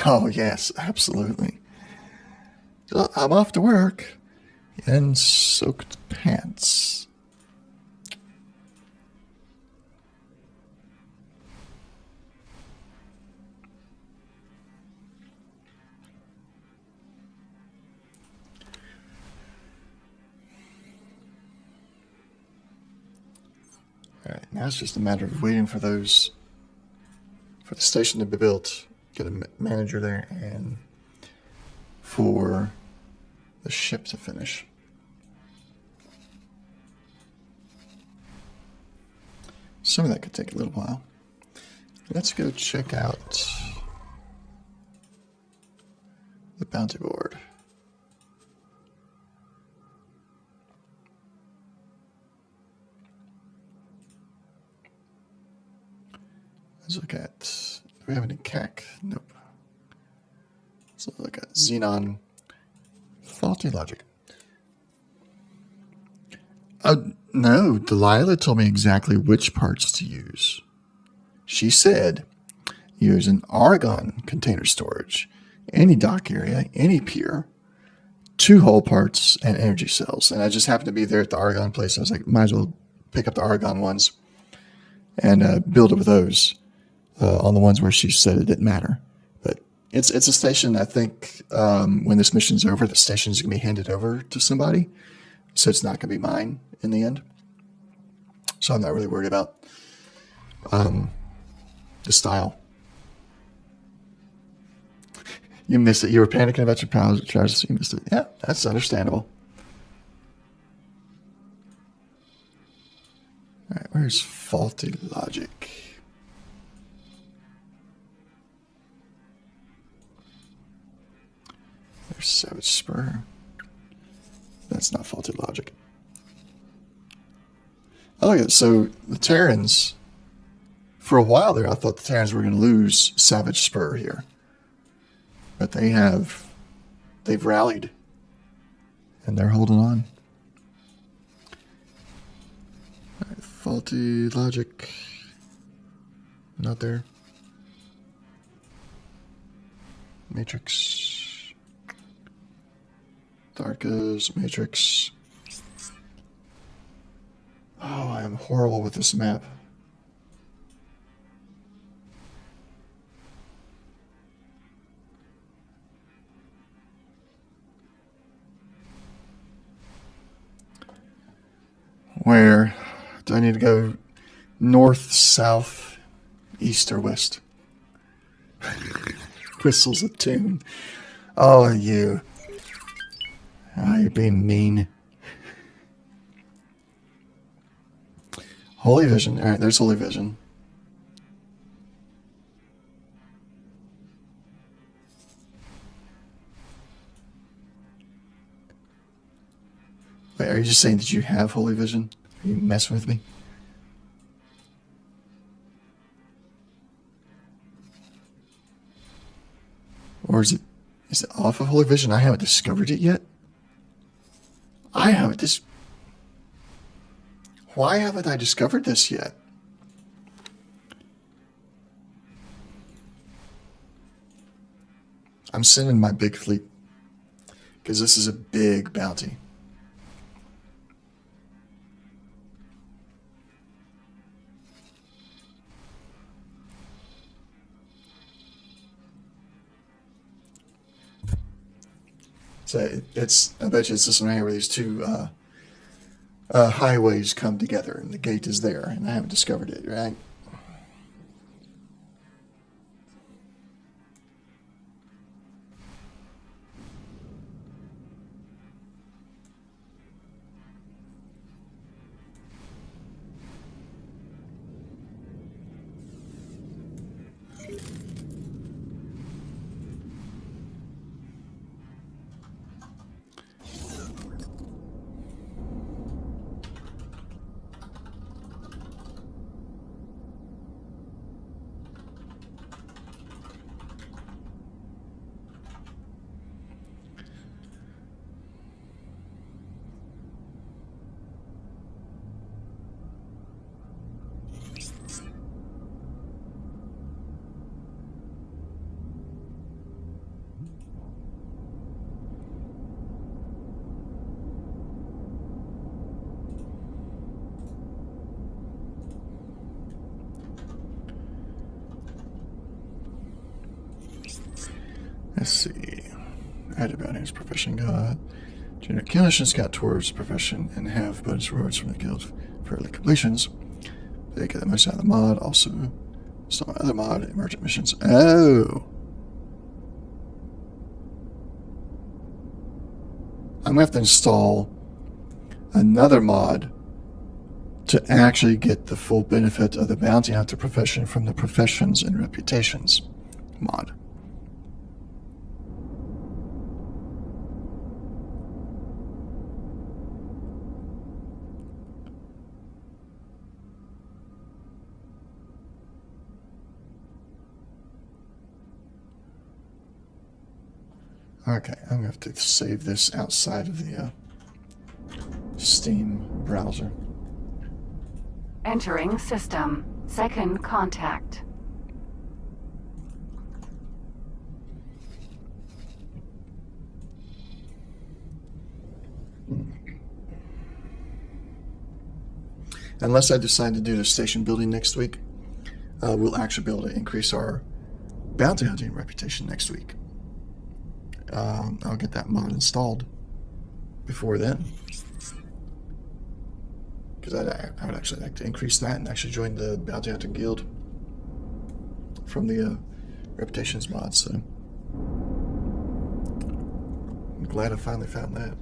Oh, yes, absolutely. So I'm off to work in soaked pants. All right, now it's just a matter of waiting for the station to be built. Get a manager there, and for the ship to finish. Some of that could take a little while. Let's go check out the bounty board. Let's look at... Do we have any CAC? Nope. So look at Xenon. Faulty logic. No, Delilah told me exactly which parts to use. She said, use an argon container storage, any dock area, any pier, 2 hull parts, and energy cells. And I just happened to be there at the argon place. I was like, might as well pick up the argon ones and build it with those. On the ones where she said it didn't matter. But it's a station, I think, when this mission's over, the station's going to be handed over to somebody. So it's not going to be mine in the end. So I'm not really worried about the style. You missed it. You were panicking about your trousers, so you missed it. Yeah, that's understandable. All right, where's faulty logic? There's Savage Spur. That's not faulty logic. Oh, yeah, so the Terrans, for a while there, I thought the Terrans were going to lose Savage Spur here. But they've rallied. And they're holding on. All right, faulty logic. Not there. Matrix. Darka's Matrix. Oh, I am horrible with this map. Where do I need to go? North, south, east, or west? Whistles a tune. Oh, you. Ah, you're being mean. Holy Vision. Alright, there's Holy Vision. Wait, are you just saying that you have Holy Vision? Are you messing with me? Or is it off of Holy Vision? I haven't discovered it yet. Why haven't I discovered this yet? I'm sending my big fleet because this is a big bounty. So I bet you it's this one right here where these two highways come together and the gate is there, and I haven't discovered it, right? Let's see. Add about his profession god. Generate conditions scout towards the profession and have bonus rewards from the guild for early completions. They get the most out of the mod. Also, some other mod emergent missions. Oh! I'm gonna have to install another mod to actually get the full benefit of the bounty hunter profession from the professions and reputations mod. Okay, I'm going to have to save this outside of the Steam browser. Entering system. Second contact. Unless I decide to do the station building next week, we'll actually be able to increase our bounty hunting reputation next week. I'll get that mod installed before then, because I would actually like to increase that and actually join the bounty hunting guild from the reputations mod. So I'm glad I finally found that.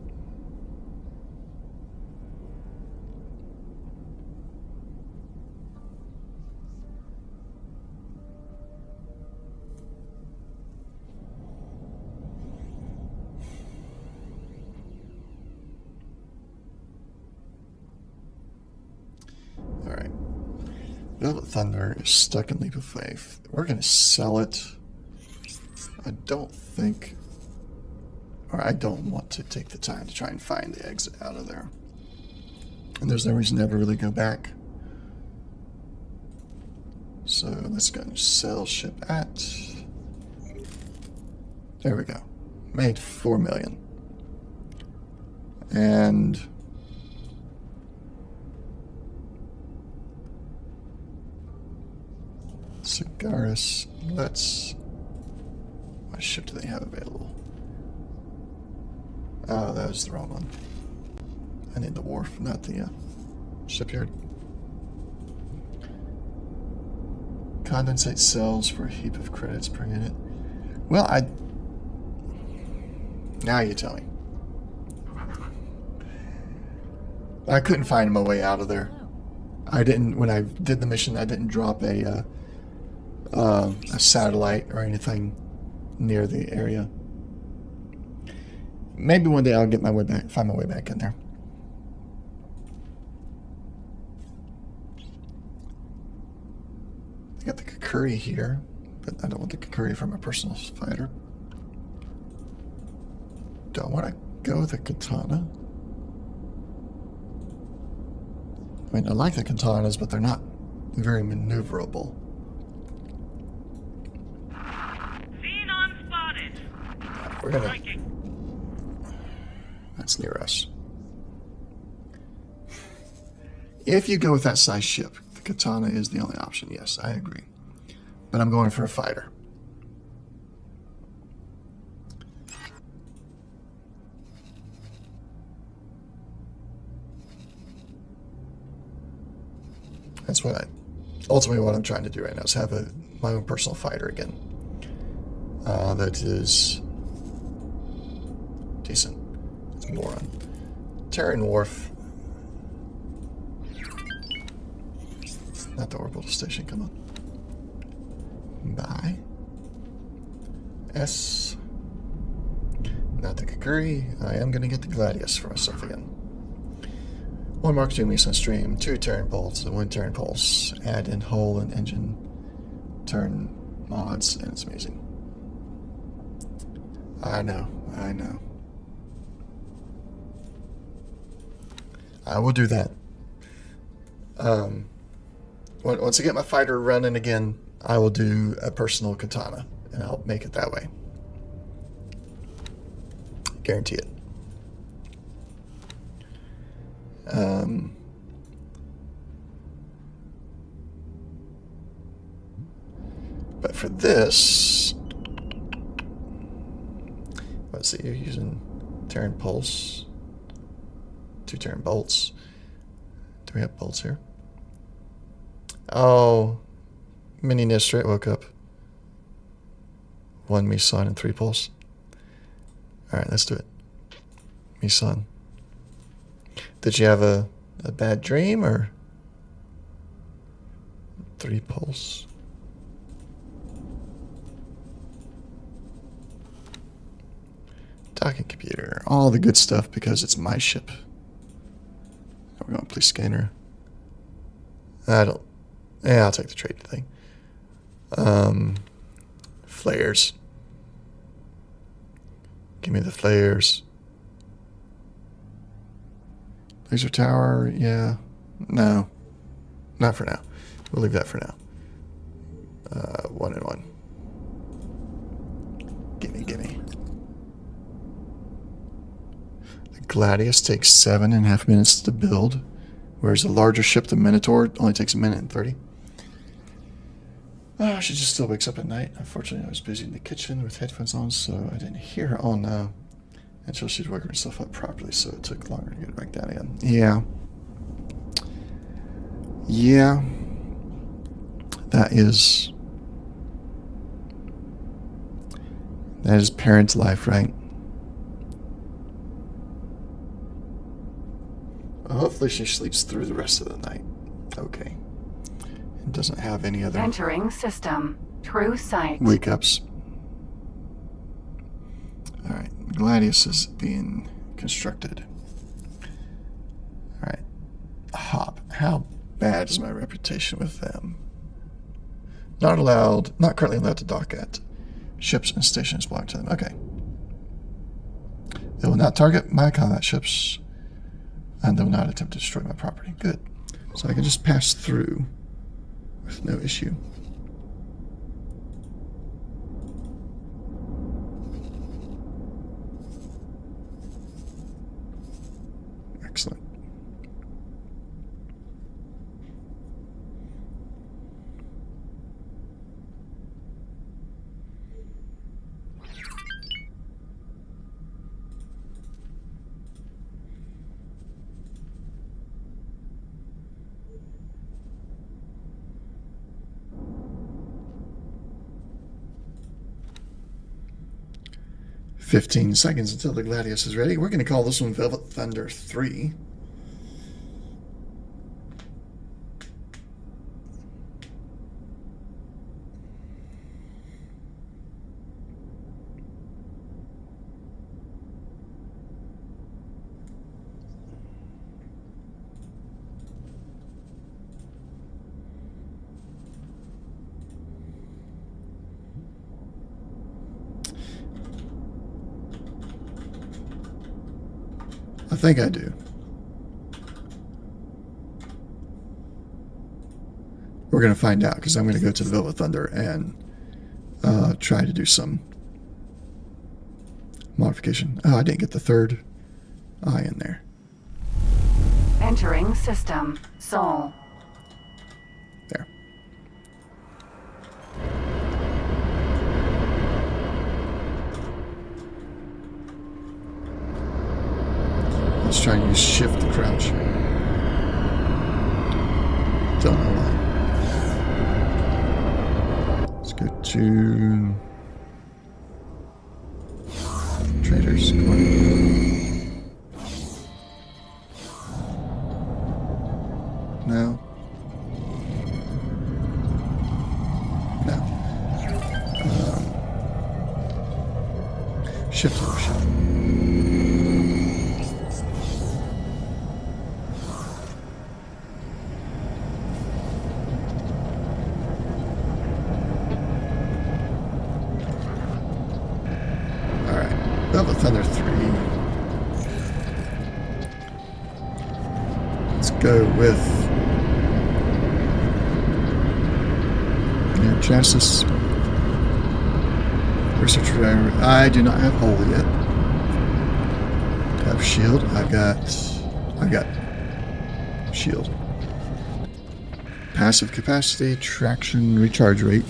Velvet Thunder is stuck in Leap of Faith. We're going to sell it. I don't want to take the time to try and find the exit out of there. And there's no reason to ever really go back. So let's go and sell ship at. There we go. Made 4 million. And Cigaris, what ship do they have available? Oh, that was the wrong one. I need the wharf, not the shipyard. Condensate cells for a heap of credits per unit. Well, now you tell me. I couldn't find my way out of there. I didn't, when I did the mission, I didn't drop a satellite or anything near the area. Maybe one day I'll get my way back, find my way back in there. I got the Kakuri here, but I don't want the Kakuri for my personal fighter. Do I want to go with a katana? I mean, I like the katanas, but they're not very maneuverable. Xenon spotted. We're gonna... That's near us. If you go with that size ship, the katana is the only option. Yes, I agree. But I'm going for a fighter. That's what ultimately what I'm trying to do right now is have my own personal fighter again. That is decent. It's more on Terran Wharf. Not the orbital station, come on. Bye. S. Not the Kakuri. I am going to get the Gladius for myself again. 1 Mark II Meson Stream, 2 Terran Pulse, 1 Terran Pulse. Add in hull and engine turn mods, and it's amazing. I know. I will do that. Once I get my fighter running again, I will do a personal katana, and I'll make it that way. Guarantee it. But for this, let's see, you're using Terran Pulse, 2 Terran Bolts. Do we have bolts here? Oh, Mini Nistrate woke up. 1 Meson and 3 Pulse. Alright, let's do it. Meson. Did you have a bad dream, or 3 Pulse? Docking computer, all the good stuff because it's my ship. We're going to please scanner. I'll take the trade thing. Flares. Give me the flares. Laser tower, yeah. No. Not for now. We'll leave that for now. 1 and 1. Gimme. The Gladius takes 7.5 minutes to build, whereas the larger ship, the Minotaur, only takes 1 minute and 30. She just still wakes up at night. Unfortunately, I was busy in the kitchen with headphones on, so I didn't hear her. Oh no. Until she'd working herself up properly, so it took longer to get back down again. Yeah. That is parent life, right? Well, hopefully she sleeps through the rest of the night. Okay. And doesn't have any other Entering system. True sight. wake ups. Alright, Gladius is being constructed. Alright. Hop. How bad is my reputation with them? Not currently allowed to dock at ships and stations belong to them. Okay. They will not target my combat ships, and they will not attempt to destroy my property. Good. So I can just pass through with no issue. Excellent. "15 seconds until the Gladius is ready. We're going to call this one Velvet Thunder 3. I think I do. We're going to find out, because I'm going to go to the Velvet Thunder and try to do some modification. Oh, I didn't get the third eye in there. Entering system. Sol. There. Let's try and use shift to crouch. Don't know why. Let's go to traders. Come on. No. No. Shift over shift. Velvet Thunder 3. Let's go with air chassis. Research driver. I do not have hull yet. I have shield. I got shield. Passive capacity, traction, recharge rate,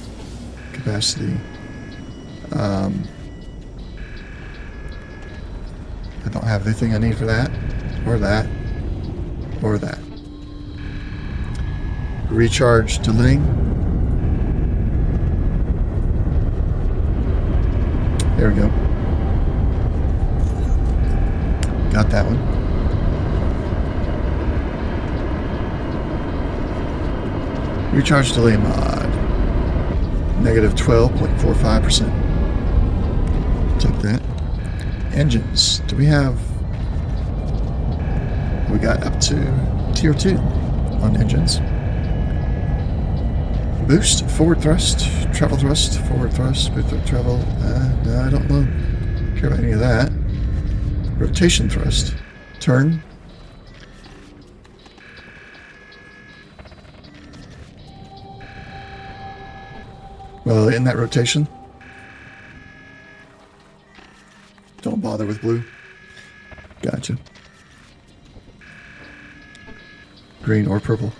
capacity. I don't have anything I need for that, or that, or that. Recharge delaying. There we go. Got that one. Recharge delay mod. Negative 12.45%. Took that. Engines. Do we have... We got up to tier 2 on engines. Boost, forward thrust, travel thrust, forward thrust, boost travel. No, I don't care about any of that. Rotation thrust. Turn. Well, in that rotation. Don't bother with blue. Gotcha. Green or purple.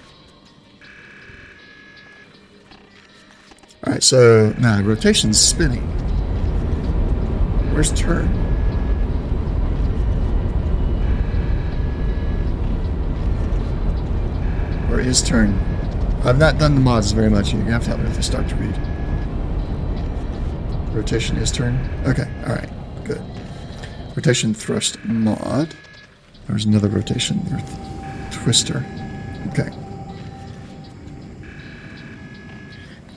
Alright, so now rotation's spinning. Where's turn? Where is turn? I've not done the mods very much. You're gonna have to help me with the start to read. Rotation is turn? Okay, alright, good. Rotation thrust mod. There's another rotation twister. Okay.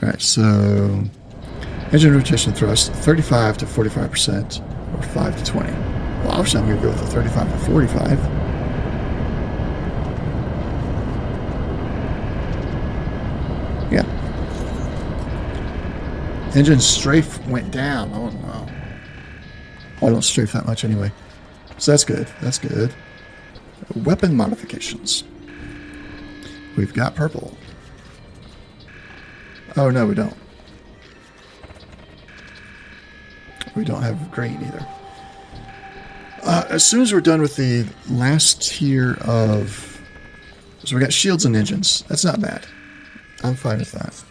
Alright, so engine rotation thrust 35 to 45% or 5 to 20. Well, obviously I'm going to go with the 35 to 45. Yeah. Engine strafe went down. Oh no. I don't strafe that much anyway. So that's good. That's good. Weapon modifications. We've got purple. Oh, no, we don't. We don't have green either. As soon as we're done with the last tier of... So we got shields and engines. That's not bad. I'm fine with that.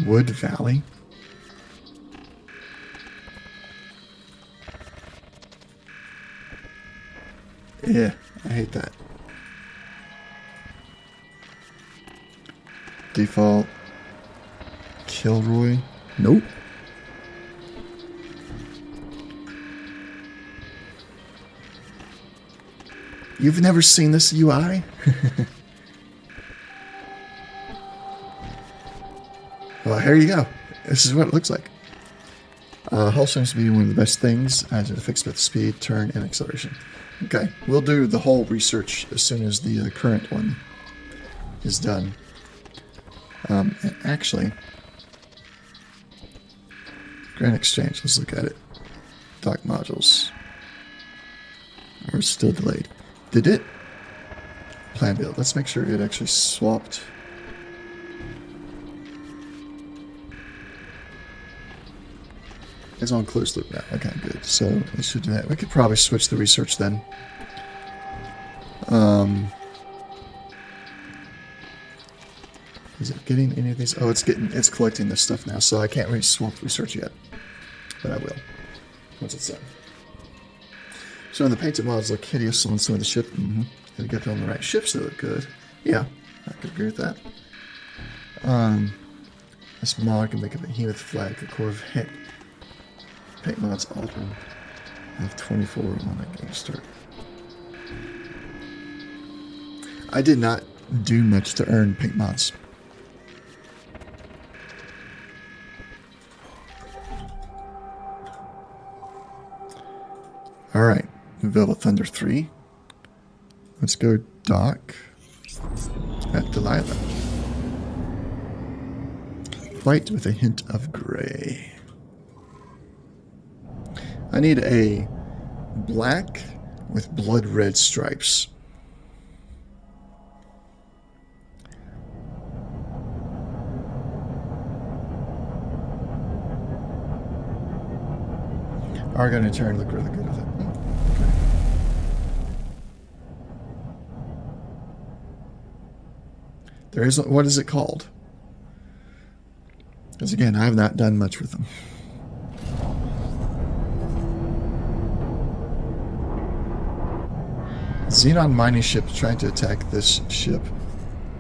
Wood Valley. Yeah, I hate that. Default. Kilroy. Nope. You've never seen this UI? Well, here you go. This is what it looks like. Hull seems to be one of the best things as it affects both speed, turn, and acceleration. Okay, we'll do the whole research as soon as the current one is done. And actually, Grand Exchange, let's look at it. Dock modules. Or still delayed. Did it? Plan build. Let's make sure it actually swapped. It's on closed loop now. Okay, good. So we should do that. We could probably switch the research then. Is it getting any of these? Oh, it's collecting this stuff now, so I can't really swap research yet. But I will. Once it's done. So the painted models look hideous on some of the ship. They get on the right ships, they look good. Yeah, I could agree with that. This mod can make a behemoth flag, a core of heck. Paint mods open. I have 24 on a game start. I did not do much to earn paint mods. Alright, Velvet Thunder 3. Let's go dock at Delilah. White with a hint of gray. I need a black with blood red stripes. Argon and Terran look really good with it. Okay. There is, what is it called? Because again, I have not done much with them. Xenon mining ship trying to attack this ship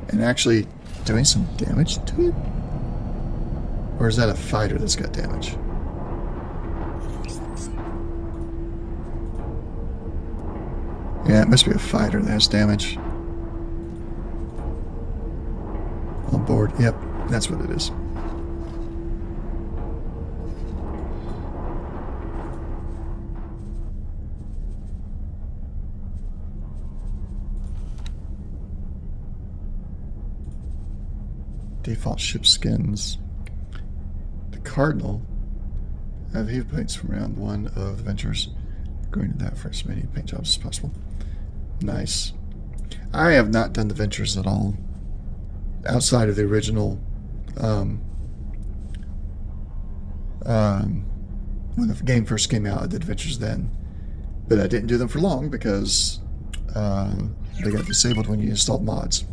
and actually doing some damage to it? Or is that a fighter that's got damage? Yeah, it must be a fighter that has damage. On board, yep, that's what it is. Default ship skins. The Cardinal. I have heave paints from round 1 of the Ventures. Going to that for as many paint jobs as possible. Nice. I have not done the Ventures at all. Outside of the original when the game first came out, I did Ventures then. But I didn't do them for long because they got disabled when you installed mods.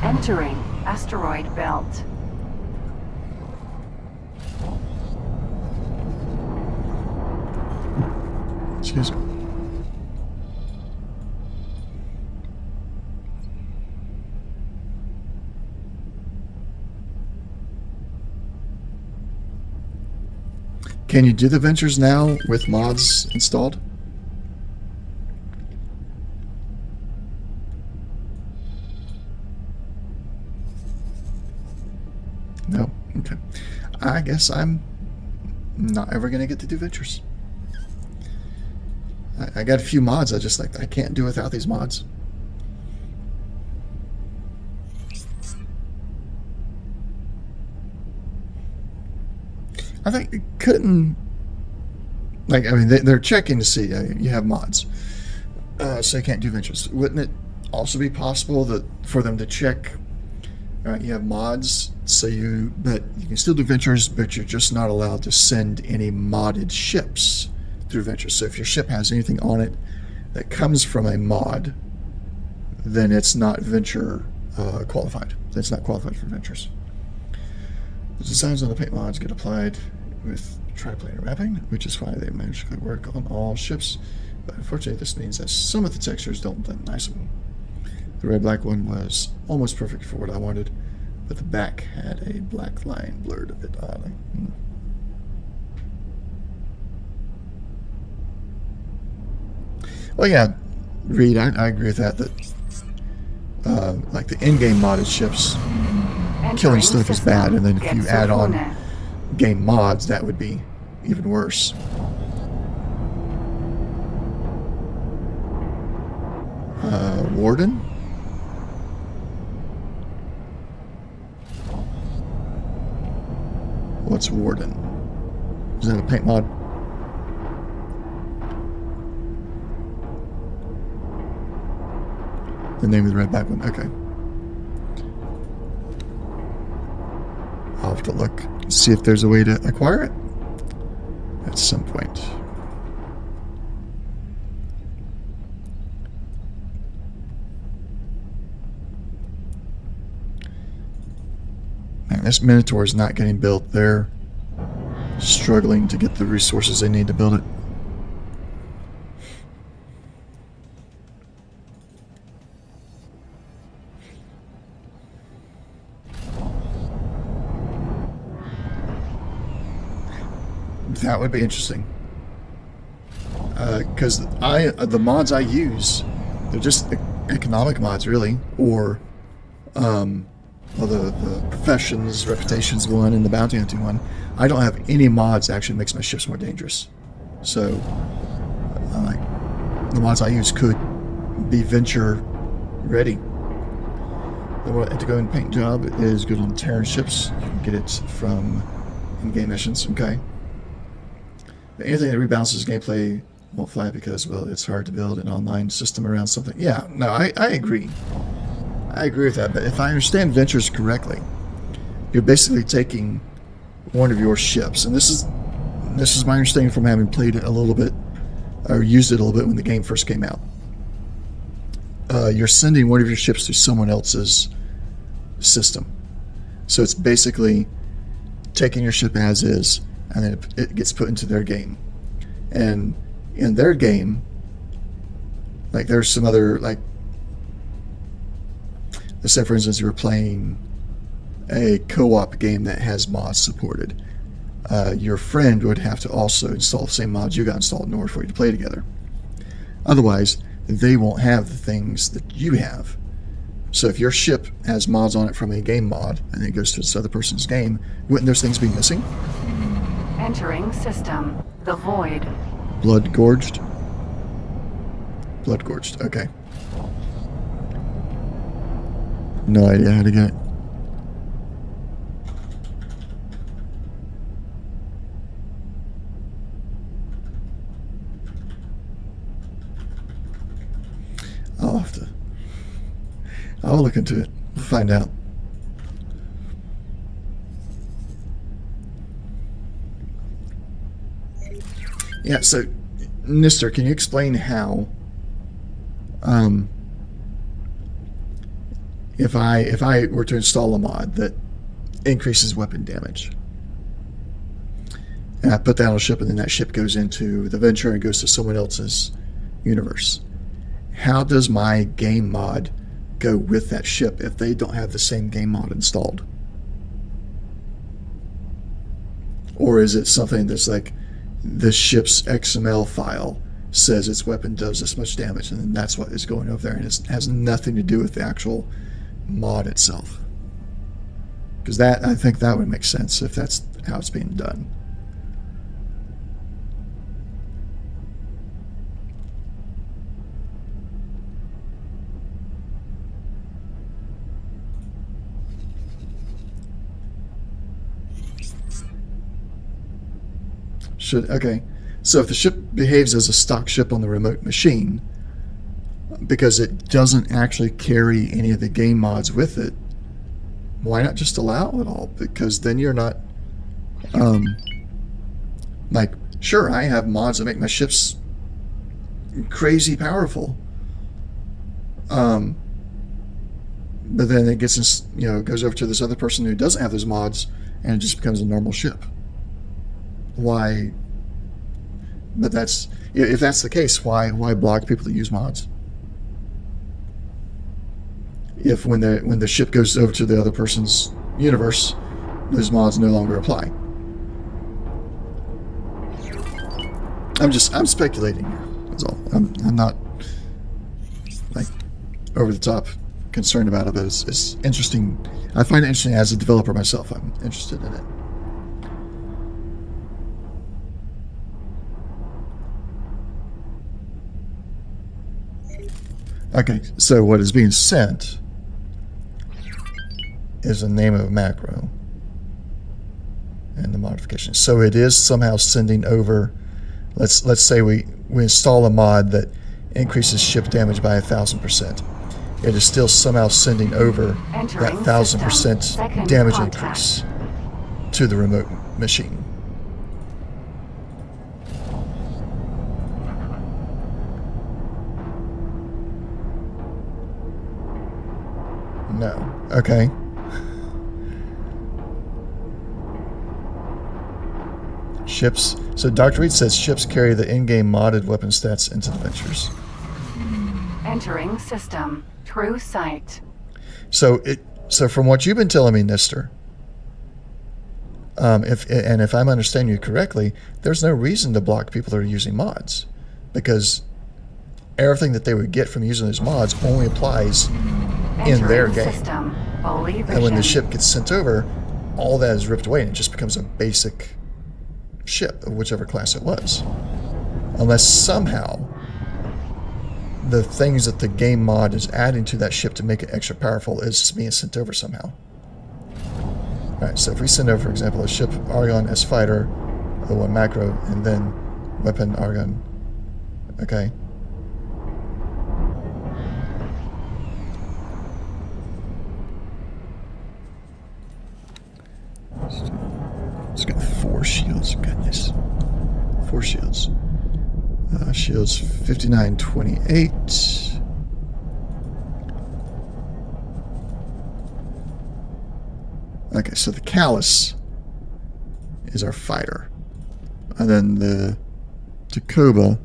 Entering asteroid belt. Excuse me. Can you do the Ventures now with mods installed? No? Okay. I guess I'm not ever going to get to do Ventures. I got a few mods I can't do without these mods. I think it couldn't... I mean, they're checking to see you have mods. So you can't do Ventures. Wouldn't it also be possible that for them to check... you have mods, but you can still do Ventures, but you're just not allowed to send any modded ships through Ventures. So if your ship has anything on it that comes from a mod, then it's not Venture qualified. It's not qualified for Ventures. The designs on the paint mods get applied with triplanar wrapping, which is why they magically work on all ships. But unfortunately, this means that some of the textures don't blend nicely. The red-black one was almost perfect for what I wanted, but the back had a black line blurred a bit oddly. Well, yeah, Reed, I agree with that. Like the in-game modded ships killing stuff is bad, and then if you add on Getsufune. game mods, that would be even worse. Warden? What's Warden? Is that a paint mod? The name of the redback one. Okay. I'll have to look and see if there's a way to acquire it at some point. Man, this Minotaur is not getting built. They're struggling to get the resources they need to build it. That would be interesting. Because the mods I use, they're just economic mods, really, or the professions, reputations one, and the bounty hunting one. I don't have any mods that actually makes my ships more dangerous. So, the mods I use could be venture ready. The one to go and paint job is good on Terran ships. You can get it from in-game missions. Okay. Anything that rebalances gameplay won't fly because, well, it's hard to build an online system around something. Yeah, no, I agree. I agree with that. But if I understand ventures correctly, you're basically taking one of your ships, and this is my understanding from having played it a little bit, or used it a little bit when the game first came out. You're sending one of your ships to someone else's system. So it's basically taking your ship as is, and then it gets put into their game. And in their game, like there's some other, like, let's say for instance you were playing a co-op game that has mods supported. Your friend would have to also install the same mods you got installed in order for you to play together. Otherwise, they won't have the things that you have. So if your ship has mods on it from a game mod, and it goes to this other person's game, wouldn't those things be missing? Entering system. The Void. Blood Gorged? Blood Gorged, okay. No idea how to get it. I'll look into it. We'll find out. Yeah, so, Nister, can you explain how, if I were to install a mod that increases weapon damage, and I put that on a ship, and then that ship goes into the venture and goes to someone else's universe, how does my game mod go with that ship if they don't have the same game mod installed? Or is it something that's like, the ship's XML file says its weapon does this much damage, and then that's what is going over there, and it has nothing to do with the actual mod itself? Because that, I think that would make sense if that's how it's being done. Okay, so if the ship behaves as a stock ship on the remote machine, because it doesn't actually carry any of the game mods with it, why not just allow it all? Because then you're not, like, sure, I have mods that make my ships crazy powerful, but then it gets, goes over to this other person who doesn't have those mods, and it just becomes a normal ship. Why? But that's, if that's the case, why block people that use mods? If when the ship goes over to the other person's universe, those mods no longer apply. I'm speculating here. That's all. I'm not like over the top concerned about it, but it's interesting. I find it interesting as a developer myself. I'm interested in it. Okay, so what is being sent is the name of a macro and the modification. So it is somehow sending over. Let's say we install a mod that increases ship damage by 1,000%. It is still somehow sending over that 1,000% damage increase to the remote machine. No. Okay. Ships. So Dr. Reed says ships carry the in-game modded weapon stats into the ventures. Entering system. True sight. So from what you've been telling me, Nister, if I'm understanding you correctly, there's no reason to block people that are using mods, because everything that they would get from using those mods only applies in their game. System. And when the ship gets sent over, all that is ripped away and it just becomes a basic ship of whichever class it was. Unless somehow the things that the game mod is adding to that ship to make it extra powerful is being sent over somehow. Alright, so if we send over, for example, a ship Argon S fighter, O1 macro, and then weapon Argon. Okay. It's got 4 shields, goodness. 4 shields. Shields 5928. Okay, so the Callus is our fighter. And then the Tacoba,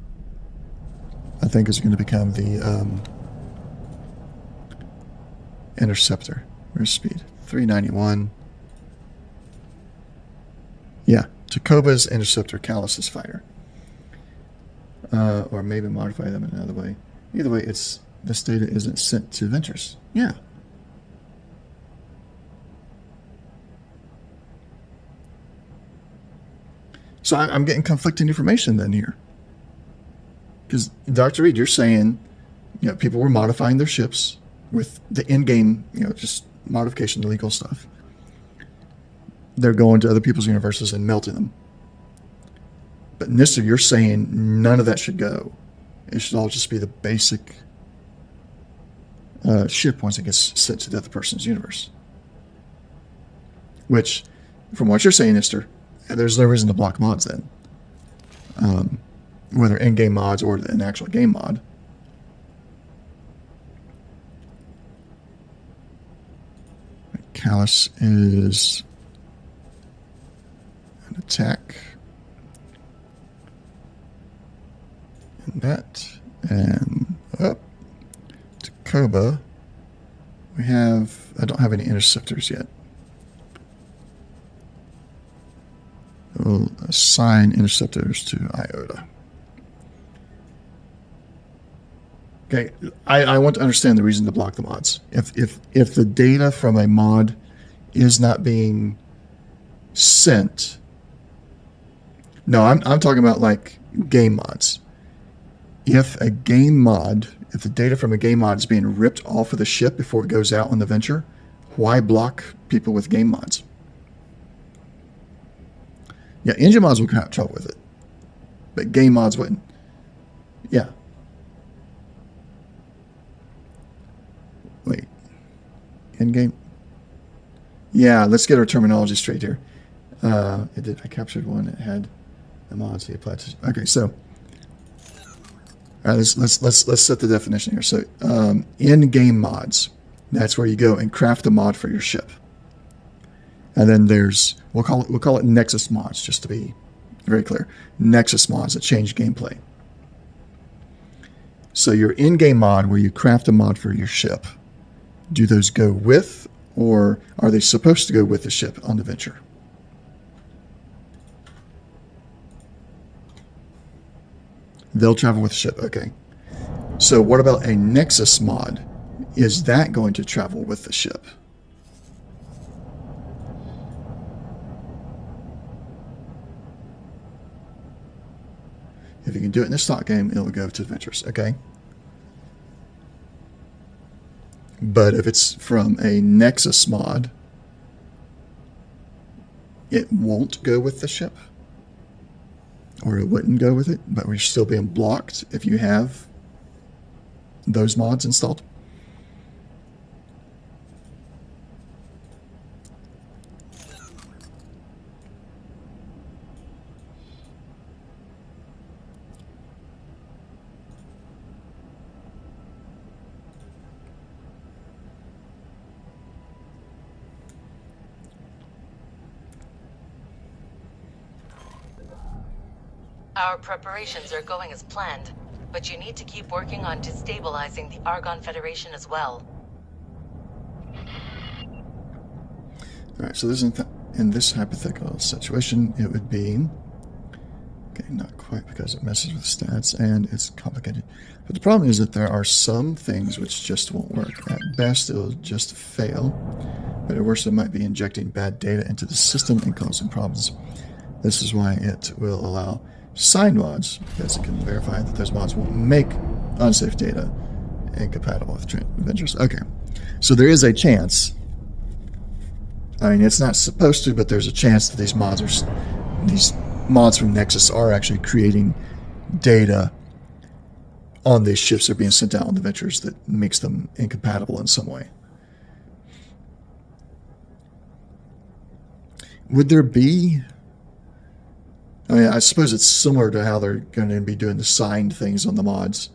I think, is going to become the Interceptor. Where's speed? 391. Yeah, Tacoba's Interceptor, Callus's fighter. Or maybe modify them in another way. Either way, this data isn't sent to Ventures. Yeah. So I'm getting conflicting information then here. Because Dr. Reed, you're saying, people were modifying their ships with the in-game, just modification, illegal stuff. They're going to other people's universes and melting them. But Nister, you're saying none of that should go. It should all just be the basic ship once it gets sent to the other person's universe. Which, from what you're saying, Nister, there's no reason to block mods then. Whether in-game mods or an actual game mod. Callus is an attack. And that. And up. Tacoba. I don't have any interceptors yet. We'll assign interceptors to Iota. Okay, I want to understand the reason to block the mods. If the data from a mod is not being sent, no, I'm talking about like game mods. If the data from a game mod is being ripped off of the ship before it goes out on the venture, why block people with game mods? Yeah, engine mods will have trouble with it, but game mods wouldn't. Yeah. Wait. In-game? Yeah, let's get our terminology straight here. I captured one that had the mods he applied to. Okay, so all right, let's set the definition here. So, in-game mods. That's where you go and craft a mod for your ship. And then we'll call it Nexus mods, just to be very clear. Nexus mods that change gameplay. So your in-game mod, where you craft a mod for your ship, do those go with, or are they supposed to go with the ship on the venture? They'll travel with the ship, okay. So what about a Nexus mod? is that going to travel with the ship? If you can do it in the stock game, it will go to Adventures, okay? But if it's from a Nexus mod, it won't go with the ship. Or it wouldn't go with it, but we're still being blocked if you have those mods installed. Our preparations are going as planned, but you need to keep working on destabilizing the Argon Federation as well. Alright, so this in this hypothetical situation, it would be... Okay, not quite, because it messes with stats and it's complicated. But the problem is that there are some things which just won't work. At best, it'll just fail. But at worst, it might be injecting bad data into the system and causing problems. This is why it will allow signed mods, because it can verify that those mods won't make unsafe data incompatible with Adventures. Okay, so there is a chance. I mean, it's not supposed to, but there's a chance that these mods from Nexus are actually creating data on these ships that are being sent out on Adventures that makes them incompatible in some way. Would there be... I mean, I suppose it's similar to how they're going to be doing the signed things on the mods.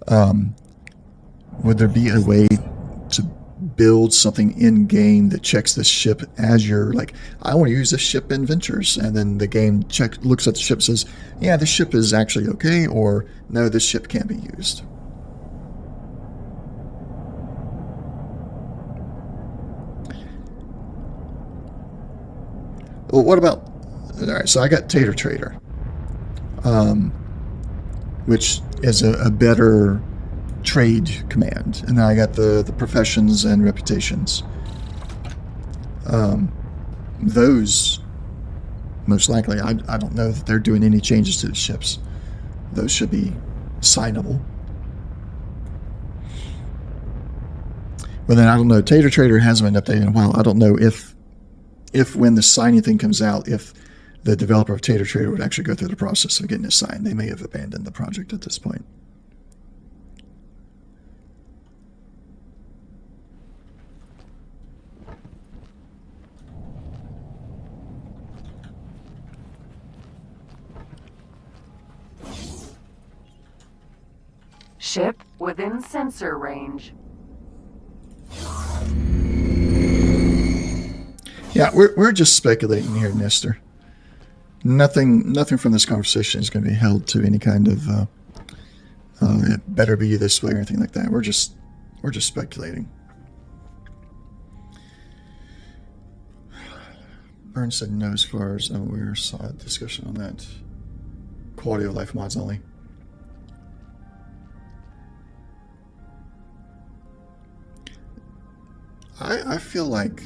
Would there be a way to build something in-game that checks the ship as you're like, I want to use this ship in Ventures, and then the game looks at the ship and says, yeah, this ship is actually okay, or no, this ship can't be used. Well, what about... Alright, so I got Tater Trader, which is a better trade command. And then I got the professions and reputations. Those, most likely, I don't know that they're doing any changes to the ships. Those should be signable. But then I don't know, Tater Trader hasn't been updated in a while. I don't know if when the signing thing comes out, if the developer of Tater Trader would actually go through the process of getting it signed. They may have abandoned the project at this point. Ship within sensor range. Yeah, we're just speculating here, Nestor. Nothing from this conversation is going to be held to any kind of it better be this way or anything like that. We're just speculating. Burns said no as far as I'm aware. Saw a discussion on that. Quality of life mods only. I feel like...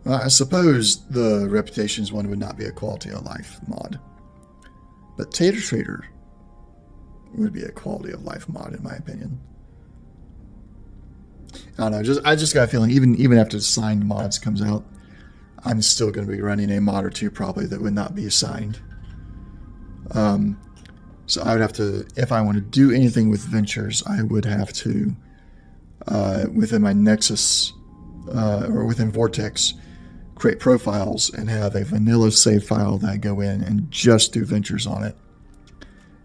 Well, I suppose the Reputations one would not be a quality of life mod. But Tater Trader would be a quality of life mod, in my opinion. I don't know, I just got a feeling, even after the signed mods comes out, I'm still going to be running a mod or two probably that would not be assigned. So I would have to, if I want to do anything with Ventures, I would have to, within my Nexus, or within Vortex, create profiles and have a vanilla save file that I go in and just do Ventures on it.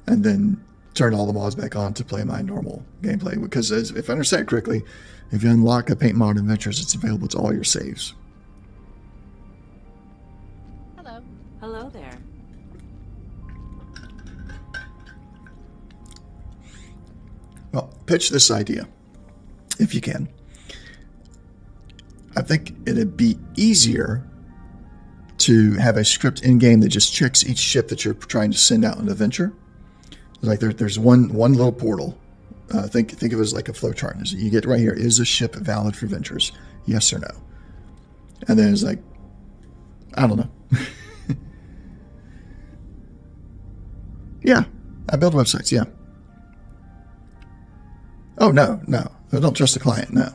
And then turn all the mods back on to play my normal gameplay. Because if I understand correctly, if you unlock a paint mod in Ventures, it's available to all your saves. Hello. Hello there. Well, pitch this idea, if you can. I think it'd be easier to have a script in-game that just checks each ship that you're trying to send out on an adventure. Like there's one little portal think of it as like a flow chart. You get right here, is a ship valid for ventures? Yes or no? And then it's like, I don't know. Yeah, I build websites, yeah. Oh, no. I don't trust the client, no.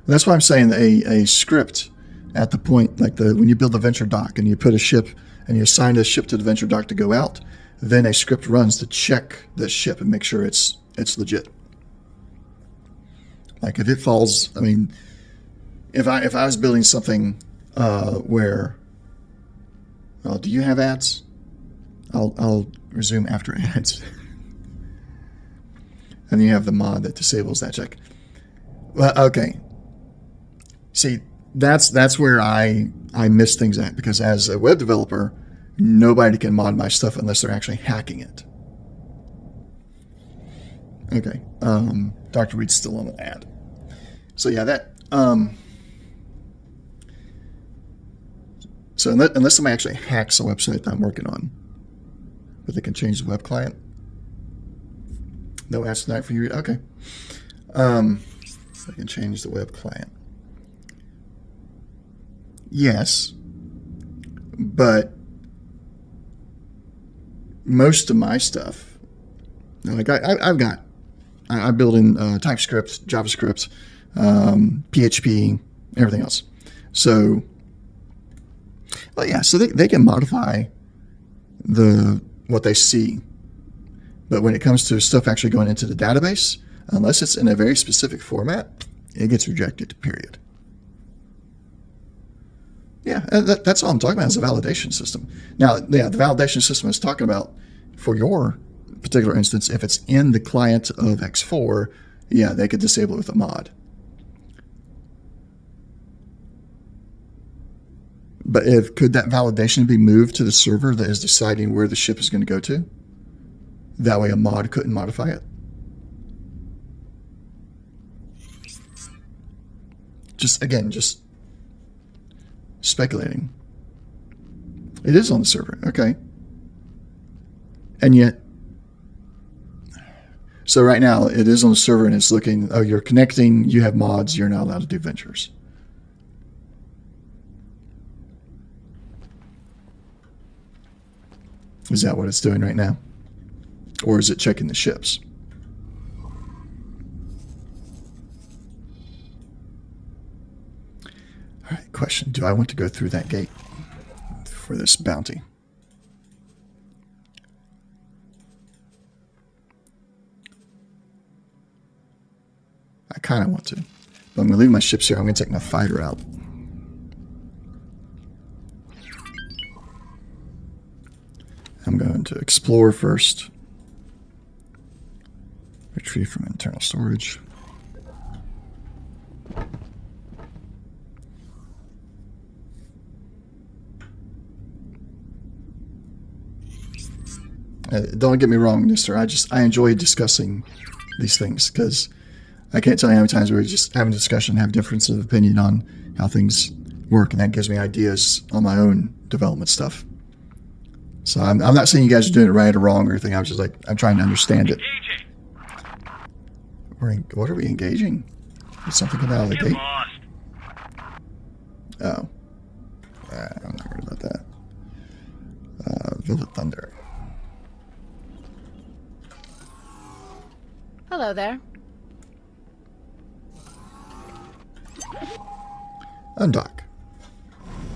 That's why I'm saying a script at the point, like when you build a venture dock and you put a ship and you assign a ship to the venture dock to go out, then a script runs to check the ship and make sure it's legit. Like if it falls, I mean, if I was building something where, well, do you have ads? I'll resume after ads. And you have the mod that disables that check. Well, okay. See, that's where I miss things at, because as a web developer, nobody can mod my stuff unless they're actually hacking it. Okay. Dr. Reed's still on the ad. So yeah, that so unless somebody actually hacks a website that I'm working on, but they can change the web client. No ads tonight for you. Okay. They can change the web client. Yes, but most of my stuff, like I build in TypeScript, JavaScript, PHP, everything else. So, well, yeah, so they can modify what they see. But when it comes to stuff actually going into the database, unless it's in a very specific format, it gets rejected, period. Yeah, that's all I'm talking about is a validation system. Now, yeah, the validation system is talking about, for your particular instance, if it's in the client of X4, yeah, they could disable it with a mod. But could that validation be moved to the server that is deciding where the ship is going to go to? That way a mod couldn't modify it. Just speculating. It is on the server, okay. And yet, so right now it is on the server and it's looking, oh, you're connecting, you have mods, you're not allowed to do ventures. Is that what it's doing right now? Or is it checking the ships? All right, question. Do I want to go through that gate for this bounty? I kind of want to. But I'm going to leave my ships here. I'm going to take my fighter out. I'm going to explore first. Retrieve from internal storage. Don't get me wrong, mister. I enjoy discussing these things because I can't tell you how many times we're just having a discussion, have differences of opinion on how things work, and that gives me ideas on my own development stuff. So I'm not saying you guys are doing it right or wrong or anything. I'm just like, I'm trying to understand it. What are we engaging? There's something coming out of the gate. Oh. I'm not worried about that. Vivid Thunder. Hello there. Undock.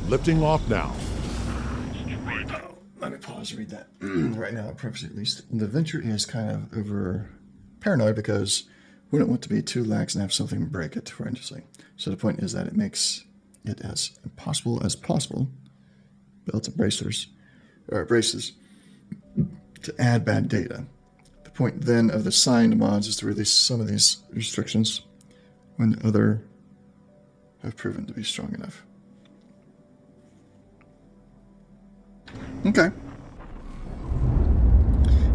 Lifting off now. Let me pause and read that. Right now, purposely at least. The venture is kind of over paranoid because we don't want to be too lax and have something break it horrendously. So the point is that it makes it as impossible as possible, built-in braces, to add bad data. The point then of the signed mods is to release some of these restrictions when other have proven to be strong enough. Okay.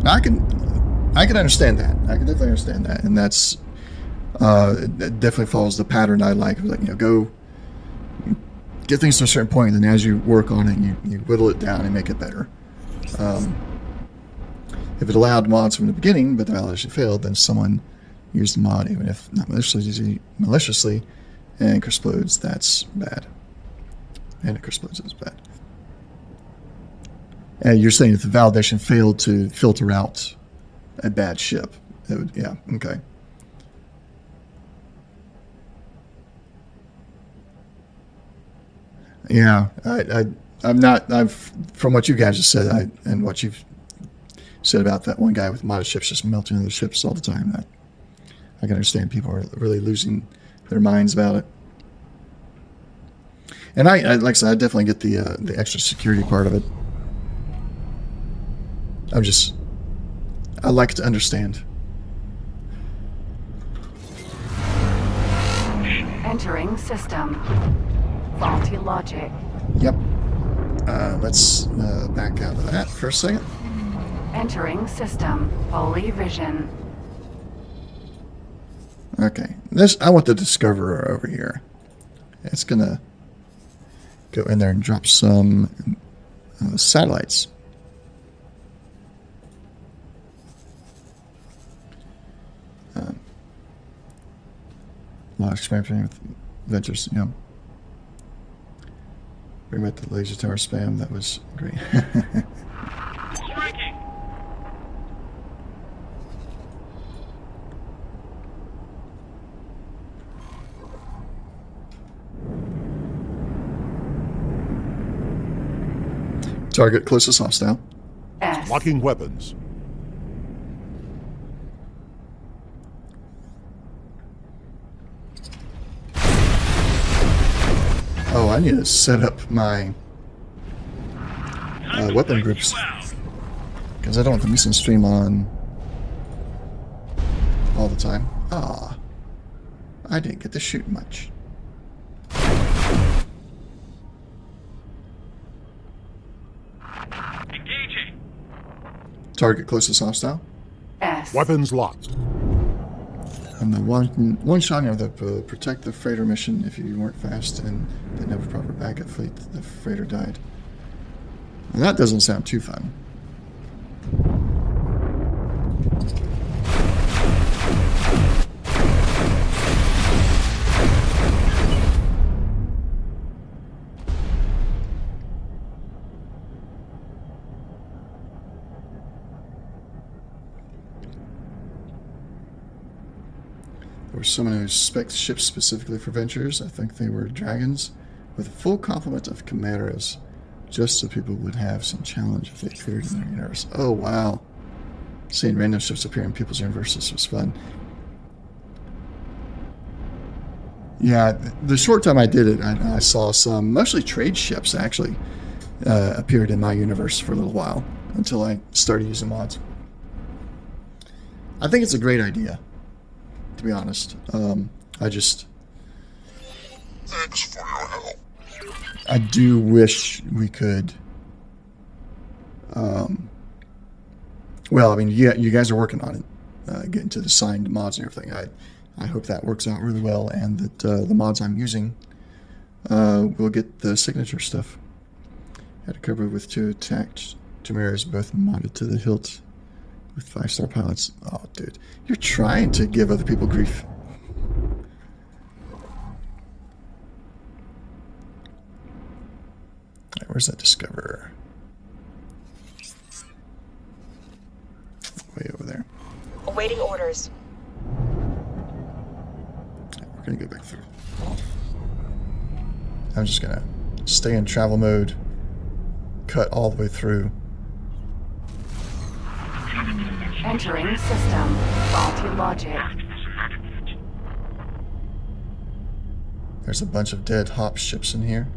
Now I can understand that. I can definitely understand that, and that's it definitely follows the pattern I like. Like, go get things to a certain point, and then as you work on it, you whittle it down and make it better. If it allowed mods from the beginning, but the validation failed, then someone Use the mod even if not maliciously, and explodes. That's bad. And it explodes is bad. And you're saying if the validation failed to filter out a bad ship, it would, yeah, okay. Yeah, I'm not. From what you guys have said, and what you've said about that one guy with modded ships just melting into the ships all the time. I can understand people are really losing their minds about it. And I like I said, I definitely get the extra security part of it. I like to understand. Entering system. Faulty logic. Yep. Let's back out of that for a second. Entering system. Holy vision. Okay. I want the Discoverer over here. It's gonna go in there and drop some satellites. A lot of expansion with ventures, yeah. Bring back the laser tower spam. That was great. Striking! Target closest hostile. S. Locking weapons. Oh, I need to set up my weapon groups because I don't want the missing stream on all the time. Ah, I didn't get to shoot much. Engaging! Target closest hostile. S. Weapons locked. And the one shot of the protect the freighter mission. If you weren't fast and didn't have a proper backup fleet, the freighter died. And that doesn't sound too fun. There were someone who specced ships specifically for ventures. I think they were dragons, with a full complement of chimeras, just so people would have some challenge if they appeared in their universe. Oh wow! Seeing random ships appear in people's universes was fun. Yeah, the short time I did it, I saw some, mostly trade ships actually, appeared in my universe for a little while, until I started using mods. I think it's a great idea. To be honest, Thanks for your help. I do wish we could. Well, I mean, yeah, you guys are working on it, getting to the signed mods and everything. I hope that works out really well, and that the mods I'm using will get the signature stuff. Had a cover with 2 attacked chimeras, both modded to the hilt. With 5-star pilots. Oh, dude. You're trying to give other people grief. Right, where's that Discoverer? Way over there. Awaiting orders. Right, we're going to go back through. I'm just going to stay in travel mode. Cut all the way through. Entering system. Faulty logic. There's a bunch of dead hop ships in here.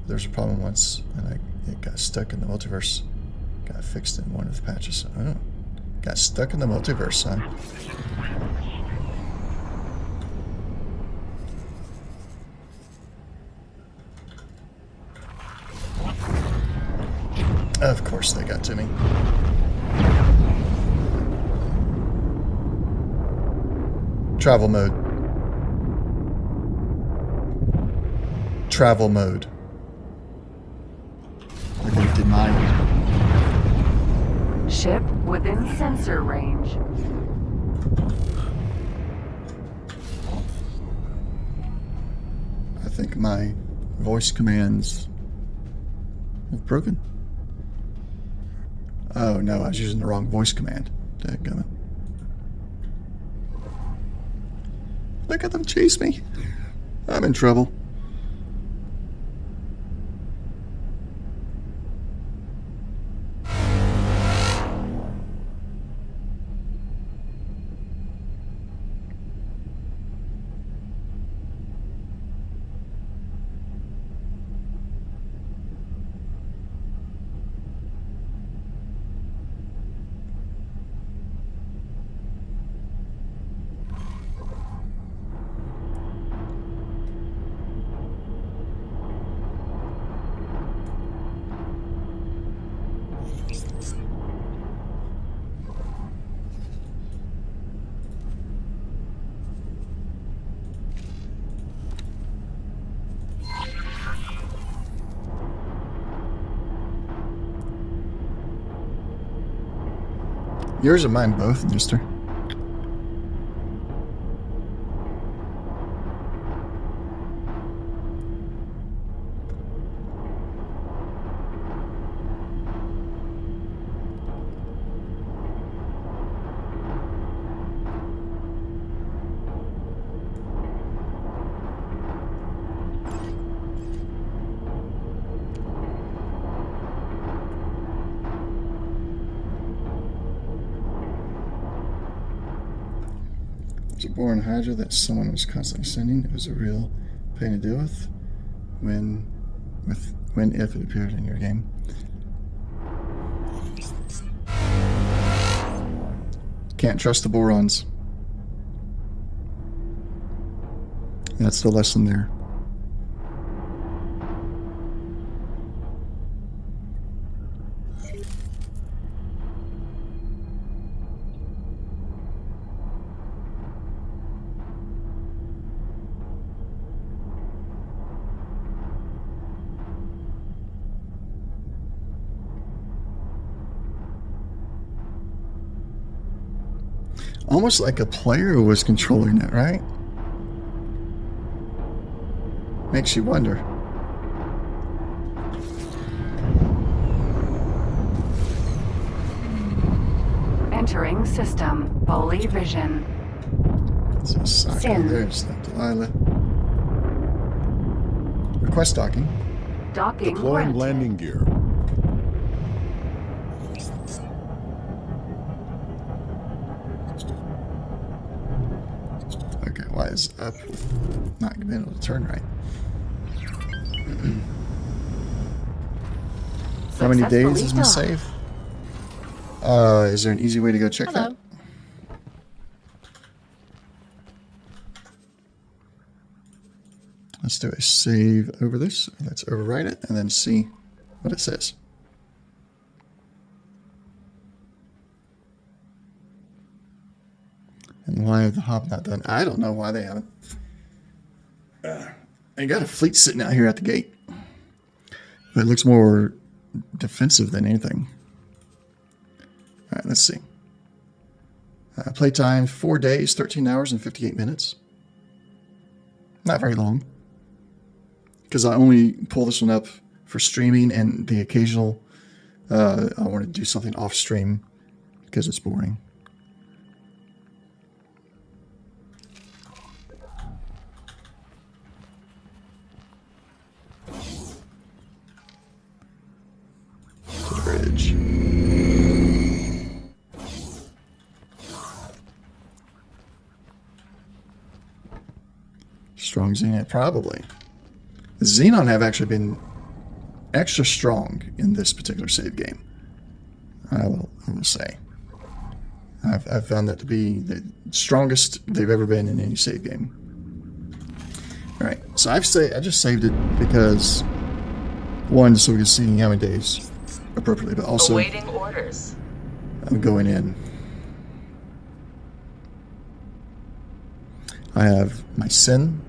There was a problem once, and it got stuck in the multiverse. Got fixed in one of the patches. Oh, got stuck in the multiverse, huh? Of course they got to me. Travel mode. Travel mode. Okay, denied. Ship within sensor range. think my voice commands have broken. Oh no, I was using the wrong voice command. Dadgummit. Look at them chase me. I'm in trouble. Yours and mine both, mister. There's a boron hydra that someone was constantly sending. It was a real pain to deal with if it appeared in your game. Can't trust the borons. That's the lesson there. Almost like a player was controlling it, right? Makes you wonder. Entering system. Holy vision. There's a socket. Sin. There's that Delilah. Request docking. Docking Deploying granted. landing gear. Okay, why is up not being able to turn right? How many days is my save? Is there an easy way to go check that? Let's do a save over this. Let's overwrite it and then see what it says. And why have the hop not done? I don't know why they haven't. They got a fleet sitting out here at the gate. But it looks more defensive than anything. All right, let's see. Playtime 4 days, 13 hours, and 58 minutes. Not very long. Because I only pull this one up for streaming and the occasional. I want to do something off stream because it's boring. To the bridge. Strong Xenon, probably. The Xenon have actually been extra strong in this particular save game. I will say. I've found that to be the strongest they've ever been in any save game. All right, so I just saved it because one, so we can see how many days appropriately, but also awaiting orders. I'm going in. I have my Sin,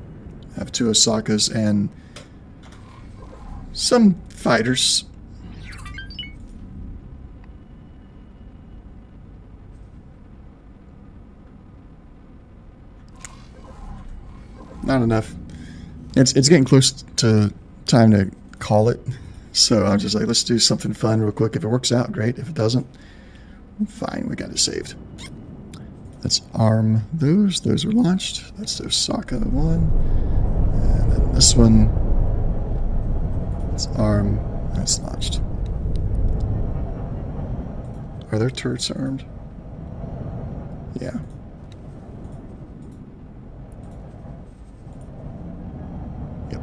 I have 2 Osakas, and some fighters. Not enough It's getting close to time to call it. So I'm just like, let's do something fun real quick. If it works out, great. If it doesn't, fine. We got it saved. Let's arm those. Those are launched. That's Osaka 1. And then this one. Let's arm. That's launched. Are their turrets armed? Yeah. Yep.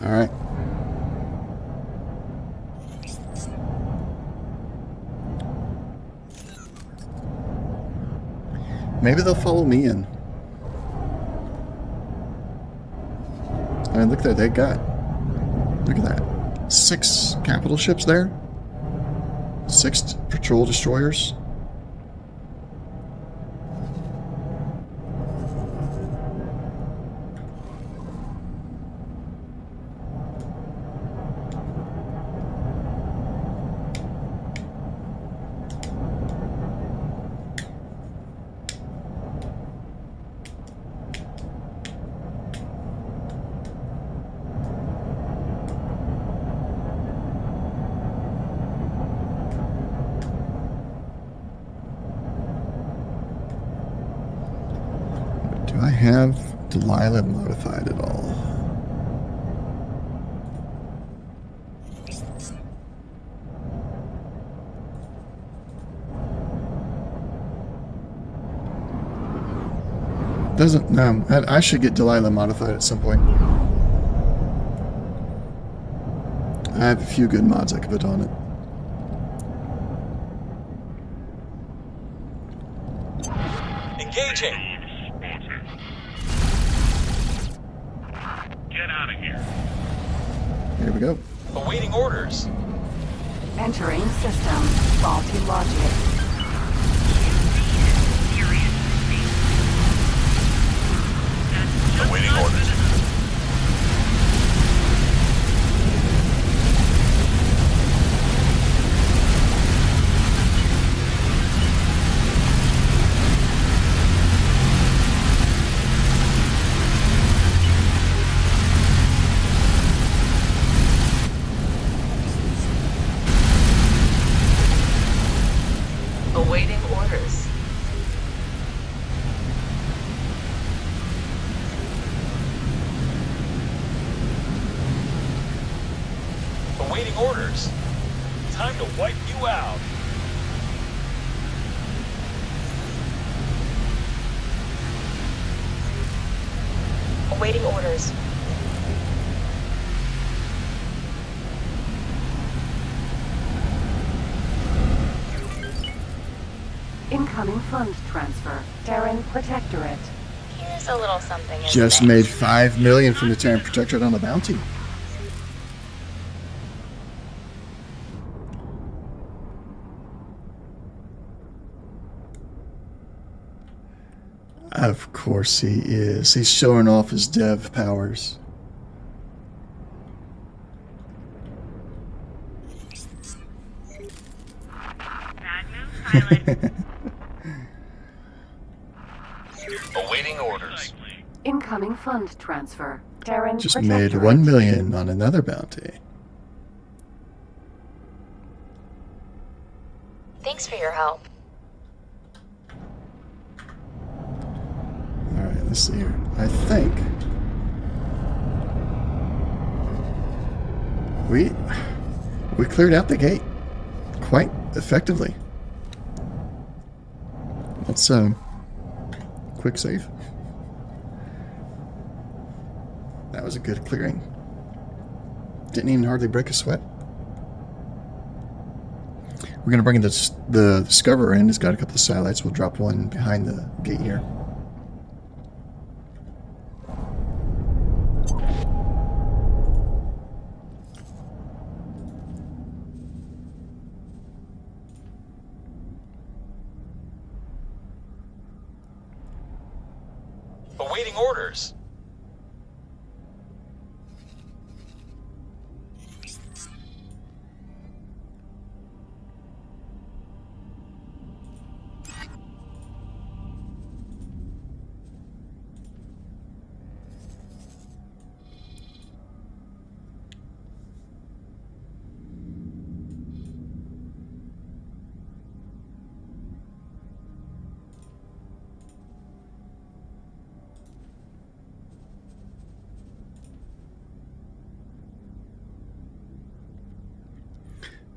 All right. Maybe they'll follow me in. I mean, look there. They got. Look at that. 6 capital ships there. 6 patrol destroyers. Do I have Delilah modified at all? Doesn't, no. I should get Delilah modified at some point. I have a few good mods I could put on it. Engaging! Get out of here. Here we go. Awaiting orders. Entering system. Faulty logic. Awaiting orders. Awaiting orders. Awaiting orders. Time to wipe you out. Awaiting orders. Incoming fund transfer. Terran Protectorate. Here's a little something. in Just the made bank. $5 million from the Terran Protectorate on a bounty. Of course he is. He's showing off his dev powers. Bad news, pilot. Awaiting orders. Incoming fund transfer. Terran Just made Protectorate. $1 million on another bounty. Thanks for your help. Alright, let's see here. I think we cleared out the gate quite effectively. Let's quick save. That was a good clearing. Didn't even hardly break a sweat. We're gonna bring in the Discoverer in. It's got a couple of satellites. We'll drop one behind the gate here. Awaiting orders.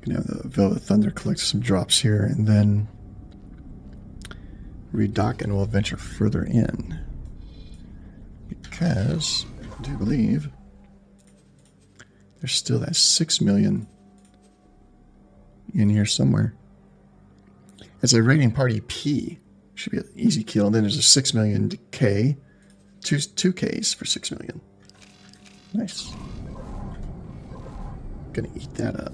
You know, the Velvet Thunder collects some drops here, and then redock, and we'll venture further in. Because I do believe there's still that 6 million in here somewhere. It's a raiding party P. Should be an easy kill. And then there's a 6 million K. Two Ks for 6 million. Nice. Gonna eat that up.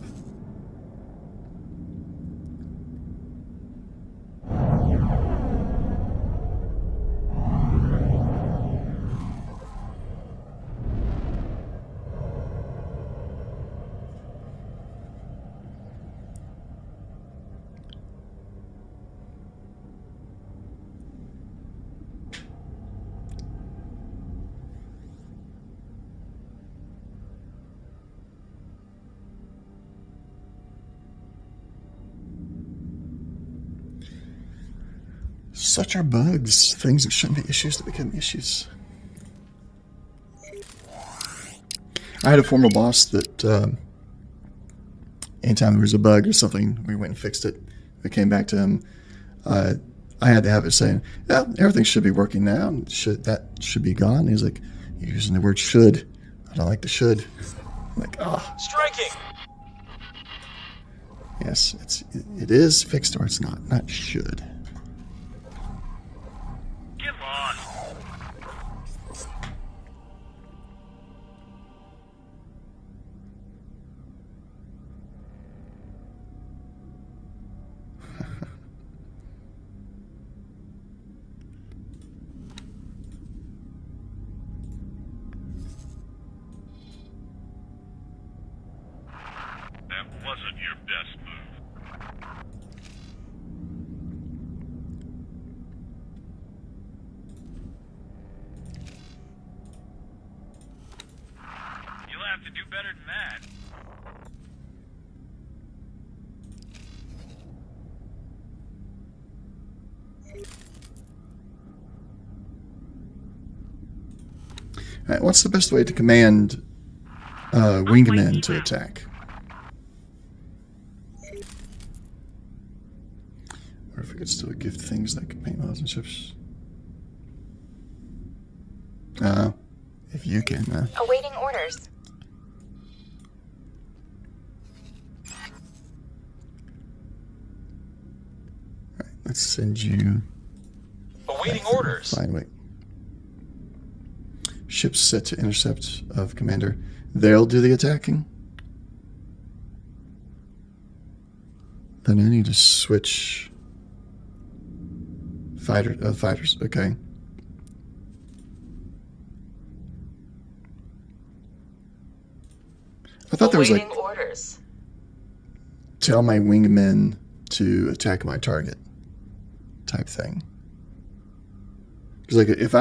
Such are bugs. Things that shouldn't be issues that become issues. I had a former boss that anytime there was a bug or something, we went and fixed it. We came back to him. I had to have it saying, yeah, everything should be working now. That should be gone. He's like, you're using the word should. I don't like the should. I'm like, oh. Striking! Yes, it is fixed or it's not should. Wasn't your best move. You'll have to do better than that. All right, what's the best way to command wingmen to attack? Or if we could still gift things like paint models and ships. If you can. Awaiting orders. Alright, let's send you. Awaiting orders. Fine, wait. Ships set to intercept of commander. They'll do the attacking. Then I need to switch fighters. Okay. I thought there was like orders. Tell my wingmen to attack my target type thing. Because like if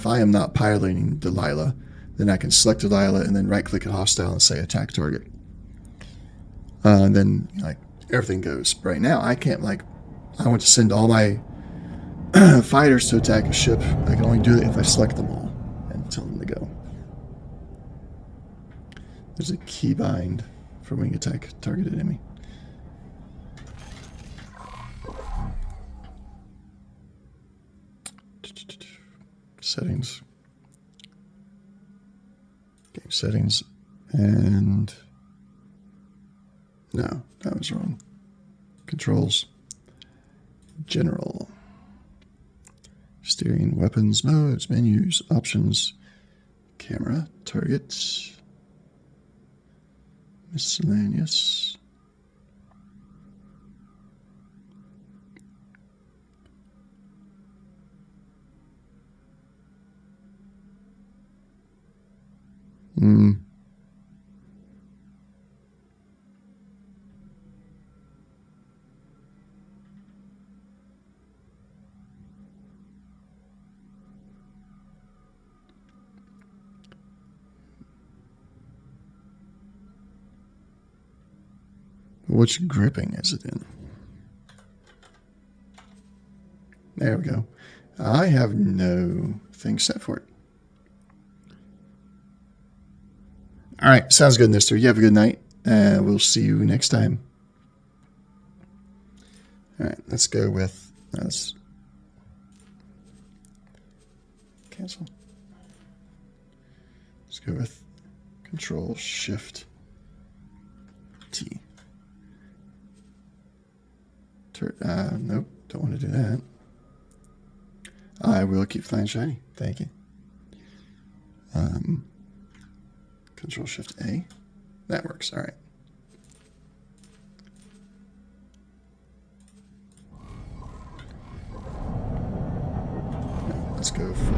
I am not piloting Delilah, then I can select Delilah and then right click at hostile and say attack target. And then like everything goes. Right now I can't I want to send all my fighters to attack a ship. I can only do it if I select them all and tell them to go. There's a keybind for wing attack targeted enemy. Settings. Game settings. And no, that was wrong. Controls. General. Steering, weapons, modes, menus, options, camera, targets, miscellaneous. Which gripping is it in? There we go. I have no thing set for it. All right, sounds good, mister. You have a good night. We'll see you next time. All right, let's go with let's cancel. Let's go with Control Shift T. Nope, don't want to do that. I will keep flying shiny. Thank you. Control Shift A. That works. All right. Let's go for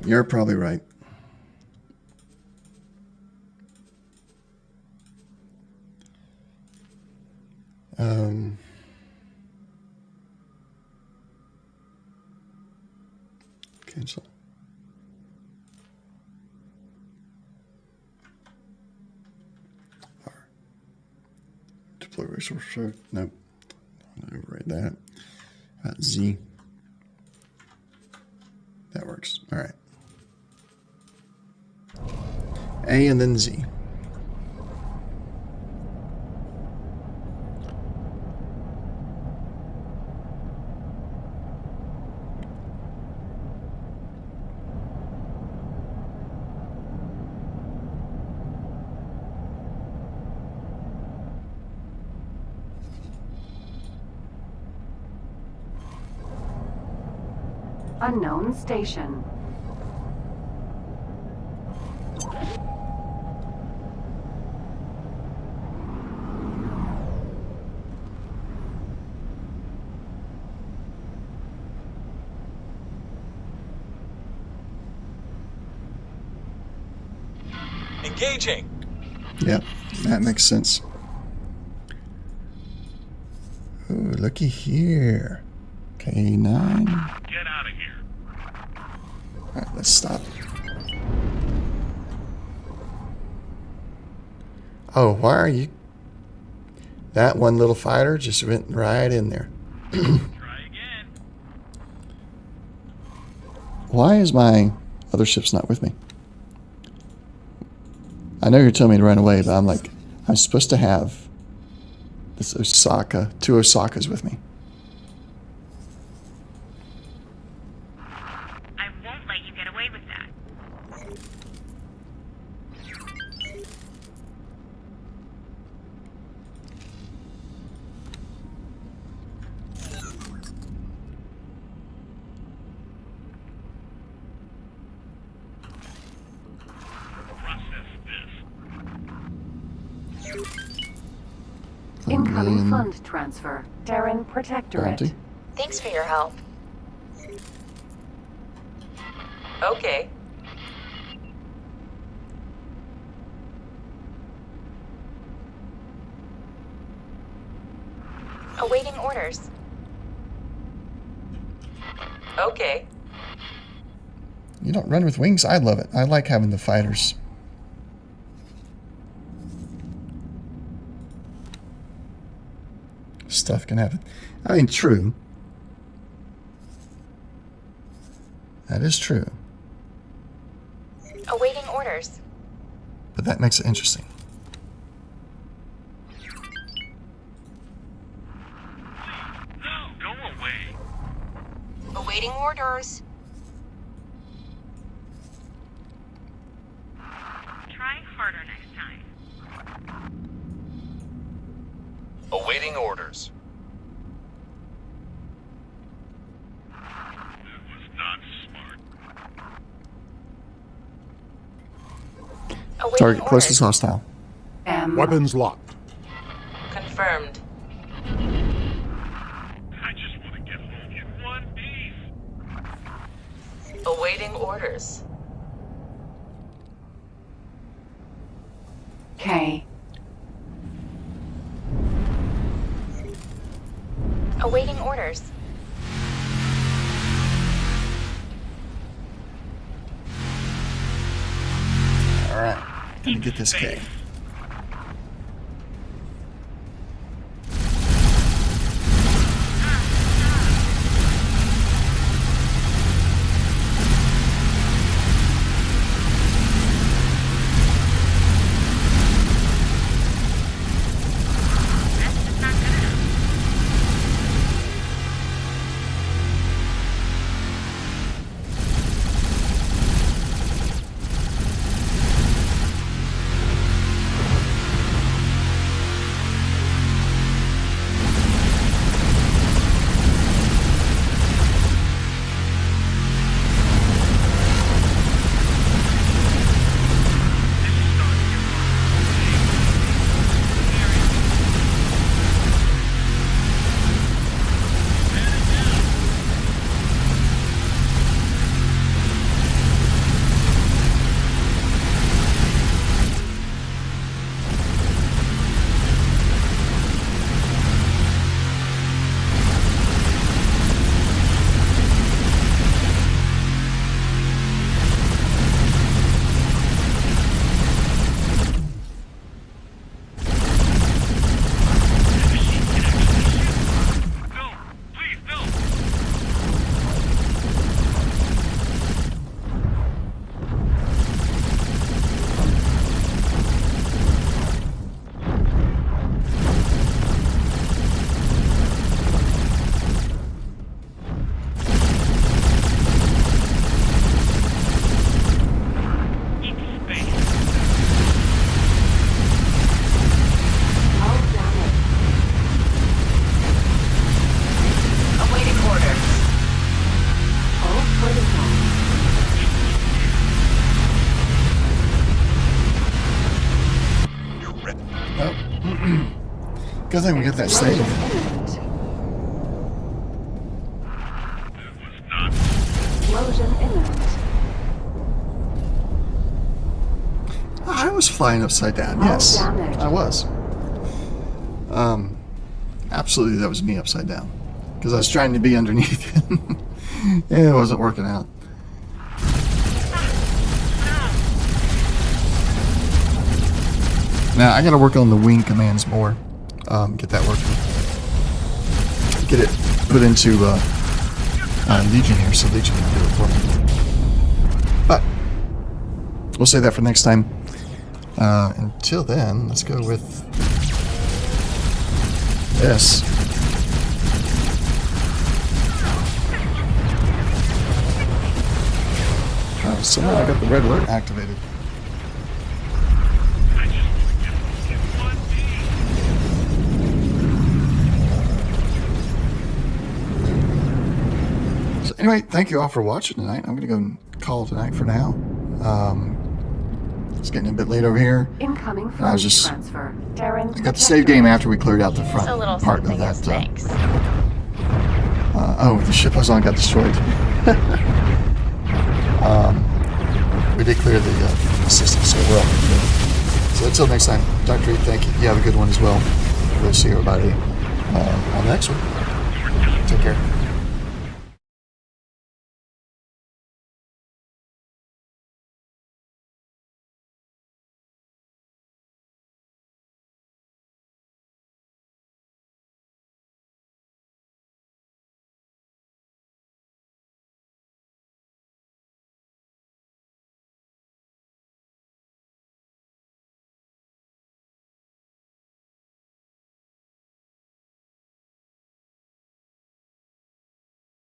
You're probably right. Cancel. R. Deploy resource. Nope. I'm going to override that. Z. That works. All right. A and then Z. Unknown station. Engaging. Yep, that makes sense. Ooh, looky here. K9. Get out of here. Alright, let's stop. Oh, why are you... That one little fighter just went right in there. Try again. Why is my other ship's not with me? I know you're telling me to run away, but I'm like, I'm supposed to have this Osaka, 2 Osakas with me. I won't let you get away with that. Incoming fund transfer. Terran Protectorate. Bounty. Thanks for your help. Okay. Awaiting orders. Okay. You don't run with wings? I love it. I like having the fighters. Stuff can happen. I mean, true. That is true. Awaiting orders. But that makes it interesting. No, go away. Awaiting orders. Try harder next time. Awaiting orders. That was not smart. Awaiting Target orders. closest hostile. Weapons locked. Confirmed. I just want to get home in one piece. Awaiting orders. K. Awaiting orders. Alright, gonna get this K. Good thing we get that save. Explosion imminent. I was flying upside down. Yes, I was. Absolutely, that was me upside down because I was trying to be underneath it. Yeah, it wasn't working out. Now I got to work on the wing commands more. Get that working. Get it put into Legion here, so Legion can do it for me. But we'll save that for next time. Until then, let's go with this. Somehow I got the red alert activated. So anyway, thank you all for watching tonight. I'm going to go and call tonight for now. It's getting a bit late over here. Incoming I was just transfer. I got the save game after we cleared out the front part of that. Oh, the ship I was on got destroyed. We did clear the system, so we're all good. So until next time, Dr. E, thank you. You have a good one as well. We'll see everybody on the next one. Take care.